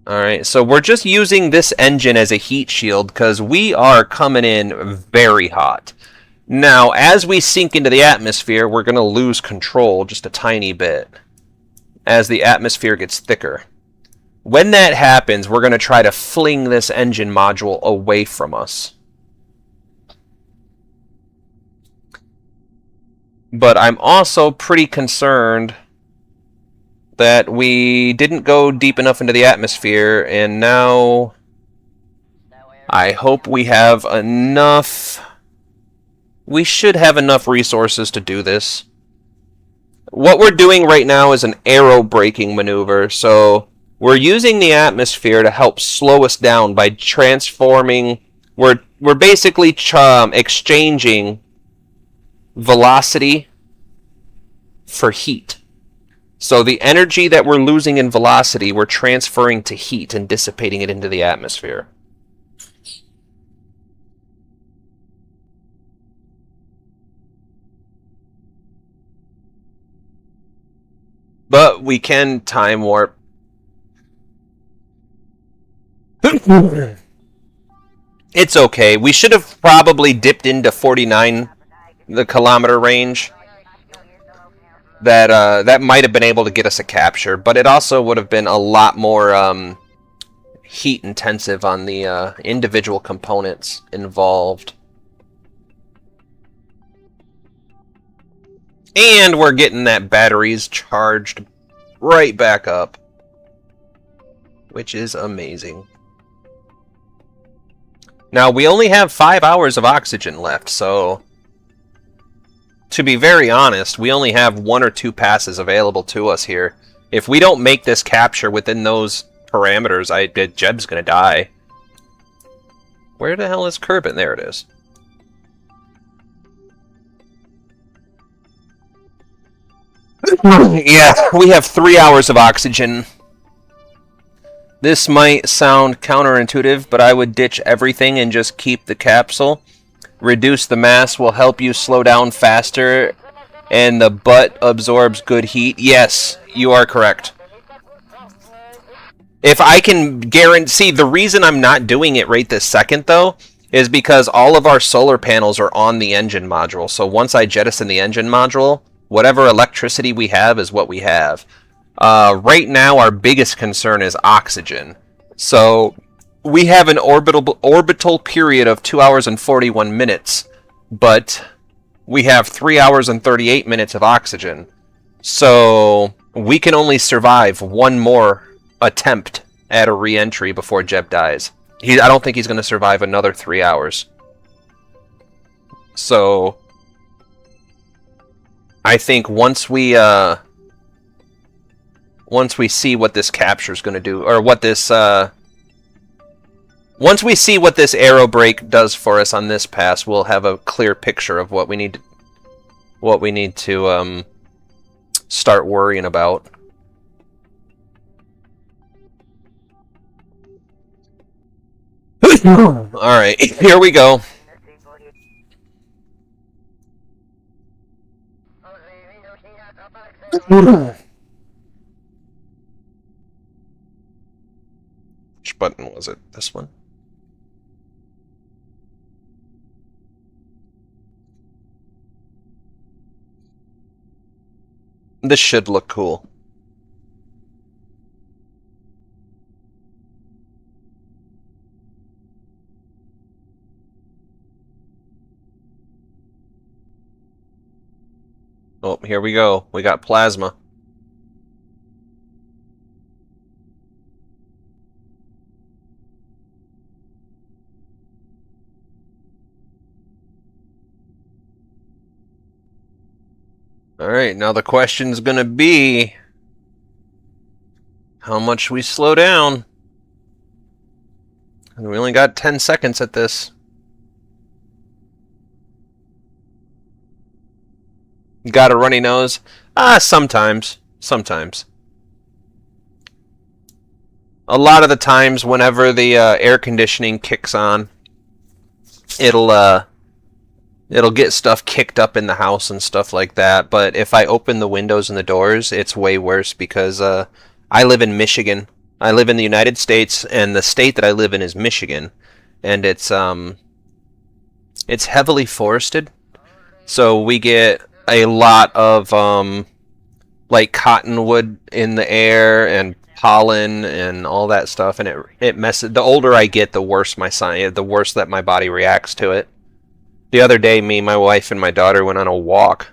Alright, so we're just using this engine as a heat shield because we are coming in very hot. Now, as we sink into the atmosphere, we're going to lose control just a tiny bit as the atmosphere gets thicker. When that happens, we're going to try to fling this engine module away from us. But I'm also pretty concerned that we didn't go deep enough into the atmosphere, and now I hope we have enough... We should have enough resources to do this. What we're doing right now is an aerobraking maneuver, so we're using the atmosphere to help slow us down by transforming... We're basically exchanging velocity for heat. So the energy that we're losing in velocity, we're transferring to heat and dissipating it into the atmosphere. But we can time warp. It's okay. We should have probably dipped into 49 the kilometer range. That might have been able to get us a capture, but it also would have been a lot more heat intensive on the individual components involved. And we're getting that batteries charged right back up, which is amazing. Now, we only have 5 hours of oxygen left, so to be very honest, we only have 1 or 2 passes available to us here. If we don't make this capture within those parameters, Jeb's gonna die. Where the hell is Kerbal? There it is. Yeah, we have 3 hours of oxygen. This might sound counterintuitive, but I would ditch everything and just keep the capsule. Reduce the mass will help you slow down faster, and the butt absorbs good heat. Yes, you are correct. If I can guarantee... The reason I'm not doing it right this second, though, is because all of our solar panels are on the engine module. So once I jettison the engine module, whatever electricity we have is what we have. Right now, our biggest concern is oxygen. So we have an orbital period of 2 hours and 41 minutes, but we have 3 hours and 38 minutes of oxygen. So we can only survive one more attempt at a re-entry before Jeb dies. I don't think he's going to survive another 3 hours. So I think once we see what this capture is going to do, or what this once we see what this aerobrake does for us on this pass, we'll have a clear picture of what we need to start worrying about. All right, here we go. Which button was it? This one? This should look cool. Oh, here we go. We got plasma. Alright, now the question's gonna be how much we slow down. And we only got 10 seconds at this. Got a runny nose? Sometimes. Sometimes. A lot of the times, whenever the air conditioning kicks on, it'll get stuff kicked up in the house and stuff like that. But if I open the windows and the doors, it's way worse because I live in Michigan. I live in the United States, and the state that I live in is Michigan, and it's heavily forested, so we get a lot of like cottonwood in the air and pollen and all that stuff, and it messes. The older I get, the worse the worse that my body reacts to it. The other day, me, my wife, and my daughter went on a walk,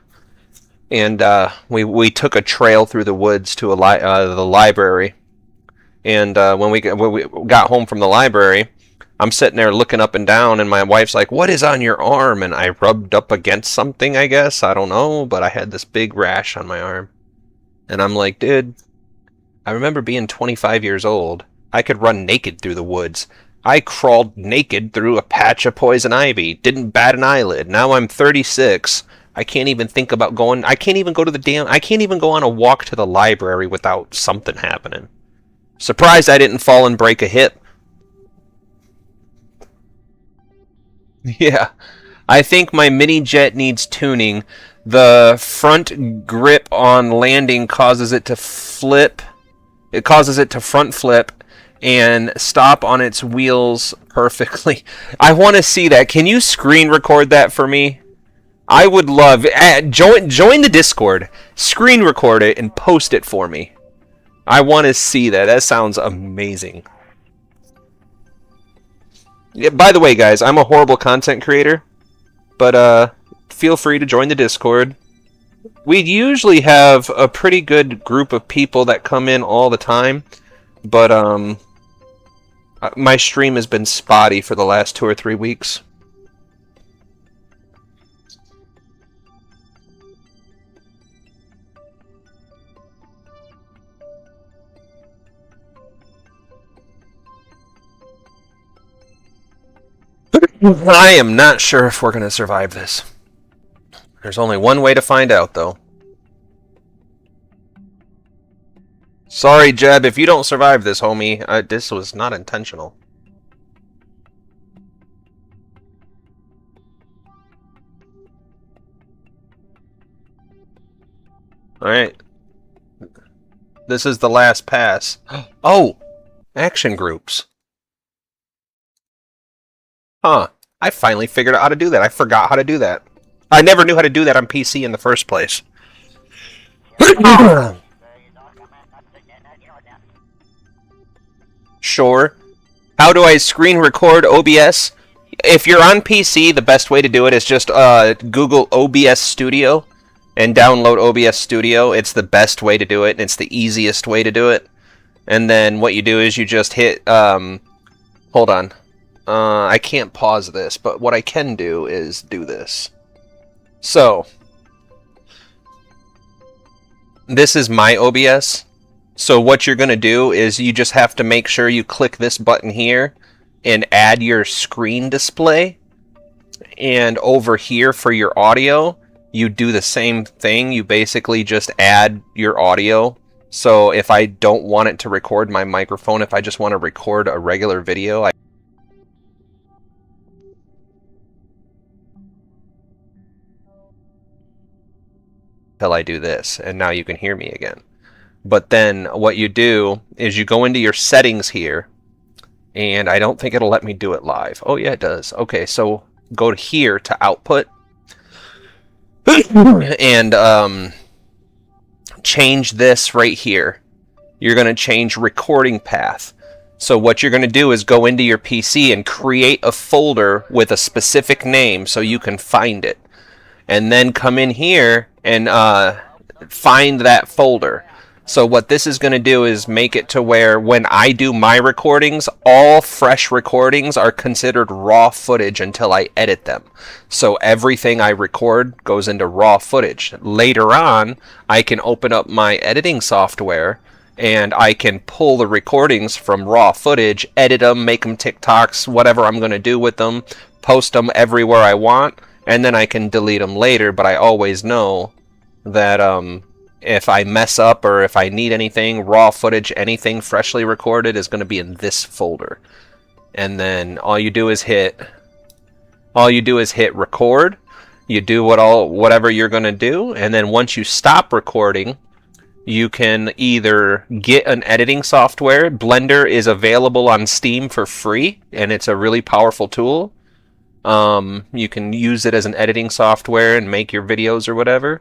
and we took a trail through the woods to the library. And when we got home from the library, I'm sitting there looking up and down, and my wife's like, "What is on your arm?" And I rubbed up against something, I guess. I don't know, but I had this big rash on my arm. And I'm like, dude, I remember being 25 years old. I could run naked through the woods. I crawled naked through a patch of poison ivy. Didn't bat an eyelid. Now I'm 36. I can't even think about going. I can't even go on a walk to the library without something happening. Surprised I didn't fall and break a hip. Yeah. I think my mini jet needs tuning. The front grip on landing causes it to flip. It causes it to front flip and stop on its wheels perfectly. I want to see that. Can you screen record that for me? I would love join the Discord, screen record it, and post it for me. I want to see that. That sounds amazing. Yeah, by the way, guys, I'm a horrible content creator, but feel free to join the Discord. We usually have a pretty good group of people that come in all the time, but my stream has been spotty for the last 2 or 3 weeks. I am not sure if we're going to survive this. There's only one way to find out, though. Sorry, Jeb, if you don't survive this, homie. This was not intentional. Alright. This is the last pass. Oh! Action groups. Huh. I finally figured out how to do that. I forgot how to do that. I never knew how to do that on PC in the first place. Sure. How do I screen record OBS? If you're on PC, the best way to do it is just Google OBS Studio and download OBS Studio. It's the best way to do it, and it's the easiest way to do it. And then what you do is you just hit... hold on. I can't pause this, but what I can do is do this. So, this is my OBS. So what you're going to do is you just have to make sure you click this button here and add your screen display. And over here for your audio, you do the same thing. You basically just add your audio. So if I don't want it to record my microphone, if I just want to record a regular video, till I do this, and now you can hear me again. But then what you do is you go into your settings here, and I don't think it'll let me do it live. Oh yeah, it does. Okay, so go to here to output, and change this right here. You're going to change recording path. So what you're going to do is go into your PC and create a folder with a specific name so you can find it. And then come in here and find that folder. So what this is going to do is make it to where when I do my recordings, all fresh recordings are considered raw footage until I edit them. So everything I record goes into raw footage. Later on, I can open up my editing software and I can pull the recordings from raw footage, edit them, make them TikToks, whatever I'm going to do with them, post them everywhere I want, and then I can delete them later. But I always know that if I mess up or if I need anything, raw footage, anything freshly recorded is going to be in this folder. And then all you do is hit record. You do whatever you're going to do, and then once you stop recording, you can either get an editing software. Blender is available on Steam for free, and it's a really powerful tool. You can use it as an editing software and make your videos or whatever.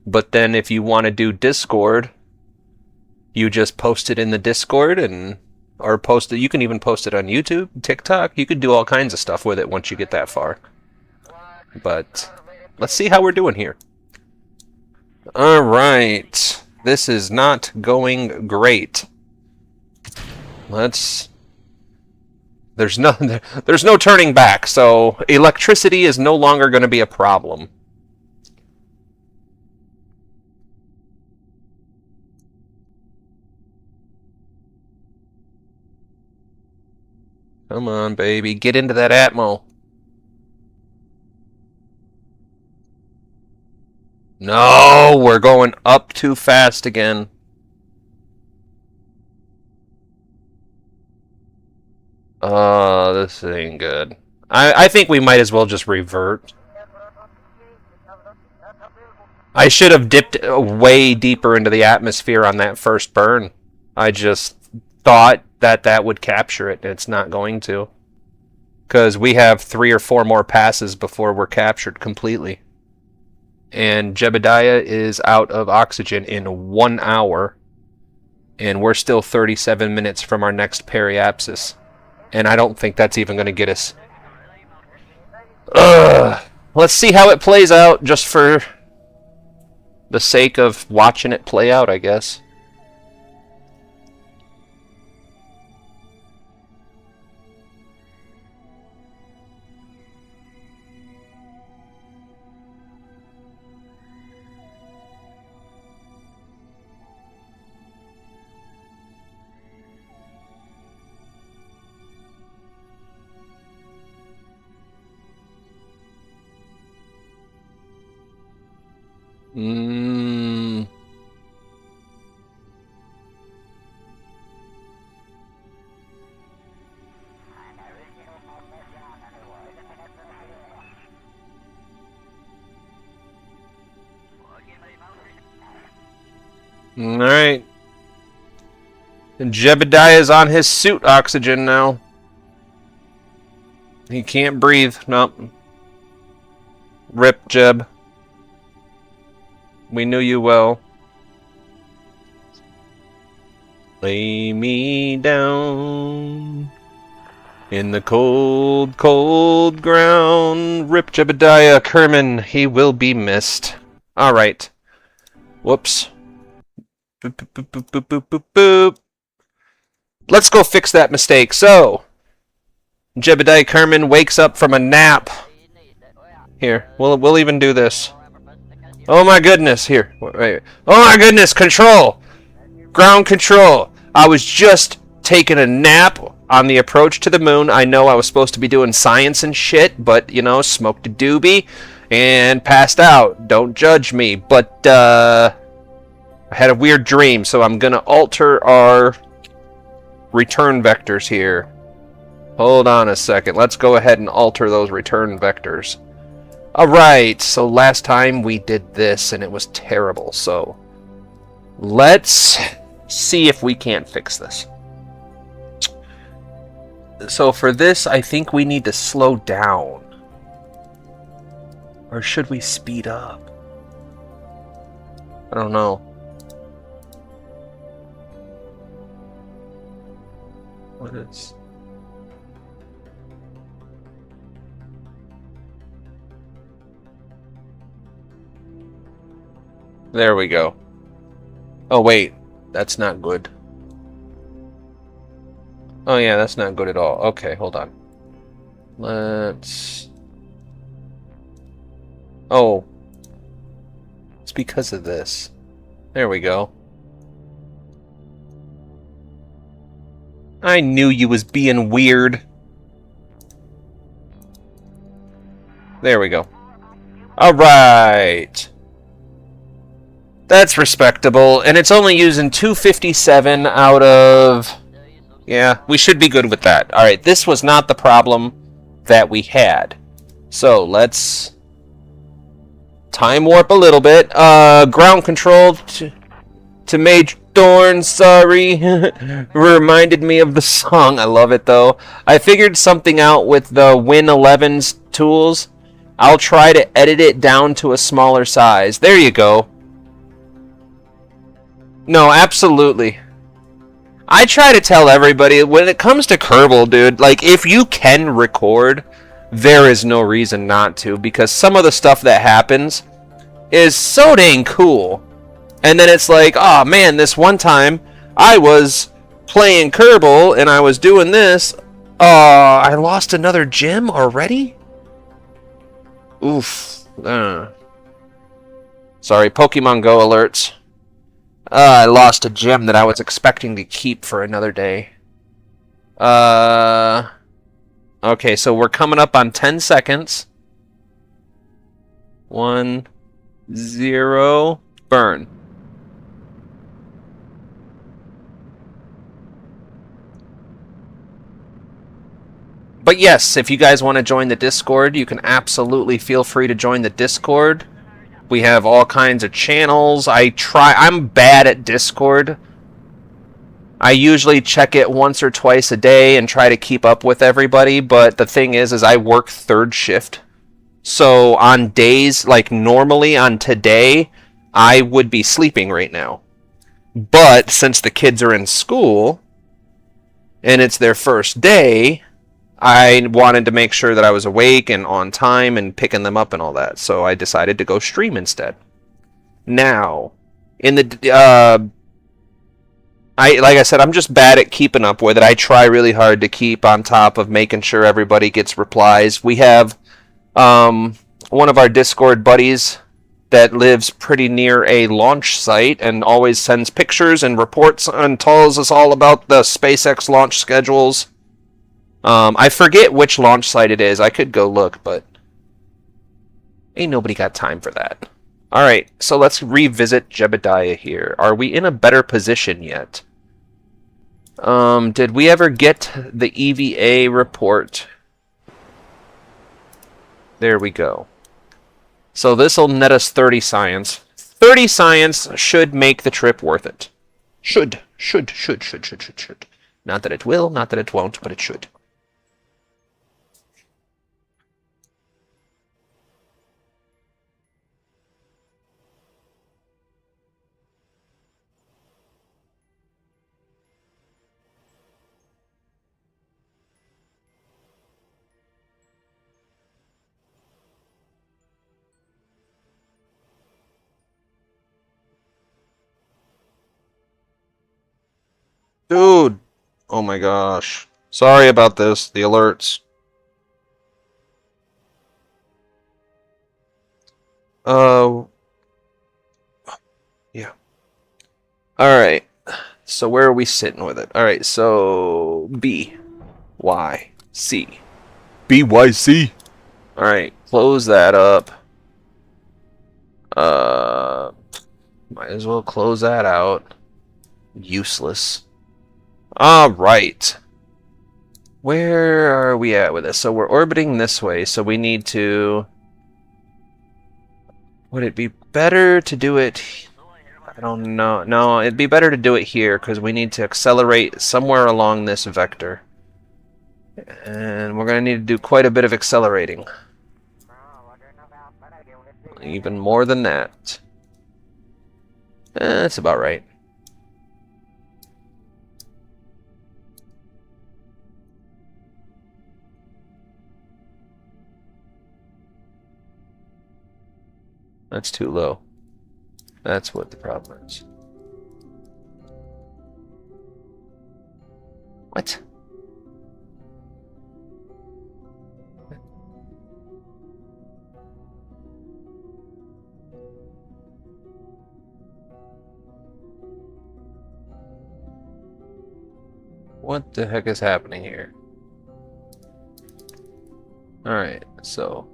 But then if you want to do Discord, You just post it in the Discord or post it. You can even post it on YouTube, TikTok. You could do all kinds of stuff with it once you get that far. But let's see how we're doing here. All right, this is not going great. There's no turning back. So electricity is no longer going to be a problem. Come on, baby. Get into that Atmo. No, we're going up too fast again. This ain't good. I think we might as well just revert. I should have dipped way deeper into the atmosphere on that first burn. I just thought that would capture it, and it's not going to. Because we have 3 or 4 more passes before we're captured completely. And Jebediah is out of oxygen in 1 hour. And we're still 37 minutes from our next periapsis. And I don't think that's even going to get us. Let's see how it plays out, just for the sake of watching it play out, I guess. Alright. And Jebediah is on his suit oxygen now. He can't breathe. Nope. Rip, Jeb. We knew you well. Lay me down in the cold, cold ground. Rip Jebediah Kerman. He will be missed. Alright. Whoops. Boop, boop, boop, boop, boop, boop, boop, boop. Let's go fix that mistake. So, Jebediah Kerman wakes up from a nap. Here, we'll even do this. Oh my goodness, here. Wait. Oh my goodness, control! Ground control! I was just taking a nap on the approach to the moon. I know I was supposed to be doing science and shit, but, you know, smoked a doobie and passed out. Don't judge me, but, I had a weird dream, so I'm gonna alter our return vectors here. Hold on a second. Let's go ahead and alter those return vectors. Alright, so last time we did this and it was terrible, so let's see if we can't fix this. So for this, I think we need to slow down. Or should we speed up? I don't know. What is... There we go. Oh wait, that's not good. Oh yeah, that's not good at all. Okay, hold on. Let's... Oh. It's because of this. There we go. I knew you was being weird. There we go. Alright. That's respectable, and it's only using 257 out of... Yeah, we should be good with that. Alright, this was not the problem that we had. So, let's... time warp a little bit. Ground control to Mage Thorn, sorry. Reminded me of the song. I love it, though. I figured something out with the Win11's tools. I'll try to edit it down to a smaller size. There you go. No, absolutely. I try to tell everybody, when it comes to Kerbal, dude, like, if you can record, there is no reason not to, because some of the stuff that happens is so dang cool. And then it's like, oh man, this one time I was playing Kerbal and I was doing this. I lost another gem already? Oof. Sorry, Pokemon Go alerts. I lost a gem that I was expecting to keep for another day. Okay, so we're coming up on 10 seconds. 1, 0, burn. But yes, if you guys want to join the Discord, you can absolutely feel free to join the Discord. We have all kinds of channels. I'm bad at Discord. I usually check it once or twice a day and try to keep up with everybody, but the thing is I work third shift. So on days, like normally on today, I would be sleeping right now. But since the kids are in school, and it's their first day, I wanted to make sure that I was awake and on time and picking them up and all that. So I decided to go stream instead. Now, in the like I said, I'm just bad at keeping up with it. I try really hard to keep on top of making sure everybody gets replies. We have one of our Discord buddies that lives pretty near a launch site and always sends pictures and reports and tells us all about the SpaceX launch schedules. I forget which launch site it is. I could go look, but ain't nobody got time for that. Alright, so let's revisit Jebediah here. Are we in a better position yet? Did we ever get the EVA report? There we go. So this'll net us 30 science. 30 science should make the trip worth it. Should. Not that it will, not that it won't, but it should. Dude! Oh my gosh. Sorry about this, the alerts. Yeah. Alright. So where are we sitting with it? Alright, so B, Y, C. B, Y, C. Alright, close that up. Might as well close that out. Useless. Alright. Where are we at with this? So we're orbiting this way, so we need to... Would it be better to do it... I don't know. No, it'd be better to do it here, because we need to accelerate somewhere along this vector. And we're going to need to do quite a bit of accelerating. Even more than that. That's about right. That's too low. That's what the problem is. What? What the heck is happening here? Alright, so...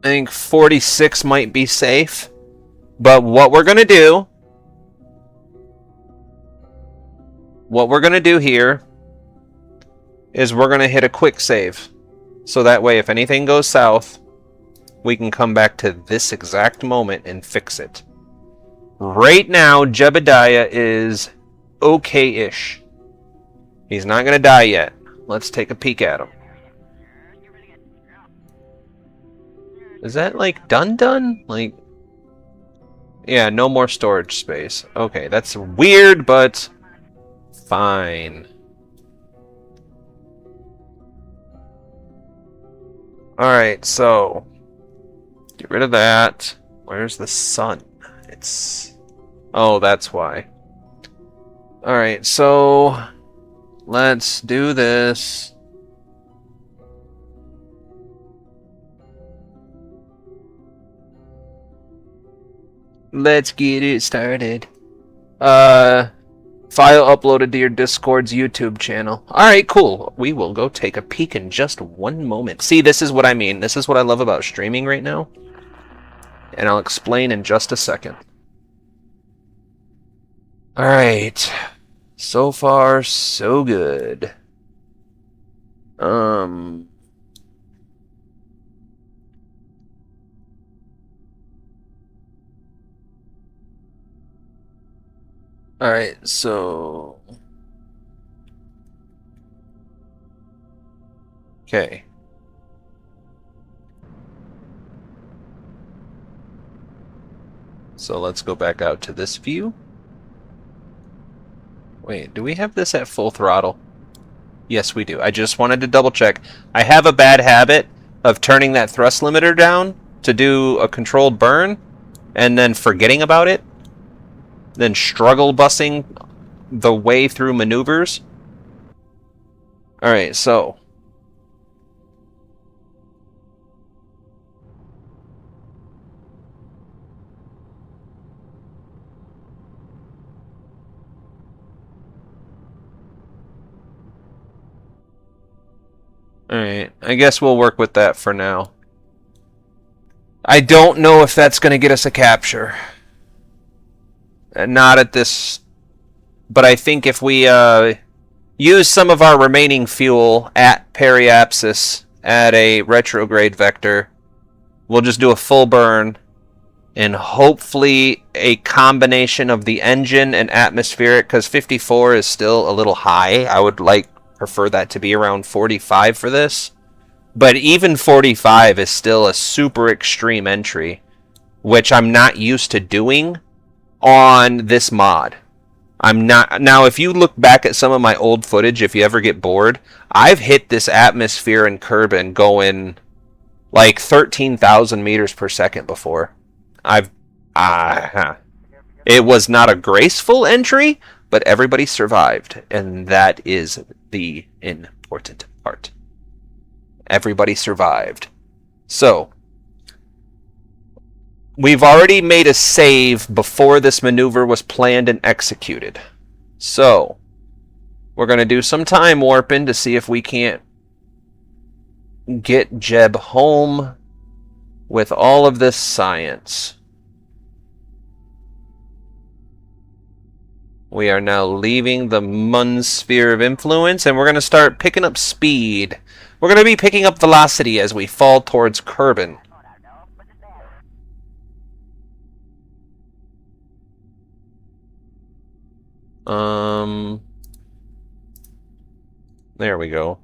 I think 46 might be safe. But what we're going to do... What we're going to do here... is we're going to hit a quick save. So that way, if anything goes south, we can come back to this exact moment and fix it. Right now, Jebediah is okay-ish. He's not going to die yet. Let's take a peek at him. Is that, like, done? Like, yeah, no more storage space. Okay, that's weird, but fine. Alright, so get rid of that. Where's the sun? It's... Oh, that's why. Alright, so let's do this. Let's get it started. File uploaded to your Discord's YouTube channel. Alright, cool. We will go take a peek in just one moment. See, this is what I mean. This is what I love about streaming right now. And I'll explain in just a second. Alright. So far, so good. Alright, so... Okay. So let's go back out to this view. Wait, do we have this at full throttle? Yes, we do. I just wanted to double check. I have a bad habit of turning that thrust limiter down to do a controlled burn and then forgetting about it. Then struggle busing the way through maneuvers. Alright, so... Alright, I guess we'll work with that for now. I don't know if that's going to get us a capture. Not at this... But I think if we use some of our remaining fuel at periapsis at a retrograde vector, we'll just do a full burn, and hopefully a combination of the engine and atmospheric, because 54 is still a little high. I would prefer that to be around 45 for this. But even 45 is still a super extreme entry, which I'm not used to doing on this mod. I'm not... Now, if you look back at some of my old footage, if you ever get bored, I've hit this atmosphere in Kerbal going like 13,000 meters per second before. It was not a graceful entry, but everybody survived, and that is the important part. Everybody survived. So, we've already made a save before this maneuver was planned and executed. So, we're going to do some time warping to see if we can't get Jeb home with all of this science. We are now leaving the Mun's sphere of influence, and we're going to start picking up speed. We're going to be picking up velocity as we fall towards Kerbal. There we go.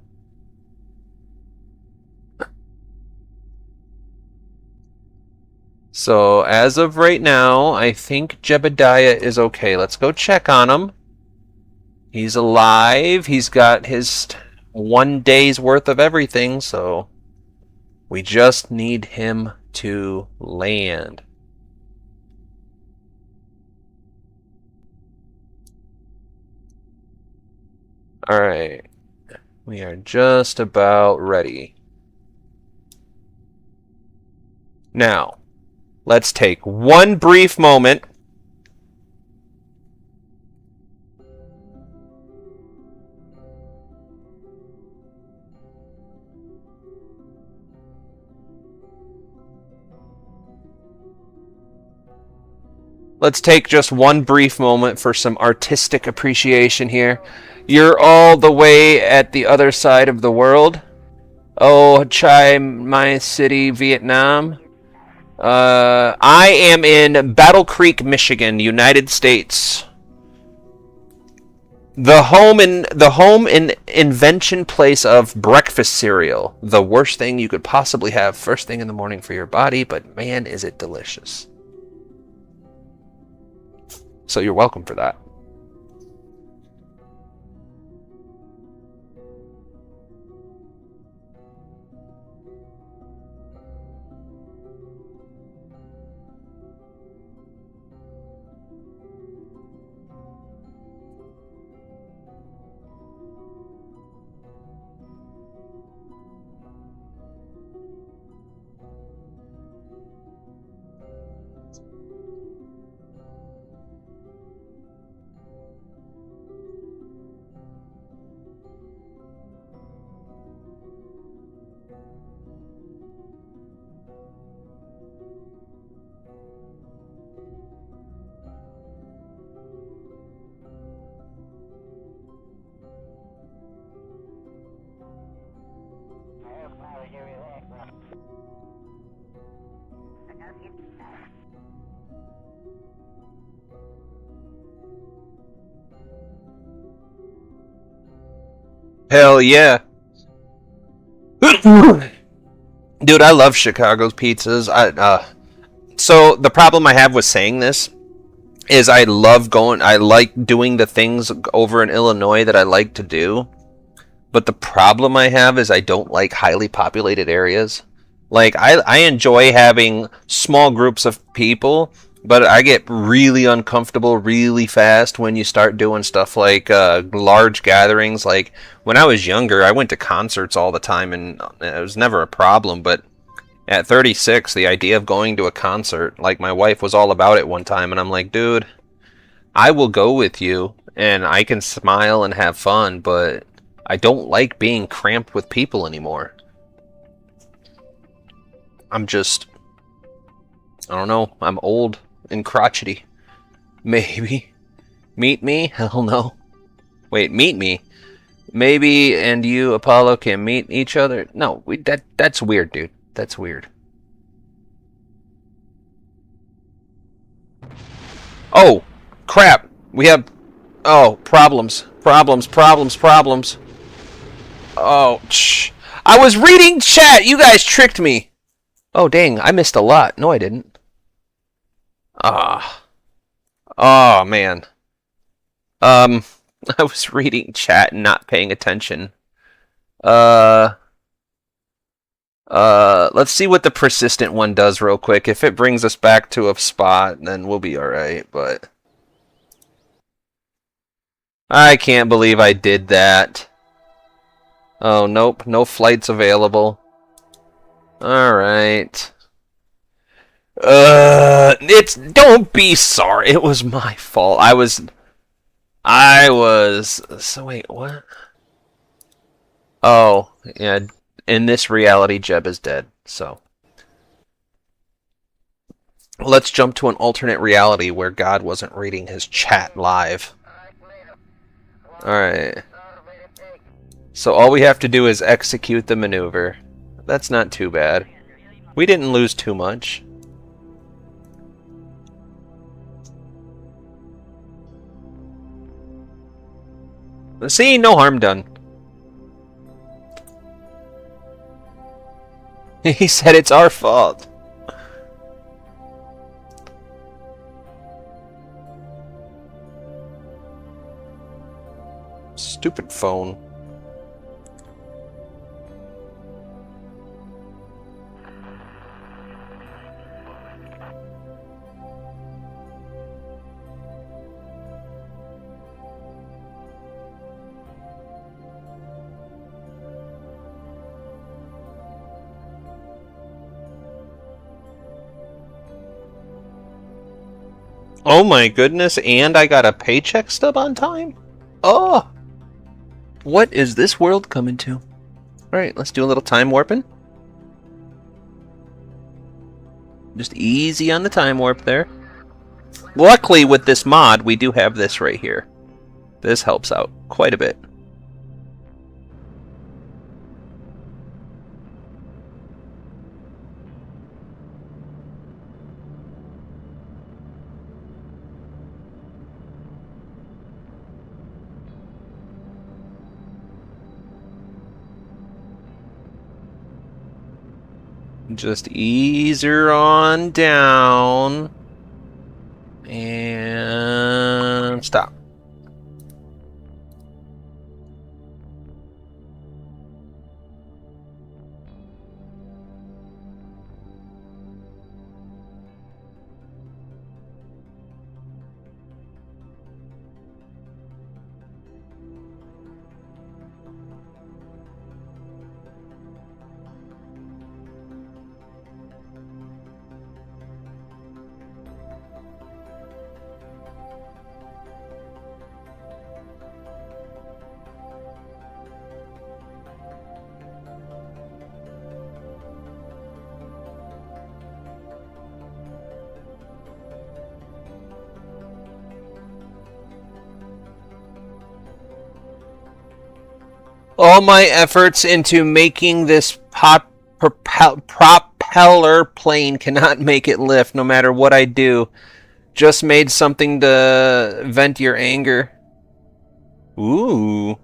So, as of right now, I think Jebediah is okay. Let's go check on him. He's alive. He's got his 1 day's worth of everything, so we just need him to land. Alright. We are just about ready. Now, let's take one brief moment. Let's take just one brief moment for some artistic appreciation here. You're all the way at the other side of the world. Oh, Chai Mai City, Vietnam. I am in Battle Creek, Michigan, United States. The home and invention place of breakfast cereal. The worst thing you could possibly have first thing in the morning for your body, but man, is it delicious. So you're welcome for that. Hell yeah. Dude, I love Chicago's pizzas. So the problem I have with saying this is I like doing the things over in Illinois that I like to do. But the problem I have is I don't like highly populated areas. Like, I enjoy having small groups of people, but I get really uncomfortable really fast when you start doing stuff like large gatherings. Like, when I was younger, I went to concerts all the time, and it was never a problem. But at 36, the idea of going to a concert, like, my wife was all about it one time, and I'm like, dude, I will go with you, and I can smile and have fun, but I don't like being cramped with people anymore. I don't know, I'm old and crotchety. Maybe. Meet me? Hell no. Wait, meet me? Maybe and you, Apollo, can meet each other? No, that's weird, dude. That's weird. Oh, crap. We have... Oh, problems. Problems. Oh, I was reading chat! You guys tricked me! Oh, dang, I missed a lot. No, I didn't. Ah. Oh, man. I was reading chat and not paying attention. Let's see what the persistent one does real quick. If it brings us back to a spot, then we'll be alright, but... I can't believe I did that. Oh, nope. No flights available. Alright. Don't be sorry. It was my fault. So wait, what? Oh, yeah. In this reality, Jeb is dead, so. Let's jump to an alternate reality where God wasn't reading his chat live. Alright. So all we have to do is execute the maneuver. That's not too bad. We didn't lose too much. See, no harm done. He said it's our fault. Stupid phone. Oh my goodness, and I got a paycheck stub on time? Oh! What is this world coming to? Alright, let's do a little time warping. Just easy on the time warp there. Luckily, with this mod, we do have this right here. This helps out quite a bit. Just ease her on down. And stop. All my efforts into making this propeller plane cannot make it lift, no matter what I do. Just made something to vent your anger. Ooh.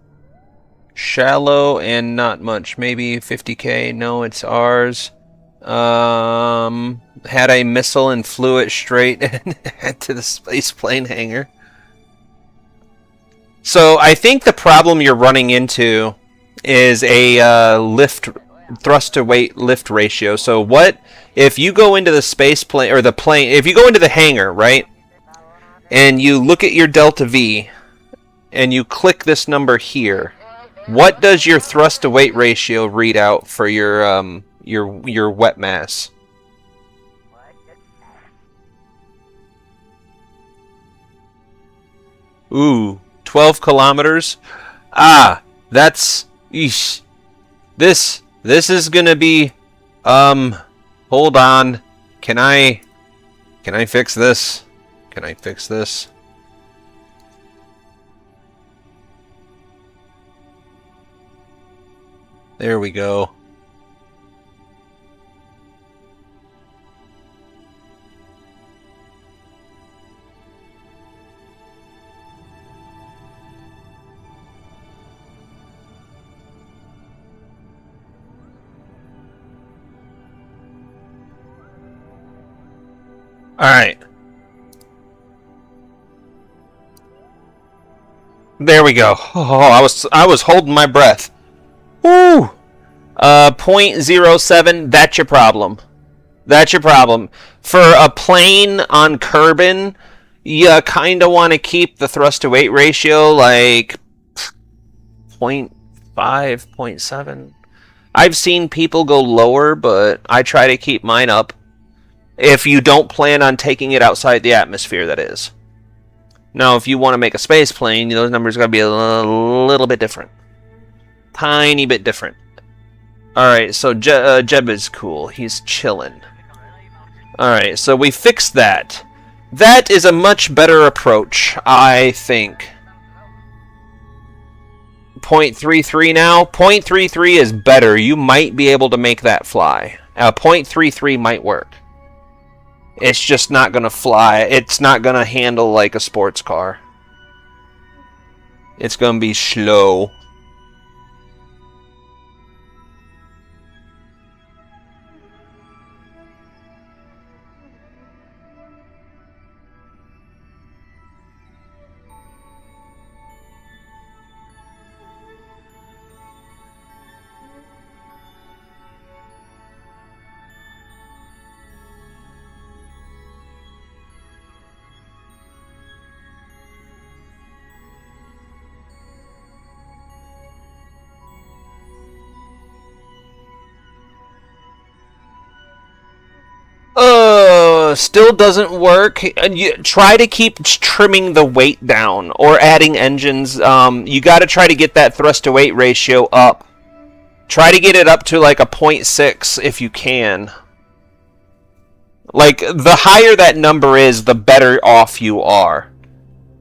Shallow and not much. Maybe 50k. No, it's ours. Had a missile and flew it straight to the space plane hangar. So I think the problem you're running into is a thrust to weight lift ratio. So what if you go into the space plane or the plane? If you go into the hangar, right, and you look at your delta V, and you click this number here, what does your thrust to weight ratio read out for your wet mass? Ooh, 12 kilometers. Ah, that's. Eesh. This is gonna be. Hold on. Can I fix this? Can I fix this? There we go. All right. There we go. Oh, I was holding my breath. Woo! 0.07, that's your problem. That's your problem. For a plane on Kerbal, you kind of want to keep the thrust to weight ratio like 0.5, 0.7. I've seen people go lower, but I try to keep mine up. If you don't plan on taking it outside the atmosphere, that is. Now, if you want to make a space plane, those numbers got to be a little bit different. Tiny bit different. Alright, so Jeb is cool. He's chilling. Alright, so we fixed that. That is a much better approach, I think. 0.33 now? 0.33 is better. You might be able to make that fly. 0.33 might work. It's just not going to fly. It's not going to handle like a sports car. It's going to be slow. Still doesn't work. You try to keep trimming the weight down or adding engines. You got to try to get that thrust to weight ratio up. Try to get it up to like a 0.6 if you can. Like, the higher that number is, the better off you are.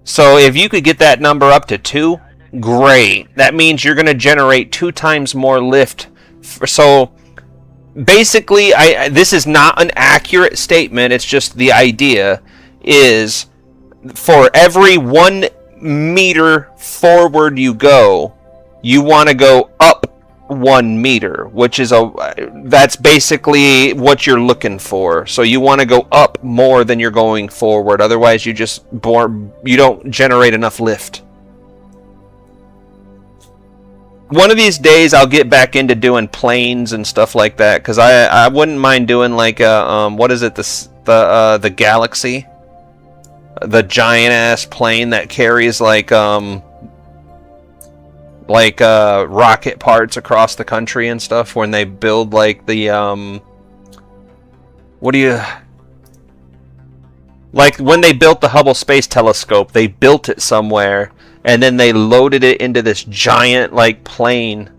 So if you could get that number up to 2, great. That means you're going to generate 2 times more lift. So basically, this is not an accurate statement. It's just the idea is for every 1 meter forward you go, you want to go up 1 meter, which is that's basically what you're looking for. So you want to go up more than you're going forward. Otherwise, you don't generate enough lift. One of these days, I'll get back into doing planes and stuff like that, because I wouldn't mind doing like a what is it, the Galaxy, the giant ass plane that carries like rocket parts across the country and stuff, when they build like the like when they built the Hubble Space Telescope, they built it somewhere and then they loaded it into this giant like plane,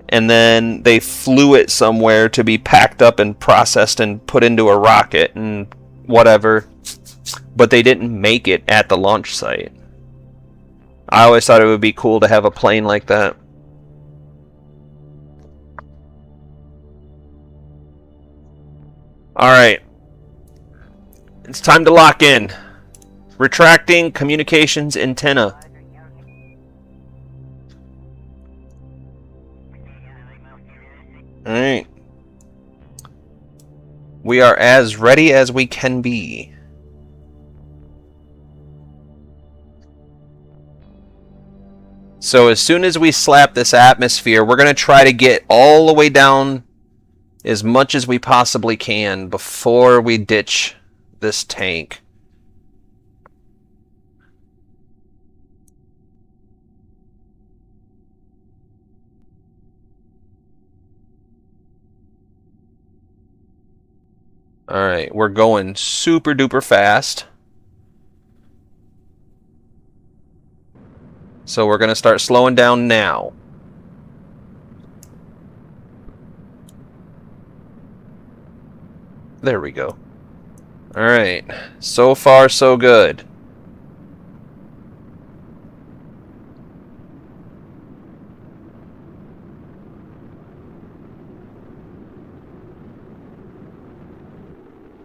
and then they flew it somewhere to be packed up and processed and put into a rocket and whatever, but they didn't make it at the launch site. I always thought it would be cool to have a plane like that. Alright. It's time to lock in. Retracting communications antenna. Alright. We are as ready as we can be. So as soon as we slap this atmosphere, we're going to try to get all the way down as much as we possibly can before we ditch this tank. Alright, we're going super duper fast. So we're going to start slowing down now. There we go. Alright. So far, so good.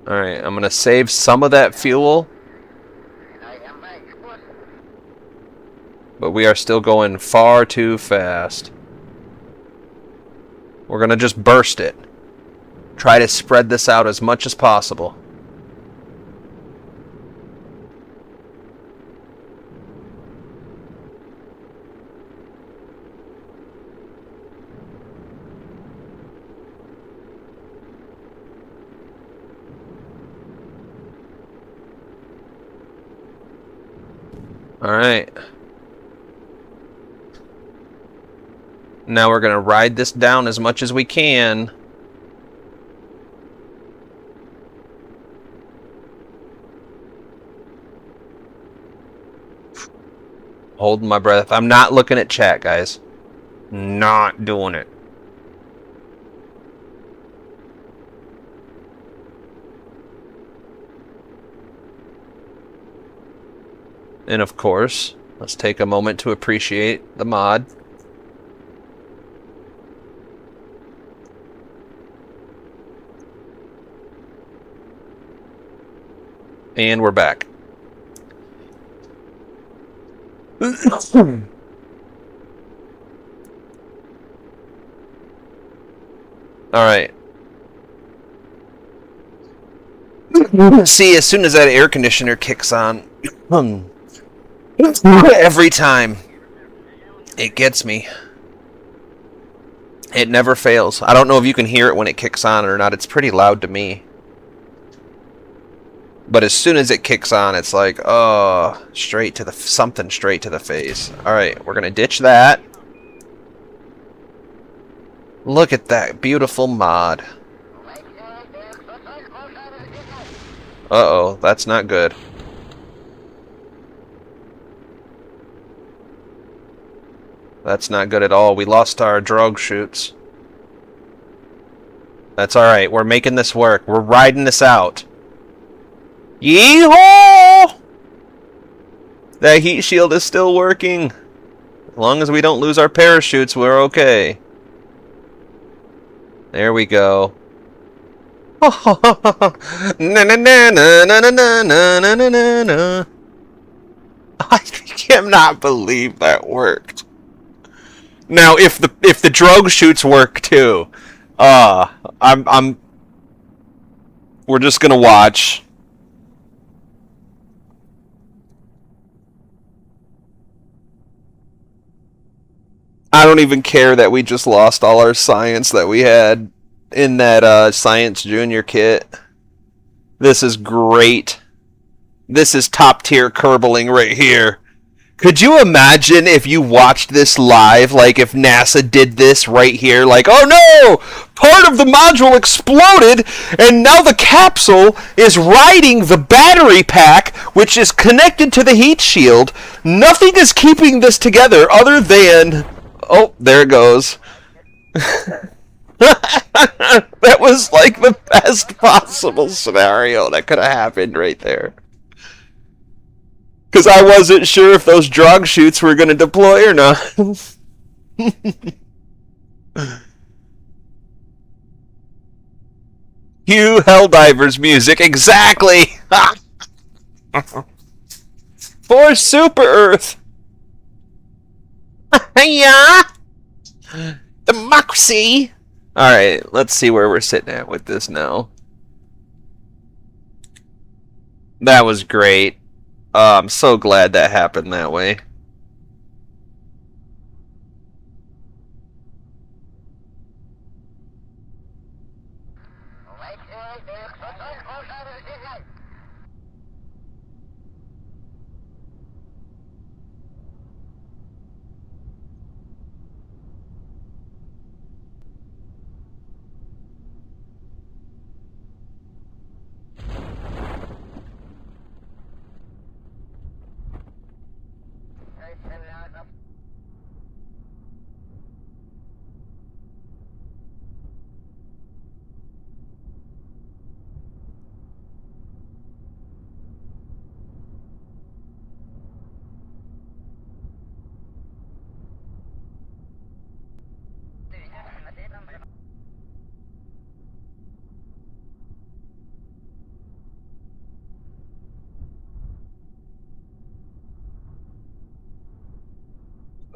Alright, I'm going to save some of that fuel. But we are still going far too fast. We're going to just burst it. Try to spread this out as much as possible. All right. Now we're going to ride this down as much as we can. Holding my breath. I'm not looking at chat, guys. Not doing it. And of course, let's take a moment to appreciate the mod. And we're back. Alright. See, as soon as that air conditioner kicks on, every time, it gets me. It never fails. I don't know if you can hear it when it kicks on or not. It's pretty loud to me. But as soon as it kicks on, it's like, oh, something straight to the face. Alright, we're gonna ditch that. Look at that beautiful mod. Uh-oh, that's not good. That's not good at all. We lost our drogue chutes. That's alright, we're making this work. We're riding this out. Yeehaw! That heat shield is still working. As long as we don't lose our parachutes, we're okay. There we go. Na na na na na na na na na na na. I cannot believe that worked. Now, if the drogue shoots work too, we're just gonna watch. I don't even care that we just lost all our science that we had in that Science Junior kit. This is great. This is top tier Kerbaling right here. Could you imagine if you watched this live, like if NASA did this right here, like, oh no, part of the module exploded, and now the capsule is riding the battery pack, which is connected to the heat shield. Nothing is keeping this together other than, oh, there it goes. That was like the best possible scenario that could have happened right there. Because I wasn't sure if those drug shoots were going to deploy or not. Cue Helldivers music, exactly! For Super Earth! Yeah! Democracy! Alright, let's see where we're sitting at with this now. That was great. I'm so glad that happened that way.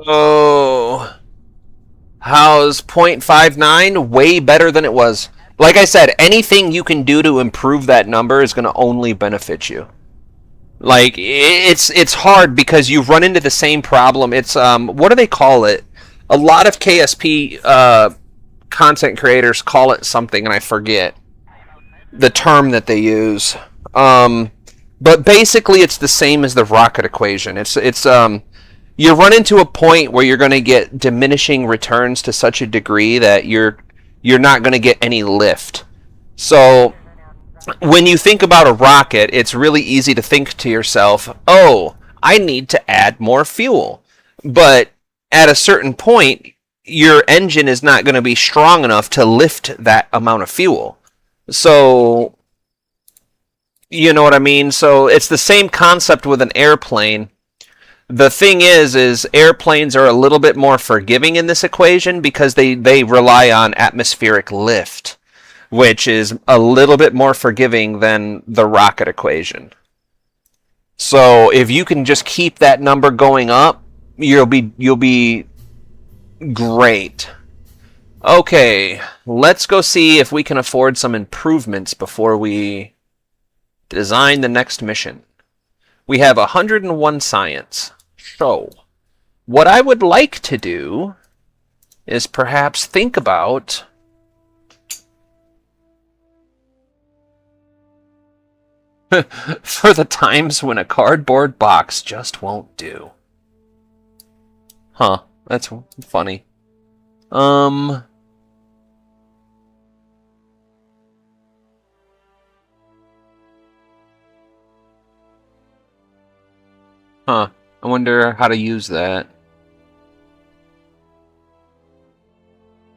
Oh, how's 0.59? Way better than it was. Like I said, anything you can do to improve that number is going to only benefit you. Like, it's hard because you run into the same problem. It's, what do they call it? A lot of KSP content creators call it something, and I forget the term that they use. But basically, it's the same as the rocket equation. It's you run into a point where you're going to get diminishing returns to such a degree that you're not going to get any lift. So when you think about a rocket, it's really easy to think to yourself, oh, I need to add more fuel. But at a certain point, your engine is not going to be strong enough to lift that amount of fuel. So, you know what I mean? So it's the same concept with an airplane. The thing is airplanes are a little bit more forgiving in this equation because they rely on atmospheric lift, which is a little bit more forgiving than the rocket equation. So if you can just keep that number going up, you'll be great. Okay, let's go see if we can afford some improvements before we design the next mission. We have 101 science. So, what I would like to do is perhaps think about for the times when a cardboard box just won't do. Huh, that's funny. Huh. I wonder how to use that.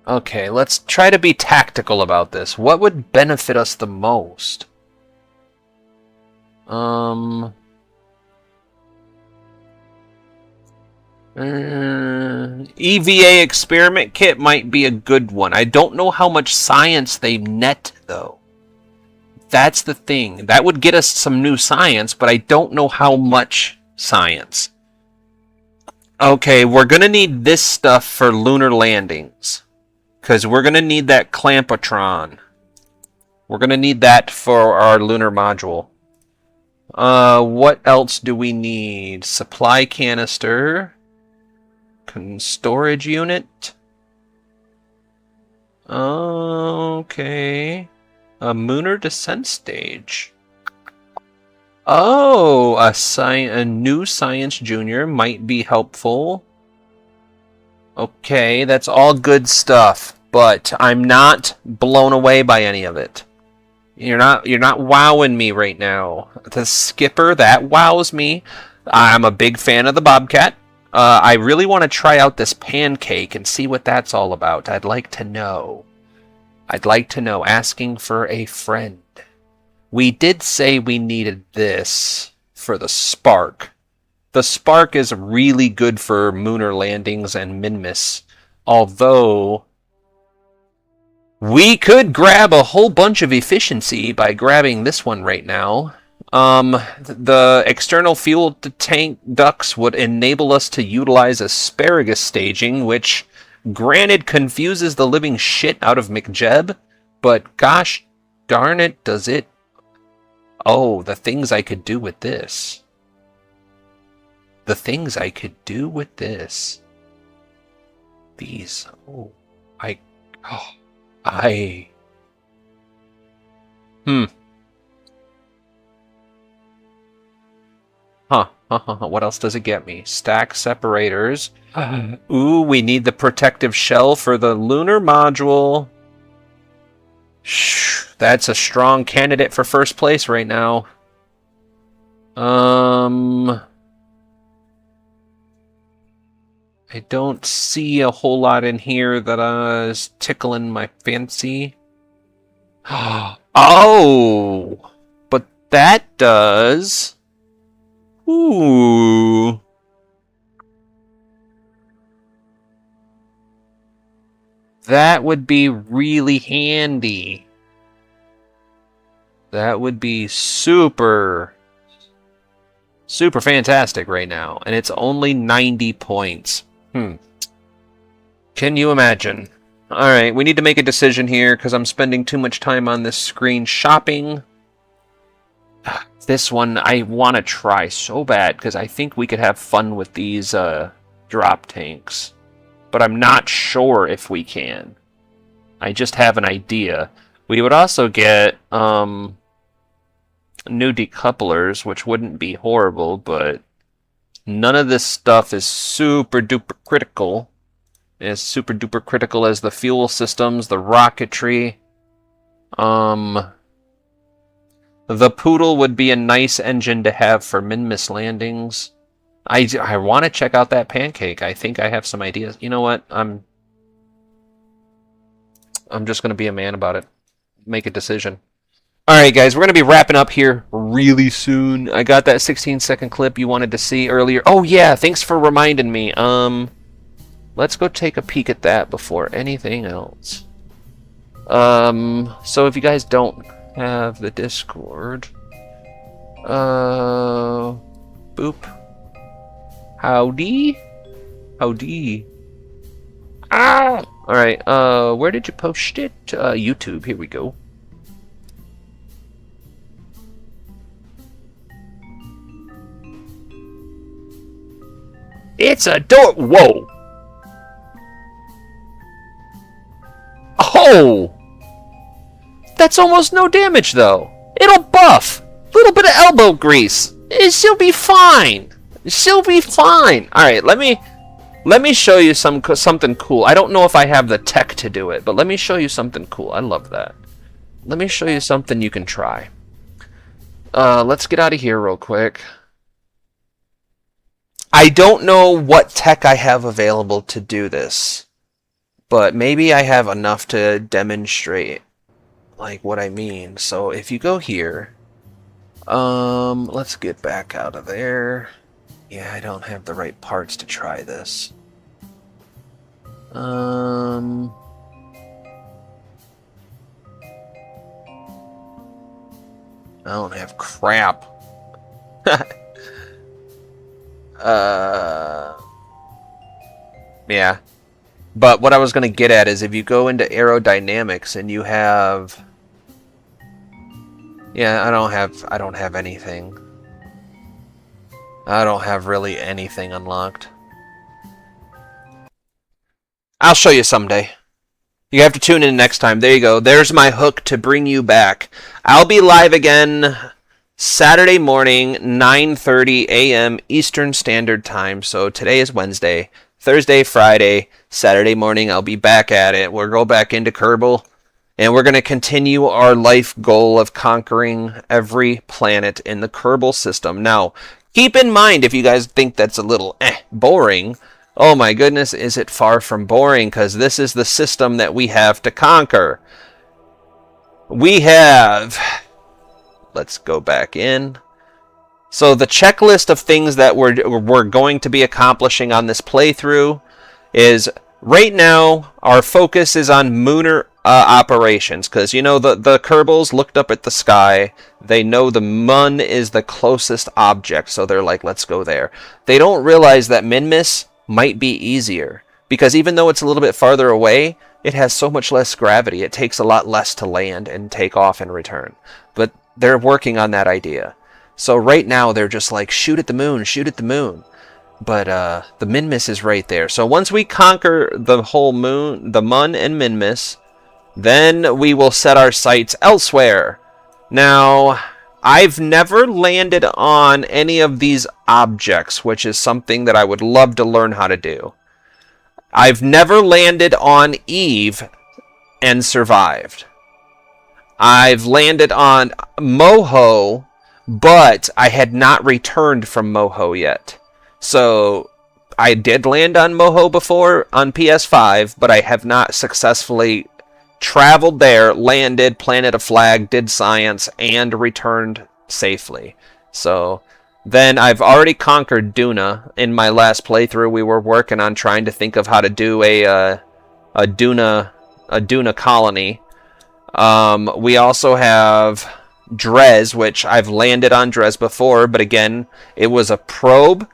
Okay, let's try to be tactical about this. What would benefit us the most? EVA experiment kit might be a good one. I don't know how much science they net, though. That's the thing. That would get us some new science, but I don't know how much science. Okay, we're gonna need this stuff for lunar landings. Because we're gonna need that Clampotron. We're gonna need that for our lunar module. What else do we need? Supply canister. Storage unit. Okay. A lunar descent stage. Oh, a new science junior might be helpful. Okay, that's all good stuff, but I'm not blown away by any of it. You're not wowing me right now. The skipper, that wows me. I'm a big fan of the Bobcat. I really want to try out this pancake and see what that's all about. I'd like to know. Asking for a friend. We did say we needed this for the Spark. The Spark is really good for lunar landings and Minmus. Although we could grab a whole bunch of efficiency by grabbing this one right now. The external fuel tank ducts would enable us to utilize asparagus staging, which, granted, confuses the living shit out of McJeb, but gosh darn it, does it... Oh, the things I could do with this. These. Oh, Hmm. Huh. What else does it get me? Stack separators. Ooh, we need the protective shell for the lunar module. Shh, that's a strong candidate for first place right now. I don't see a whole lot in here that is tickling my fancy. Oh! But that does... Ooh. That would be really handy. That would be super fantastic right now. And it's only 90 points. Can you imagine? Alright, we need to make a decision here because I'm spending too much time on this screen shopping. This one I want to try so bad because I think we could have fun with these drop tanks. But I'm not sure if we can. I just have an idea. We would also get new decouplers, which wouldn't be horrible, but none of this stuff is super duper critical. As super duper critical as the fuel systems, the rocketry. The Poodle would be a nice engine to have for Minmus landings. I want to check out that pancake. I think I have some ideas. You know what? I'm just going to be a man about it. Make a decision. Alright guys, we're going to be wrapping up here really soon. I got that 16-second clip you wanted to see earlier. Oh yeah, thanks for reminding me. Let's go take a peek at that before anything else. So if you guys don't have the Discord, boop. Howdy. Ah! Alright, where did you post it? YouTube, here we go. It's a door. Whoa! Oh! That's almost no damage, though. It'll buff. Little bit of elbow grease. She'll be fine. Alright, let me show you something cool. I don't know if I have the tech to do it, but let me show you something cool. I love that. Let me show you something you can try. Let's get out of here real quick. I don't know what tech I have available to do this, but maybe I have enough to demonstrate like what I mean. So if you go here, let's get back out of there. Yeah, I don't have the right parts to try this. I don't have crap. Yeah. But what I was going to get at is if you go into aerodynamics and you have... Yeah, I don't have anything. I don't have really anything unlocked. I'll show you someday. You have to tune in next time. There you go. There's my hook to bring you back. I'll be live again Saturday morning, 9:30 a.m. Eastern Standard Time. So today is Wednesday. Thursday, Friday, Saturday morning, I'll be back at it. We'll go back into Kerbal, and we're going to continue our life goal of conquering every planet in the Kerbal system. Now, keep in mind, if you guys think that's a little boring, oh my goodness, is it far from boring, because this is the system that we have to conquer. We have... Let's go back in. So the checklist of things that we're going to be accomplishing on this playthrough is, right now, our focus is on lunar operations, because, you know, the Kerbals looked up at the sky. They know the Mun is the closest object, so they're like, let's go there. They don't realize that Minmus might be easier, because even though it's a little bit farther away, it has so much less gravity. It takes a lot less to land and take off and return. But they're working on that idea. So right now they're just like, shoot at the moon, shoot at the moon. But the Minmus is right there. So once we conquer the whole moon, the Mun and Minmus, then we will set our sights elsewhere. Now, I've never landed on any of these objects, which is something that I would love to learn how to do. I've never landed on Eve and survived. I've landed on Moho, but I had not returned from Moho yet. So I did land on Moho before on PS5, but I have not successfully traveled there, landed, planted a flag, did science, and returned safely. So then I've already conquered Duna. In my last playthrough, we were working on trying to think of how to do a Duna colony. We also have Drez, which I've landed on Drez before, but again, it was a probe,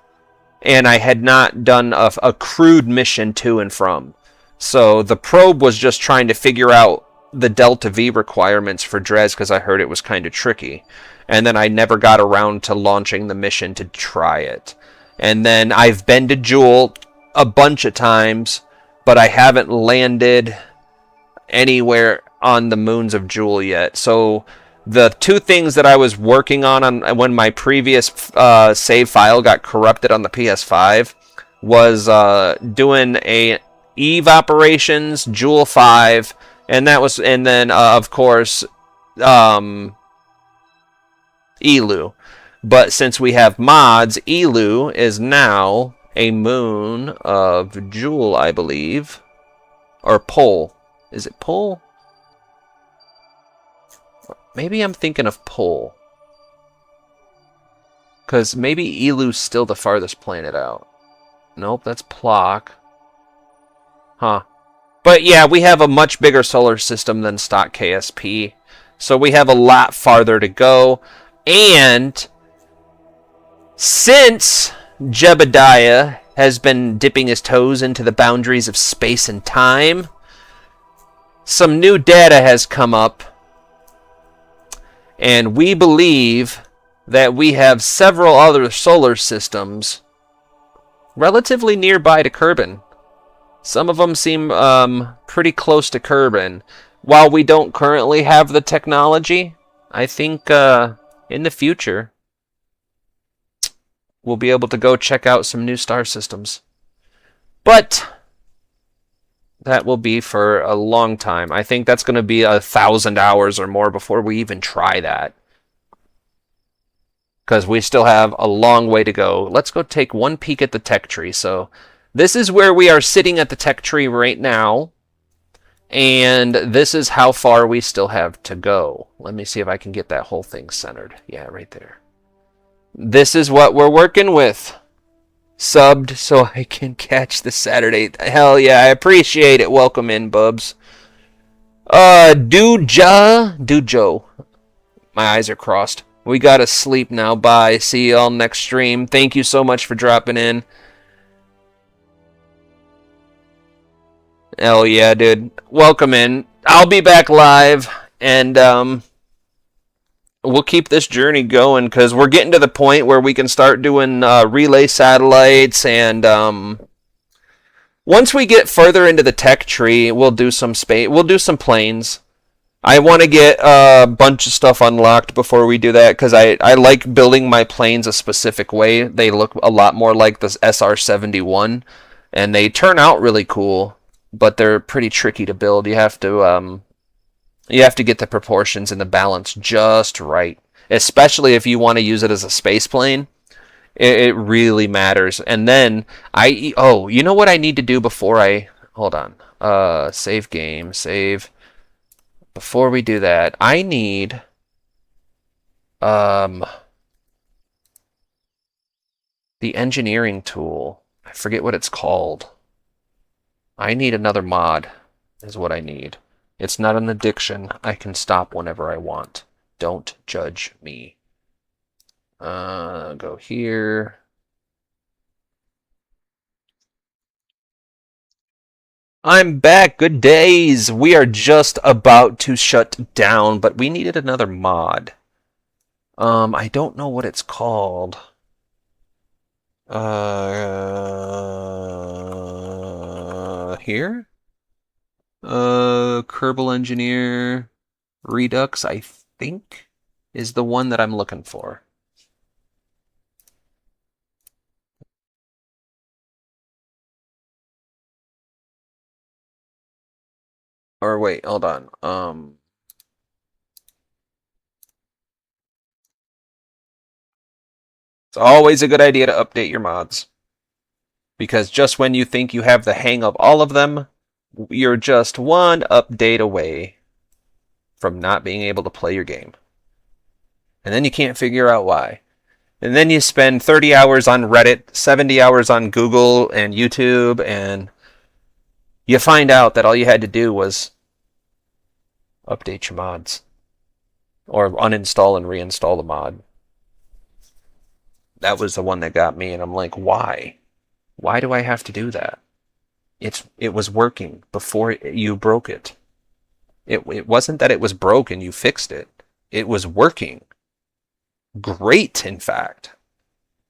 and I had not done a crewed mission to and from. So the probe was just trying to figure out the Delta V requirements for Drez, because I heard it was kind of tricky. And then I never got around to launching the mission to try it. And then I've been to Jewel a bunch of times, but I haven't landed anywhere on the moons of Jewel yet. So the two things that I was working on when my previous save file got corrupted on the PS5 was doing a Eve operations, Jewel 5, and then of course Elu. But since we have mods, Elu is now a moon of Jewel, I believe, or Pole. Is it Pole? Maybe I'm thinking of Pole. Because maybe Elu's still the farthest planet out. Nope, that's Plock. Huh. But yeah, we have a much bigger solar system than stock KSP. So we have a lot farther to go. And since Jebediah has been dipping his toes into the boundaries of space and time, some new data has come up. And we believe that we have several other solar systems relatively nearby to Kerbin. Some of them seem pretty close to Kerbin. While we don't currently have the technology, I think in the future we'll be able to go check out some new star systems. But that will be for a long time. I think that's going to be 1,000 hours or more before we even try that. Because we still have a long way to go. Let's go take one peek at the tech tree. So this is where we are sitting at the tech tree right now. And this is how far we still have to go. Let me see if I can get that whole thing centered. Yeah, right there. This is what we're working with. Subbed so I can catch the Saturday. Hell yeah, I appreciate it. Welcome in, bubs. Dujo. My eyes are crossed. We gotta sleep now. Bye. See you all next stream. Thank you so much for dropping in. Hell yeah, dude. Welcome in. I'll be back live, and we'll keep this journey going, because we're getting to the point where we can start doing relay satellites, and once we get further into the tech tree, we'll do some space. We'll do some planes. I want to get a bunch of stuff unlocked before we do that, because I like building my planes a specific way. They look a lot more like this SR-71, and they turn out really cool, but they're pretty tricky to build. You have to get the proportions and the balance just right, especially if you want to use it as a space plane. It really matters. And then you know what I need to do before I hold on. Save game, save. Before we do that, I need the engineering tool. I forget what it's called. I need another mod, is what I need. It's not an addiction. I can stop whenever I want. Don't judge me. Go here. I'm back. Good days. We are just about to shut down, but we needed another mod. I don't know what it's called. Here? Kerbal Engineer Redux, I think, is the one that I'm looking for. Or wait, hold on. It's always a good idea to update your mods, because just when you think you have the hang of all of them, you're just one update away from not being able to play your game. And then you can't figure out why. And then you spend 30 hours on Reddit, 70 hours on Google and YouTube, and you find out that all you had to do was update your mods. Or uninstall and reinstall the mod. That was the one that got me, and I'm like, why? Why do I have to do that? It was working before you broke it. It wasn't that it was broken, you fixed it. It was working. Great, in fact.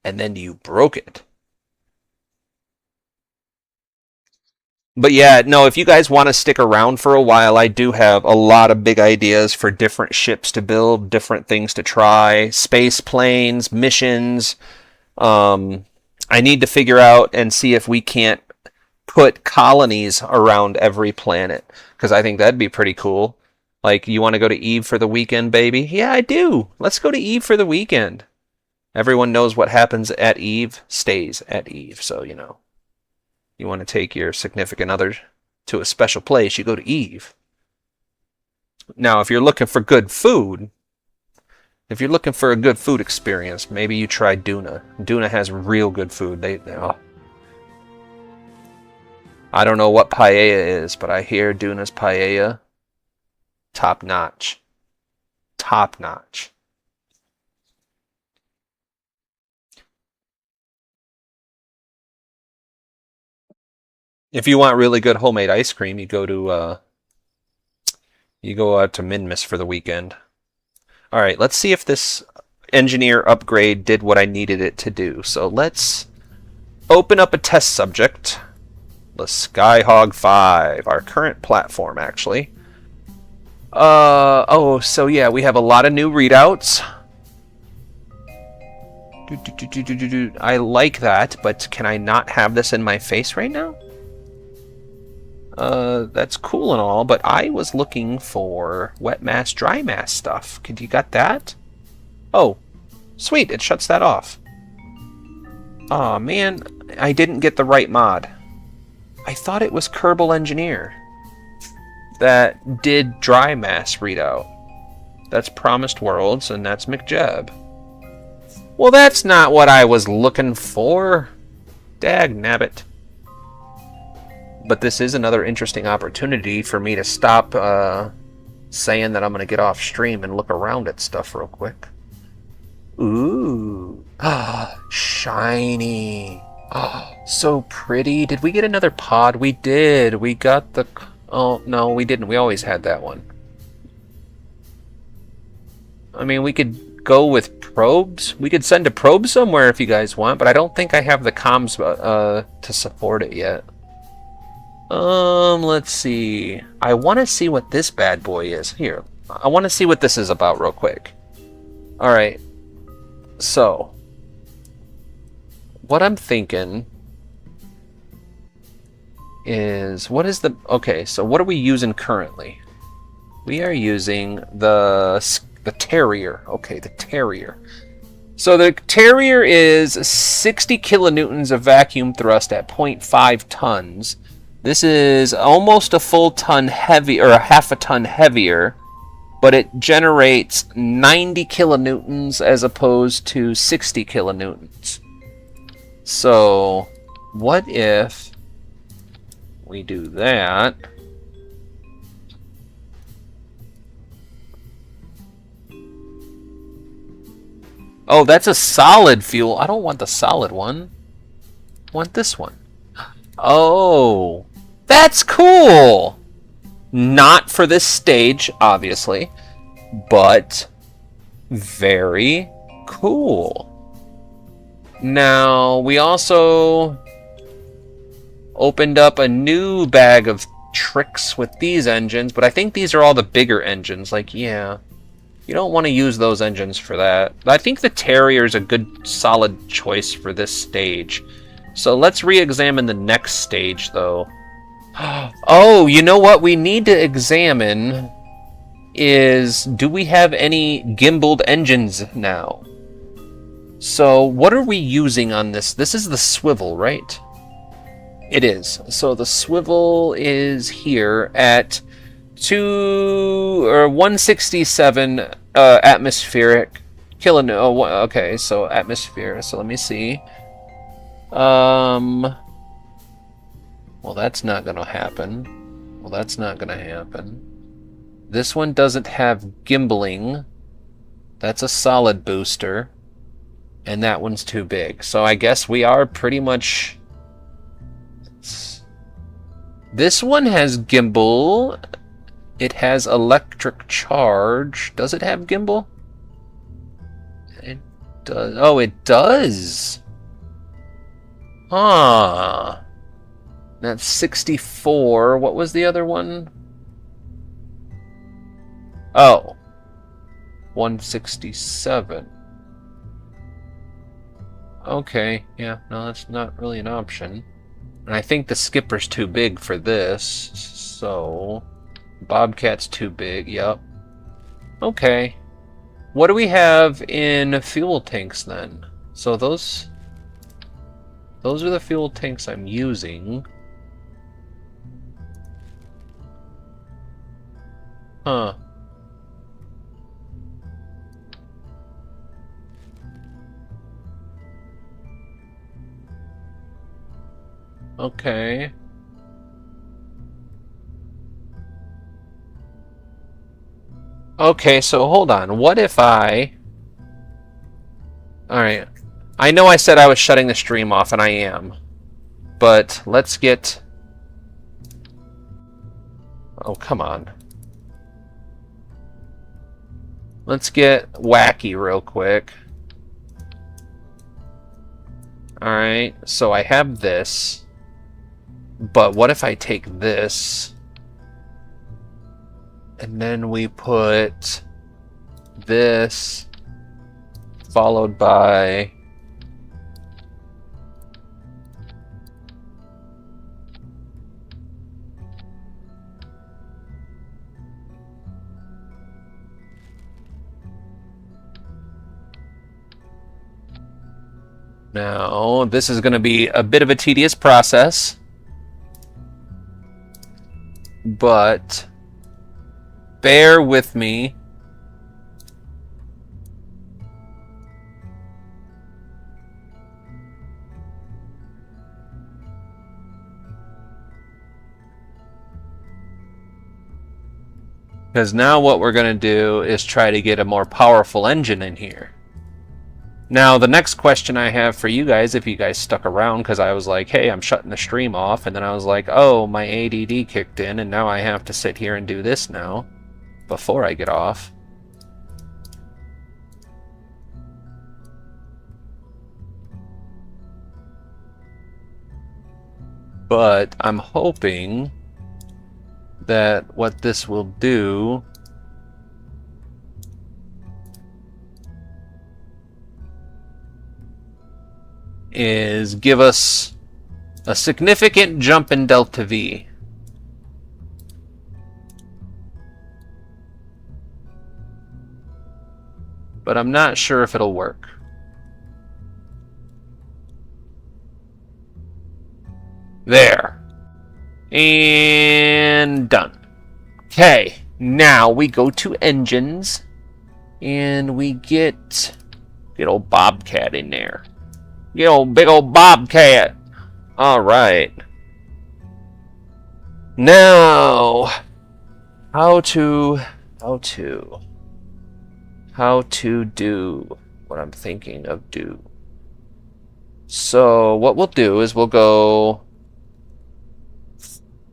And then you broke it. But yeah, no, if you guys want to stick around for a while, I do have a lot of big ideas for different ships to build, different things to try, space planes, missions. I need to figure out and see if we can't put colonies around every planet, because I think that'd be pretty cool. Like, you want to go to Eve for the weekend, baby? Yeah, I do. Let's go to Eve for the weekend. Everyone knows what happens at Eve stays at Eve, so, you know. You want to take your significant other to a special place, you go to Eve. Now, if you're looking for good food, if you're looking for a good food experience, maybe you try Duna. Duna has real good food. I don't know what paella is, but I hear Duna's paella, top notch. Top notch. If you want really good homemade ice cream, you go out to Minmus for the weekend. All right, let's see if this engineer upgrade did what I needed it to do. So let's open up a test subject. The Skyhog 5, our current platform, actually. So yeah, we have a lot of new readouts. I like that, but can I not have this in my face right now? That's cool and all, but I was looking for wet mass, dry mass stuff. You got that? Oh, sweet, it shuts that off. Aw, man, I didn't get the right mod. I thought it was Kerbal Engineer that did dry mass readout. That's Promised Worlds, and that's McJeb. Well, that's not what I was looking for. Dag nabbit. But this is another interesting opportunity for me to stop saying that I'm going to get off stream and look around at stuff real quick. Ooh. Ah, shiny. Ah, So pretty. Did we get another pod? We did. We got the... Oh, no, we didn't. We always had that one. I mean, we could go with probes. We could send a probe somewhere if you guys want, but I don't think I have the comms to support it yet. Let's see. I want to see what this bad boy is. Here. I want to see what this is about real quick. Alright. So. What I'm thinking is... What is the... Okay, so what are we using currently? We are using the Terrier. Okay, the Terrier. So the Terrier is 60 kilonewtons of vacuum thrust at 0.5 tons. This is almost a full ton heavy, or a half a ton heavier, but it generates 90 kilonewtons as opposed to 60 kilonewtons. So, what if we do that? Oh, that's a solid fuel. I don't want the solid one. I want this one. Oh, that's cool! Not for this stage, obviously, but very cool. Now, we also opened up a new bag of tricks with these engines, but I think these are all the bigger engines. Like, yeah, you don't want to use those engines for that. I think the Terrier is a good, solid choice for this stage. So let's re-examine the next stage, though. Oh, you know what we need to examine is, do we have any gimbaled engines now? So what are we using on this? This is the swivel, right? It is. So the swivel is here at 167 atmospheric okay, so atmosphere. So let me see. Well, that's not gonna happen. Well, that's not gonna happen. This one doesn't have gimbaling. That's a solid booster. And that one's too big. So I guess we are pretty much... This one has gimbal. It has electric charge. Does it have gimbal? It does. Oh, it does. Huh. That's 64. What was the other one? Oh. 167. Okay, yeah, no, that's not really an option. And I think the skipper's too big for this, so... Bobcat's too big, yep. Okay. What do we have in fuel tanks, then? So those are the fuel tanks I'm using. Huh. Okay. Okay, so hold on. What if I... Alright. I know I said I was shutting the stream off, and I am. But let's get... Oh, come on. Let's get wacky real quick. Alright, so I have this. But what if I take this, and then we put this, followed by now this is going to be a bit of a tedious process. But bear with me. Because now what we're going to do is try to get a more powerful engine in here. Now, the next question I have for you guys, if you guys stuck around, because I was like, hey, I'm shutting the stream off, and then I was like, oh, my ADD kicked in, and now I have to sit here and do this now, before I get off. But I'm hoping that what this will do is give us a significant jump in delta V. But I'm not sure if it'll work. There. And done. Okay, now we go to engines and we get old Bobcat in there. Get old big old Bobcat. Alright. Now how to do what I'm thinking of do. So what we'll do is we'll go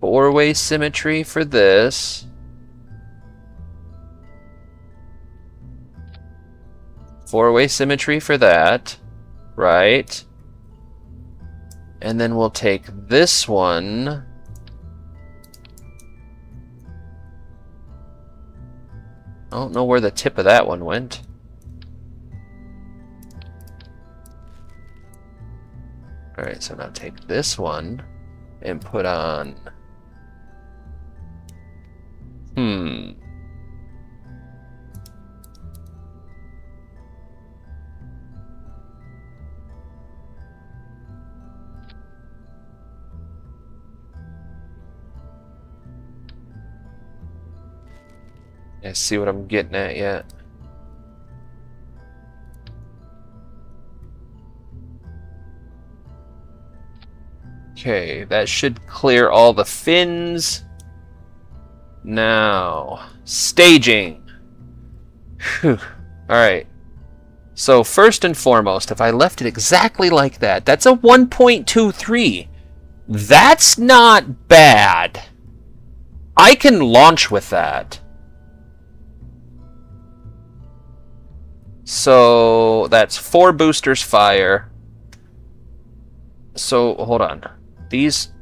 4-way symmetry for this. Four-way symmetry for that. Right. And then we'll take this one. I don't know where the tip of that one went. Alright, so now take this one and put on... I see what I'm getting at yet. Okay, that should clear all the fins. Now, staging. Whew. Alright. So first and foremost, if I left it exactly like that, that's a 1.23. That's not bad. I can launch with that. So that's 4 boosters fire. So hold on. These.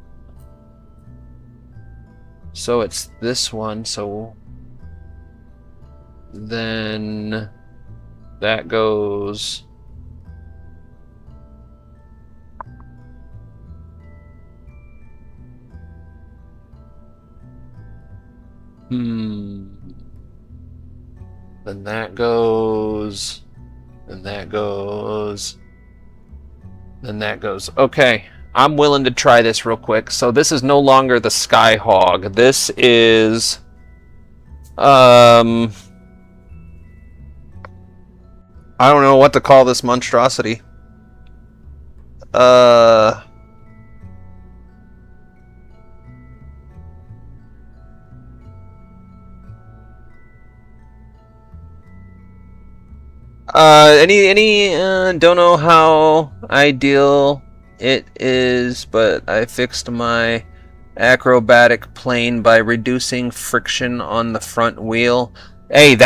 So it's this one. So then that goes. Then that goes, then that goes, then that goes. Okay, I'm willing to try this real quick. So this is no longer the Skyhog. This is, I don't know what to call this monstrosity. Don't know how ideal it is, but I fixed my acrobatic plane by reducing friction on the front wheel. Hey,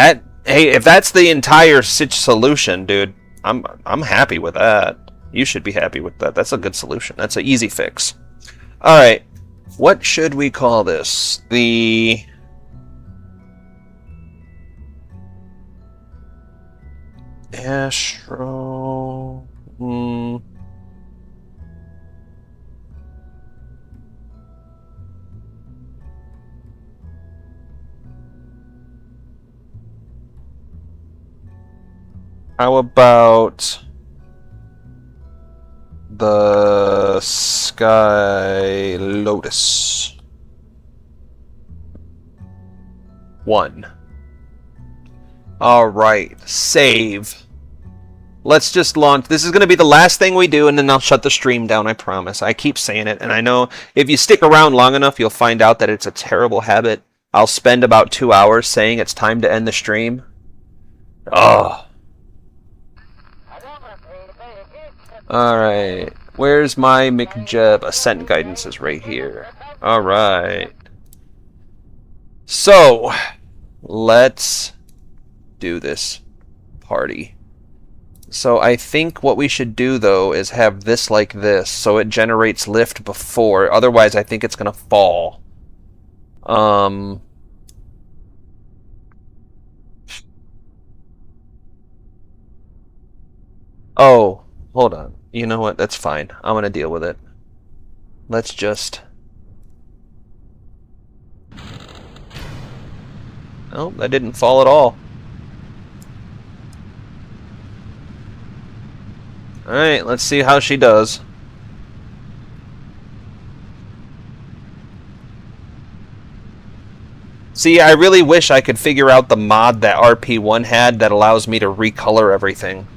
if that's the entire solution, dude, I'm happy with that. You should be happy with that. That's a good solution. That's an easy fix. All right, what should we call this? The Astro. How about the Sky Lotus? 1. All right, save. Let's just launch. This is going to be the last thing we do, and then I'll shut the stream down, I promise. I keep saying it, and I know if you stick around long enough, you'll find out that it's a terrible habit. I'll spend about 2 hours saying it's time to end the stream. Oh. Alright. Where's my McJeb? Ascent guidance is right here. Alright. So, let's do this party. So I think what we should do, though, is have this like this, so it generates lift before. Otherwise, I think it's going to fall. Oh, hold on. You know what? That's fine. I'm going to deal with it. Let's just... Oh, that didn't fall at all. Alright, let's see how she does. See, I really wish I could figure out the mod that RP1 had that allows me to recolor everything.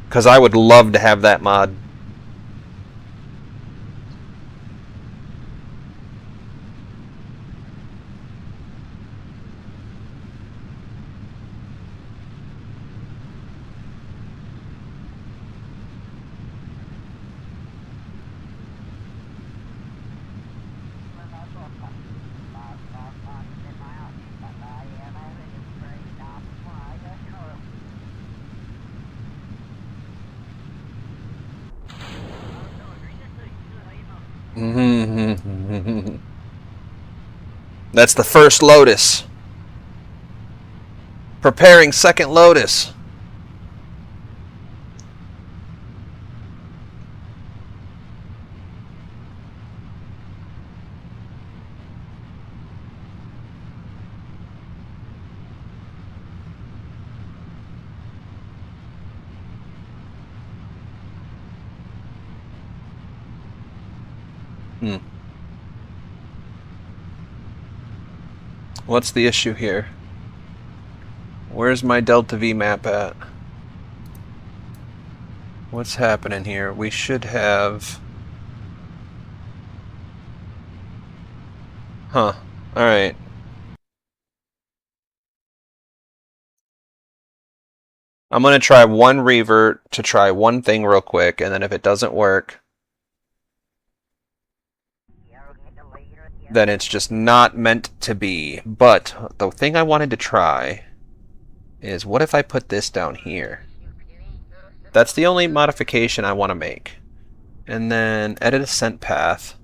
Because I would love to have that mod. That's the first Lotus. Preparing second Lotus. What's the issue here? Where's my Delta V map at? What's happening here? We should have... Huh. Alright. I'm gonna try one revert to try one thing real quick, and then if it doesn't work, then it's just not meant to be. But the thing I wanted to try is, what if I put this down here? That's the only modification I want to make. And then edit ascent path.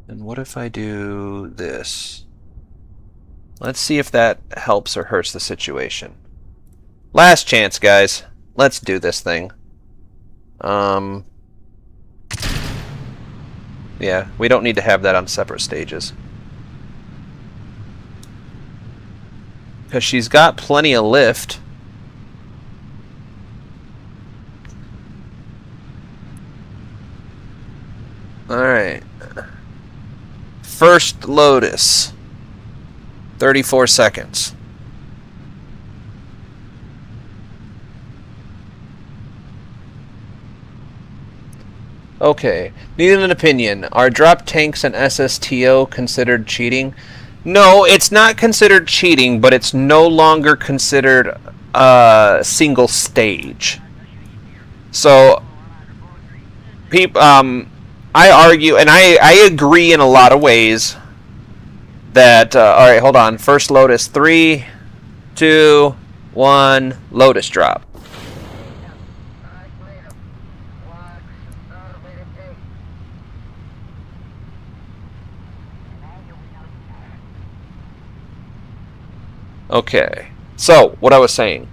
And what if I do this? Let's see if that helps or hurts the situation. Last chance, guys. Let's do this thing. Yeah, we don't need to have that on separate stages. Because she's got plenty of lift. Alright. First Lotus. 34 seconds. Okay, needed an opinion. Are drop tanks and SSTO considered cheating? No, it's not considered cheating, but it's no longer considered a single stage. So, I argue, and I agree in a lot of ways, that, alright, hold on. First Lotus, 3, 2, 1, Lotus drop. Okay, so, what I was saying.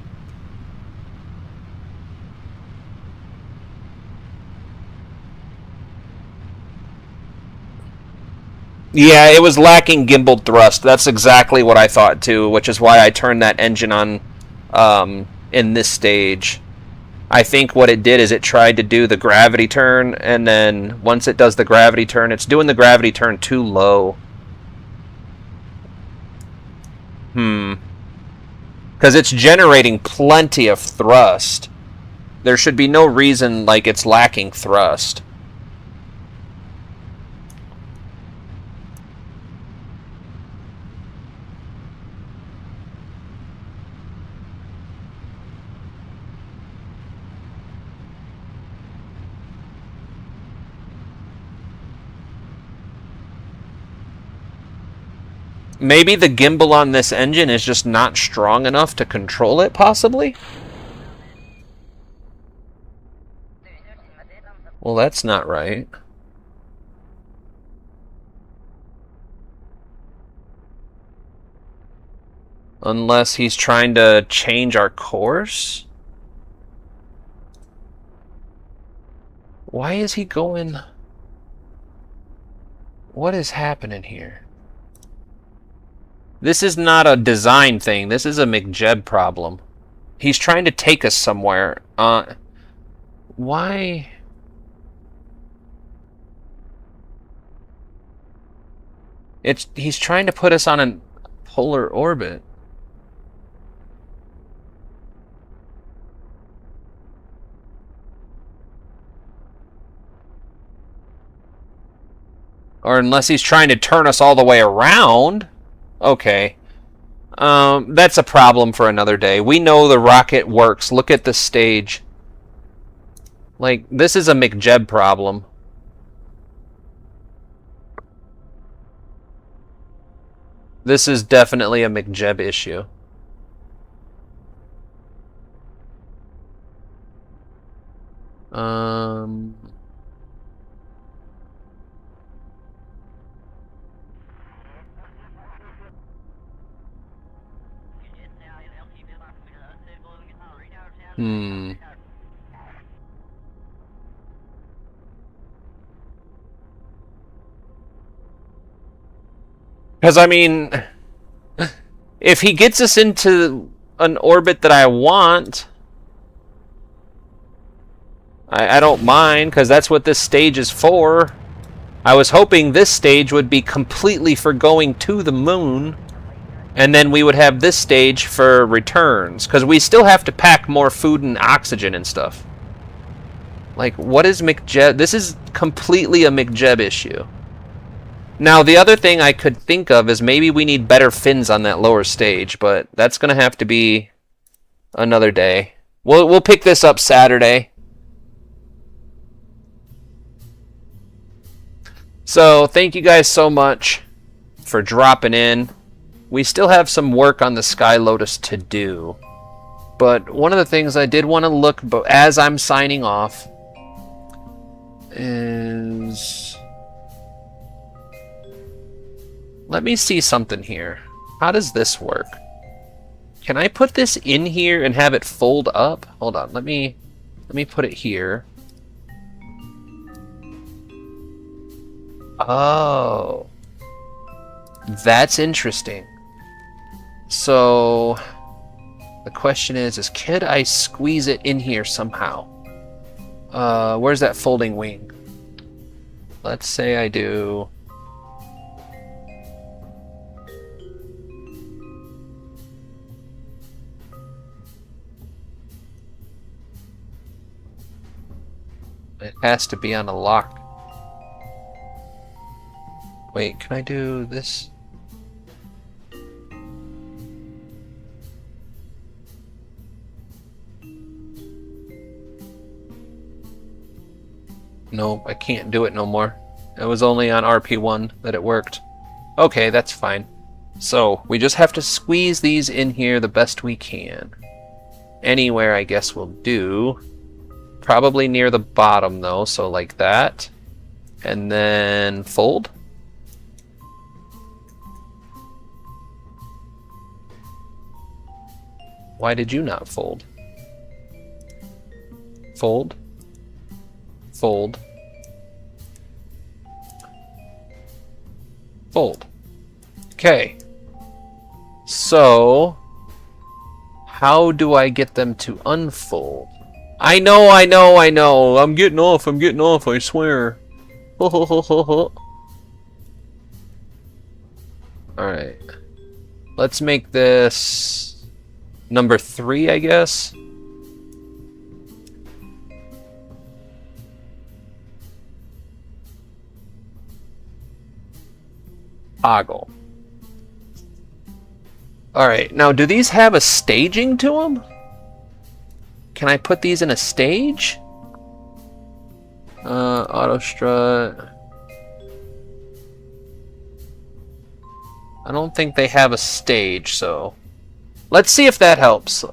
Yeah, it was lacking gimbal thrust. That's exactly what I thought too, which is why I turned that engine on in this stage. I think what it did is it tried to do the gravity turn, and then once it does the gravity turn, it's doing the gravity turn too low. Because it's generating plenty of thrust. There should be no reason like it's lacking thrust. Maybe the gimbal on this engine is just not strong enough to control it, possibly? Well, that's not right. Unless he's trying to change our course? Why is he going... What is happening here? This is not a design thing. This is a McJeb problem. He's trying to take us somewhere. Why? He's trying to put us on a polar orbit. Or unless he's trying to turn us all the way around. Okay. That's a problem for another day. We know the rocket works. Look at the stage. Like, this is a McJeb problem. This is definitely a McJeb issue. Because, I mean, if he gets us into an orbit that I want, I don't mind, because that's what this stage is for. I was hoping this stage would be completely for going to the moon, and then we would have this stage for returns, because we still have to pack more food and oxygen and stuff. Like, what is McJeb? This is completely a McJeb issue. Now, the other thing I could think of is maybe we need better fins on that lower stage, but that's going to have to be another day. We'll pick this up Saturday. So, thank you guys so much for dropping in. We still have some work on the Sky Lotus to do. But one of the things I did want to look as I'm signing off is... Let me see something here. How does this work? Can I put this in here and have it fold up? Hold on, let me put it here. Oh. That's interesting. So the question is could I squeeze it in here somehow? Where's that folding wing? Let's say I do. It has to be on a lock. Wait, can I do this? Nope, I can't do it no more. It was only on RP1 that it worked. Okay, that's fine. So, we just have to squeeze these in here the best we can. Anywhere, I guess, will do. Probably near the bottom, though, so like that. And then fold. Why did you not fold? Fold. Fold. Fold. Okay. So, how do I get them to unfold? I know. I'm getting off, I swear. Ho ho ho ho ho. Alright. Let's make this number 3, I guess. Toggle. Alright, now do these have a staging to them? Can I put these in a stage? Auto strut. I don't think they have a stage, so... Let's see if that helps.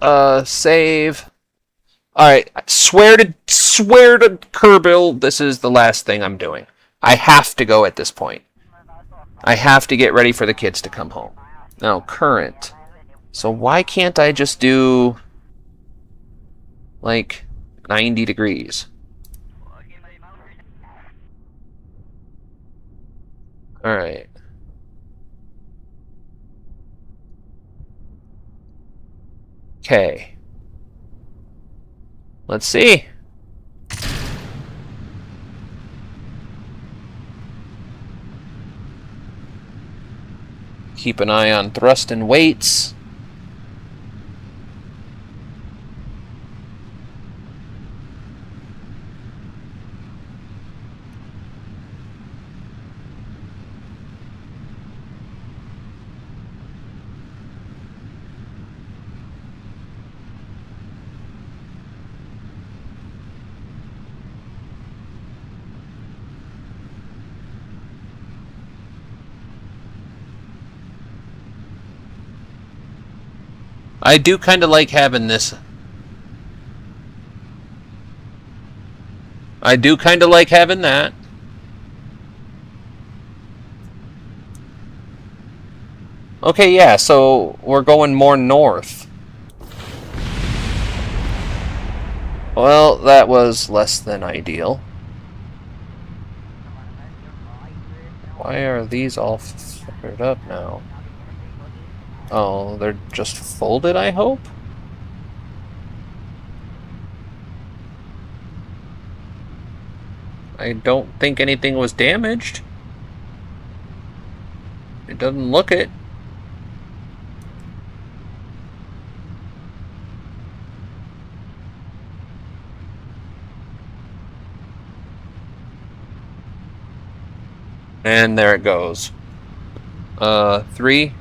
Save. Alright, swear to Kerbal, this is the last thing I'm doing. I have to go at this point. I have to get ready for the kids to come home. Now, current. So why can't I just do... like, 90 degrees? Alright. Okay. Let's see. Keep an eye on thrust and weights. I do kind of like having this. I do kind of like having that. Okay, yeah, so we're going more north. Well, that was less than ideal. Why are these all fired up now? Oh, they're just folded, I hope? I don't think anything was damaged. It doesn't look it. And there it goes. 3.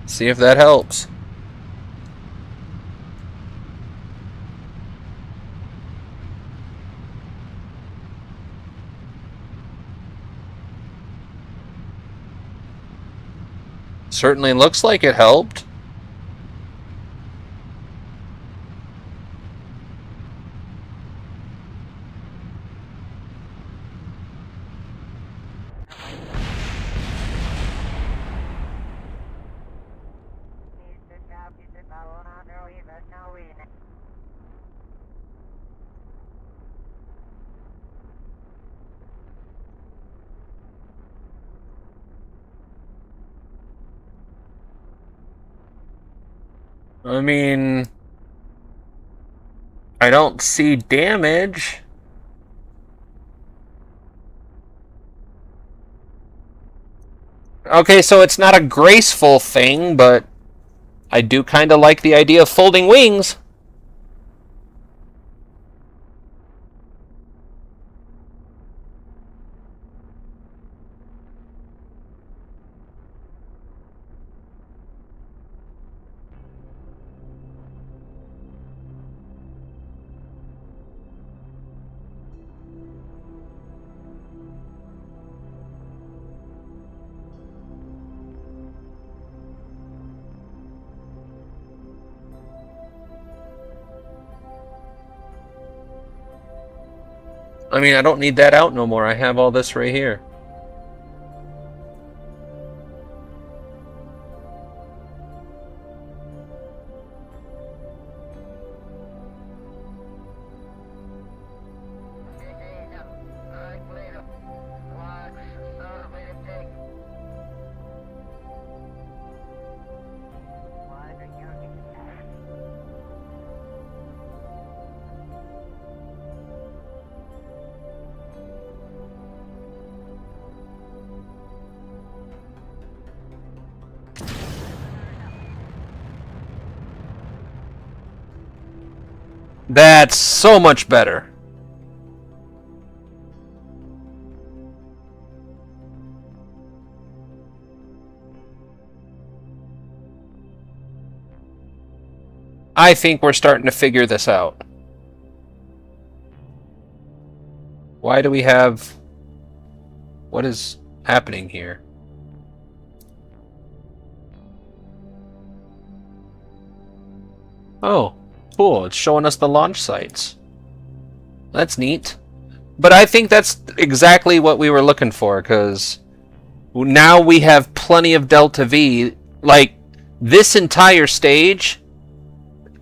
See if that helps. Certainly looks like it helped. I mean, I don't see damage. Okay, so it's not a graceful thing, but I do kind of like the idea of folding wings. I mean, I don't need that out no more. I have all this right here. That's so much better. I think we're starting to figure this out. Why do we have... What is happening here? Oh, cool. It's showing us the launch sites. That's neat. But I think that's exactly what we were looking for, because now we have plenty of Delta V. Like, this entire stage,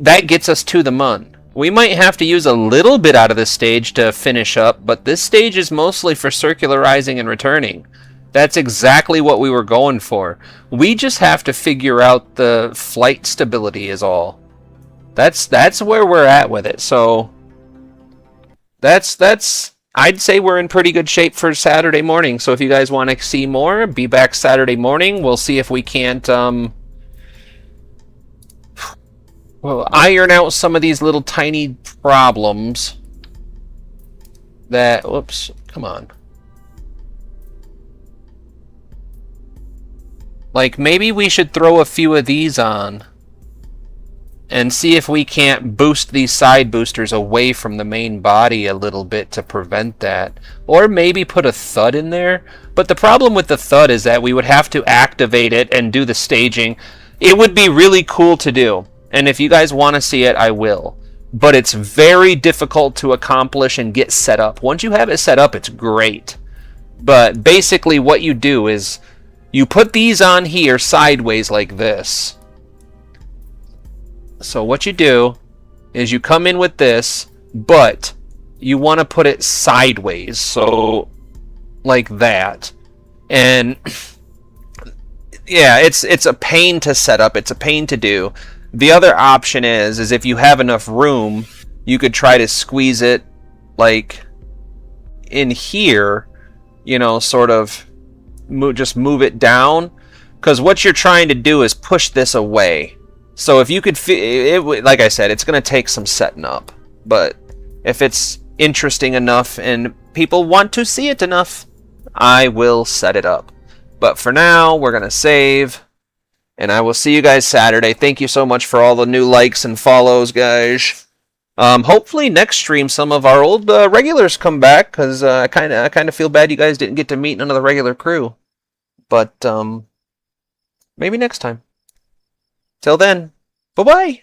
that gets us to the Mun. We might have to use a little bit out of this stage to finish up, but this stage is mostly for circularizing and returning. That's exactly what we were going for. We just have to figure out the flight stability is all. That's where we're at with it. So that's I'd say we're in pretty good shape for Saturday morning. So if you guys want to see more, be back Saturday morning. We'll see if we can't iron out some of these little tiny problems that... Whoops, come on. Like, maybe we should throw a few of these on and see if we can't boost these side boosters away from the main body a little bit to prevent that. Or maybe put a thud in there. But the problem with the thud is that we would have to activate it and do the staging. It would be really cool to do. And if you guys want to see it, I will. But it's very difficult to accomplish and get set up. Once you have it set up, it's great. But basically what you do is you put these on here sideways like this. So what you do is you come in with this, but you want to put it sideways, so like that. And yeah, it's a pain to set up, it's a pain to do. The other option is if you have enough room, you could try to squeeze it like in here, you know, sort of just move it down, because what you're trying to do is push this away. So if you could, like I said, it's going to take some setting up. But if it's interesting enough and people want to see it enough, I will set it up. But for now, we're going to save. And I will see you guys Saturday. Thank you so much for all the new likes and follows, guys. Hopefully next stream some of our old regulars come back, because I kind of feel bad you guys didn't get to meet none of the regular crew. But maybe next time. Till then, bye-bye!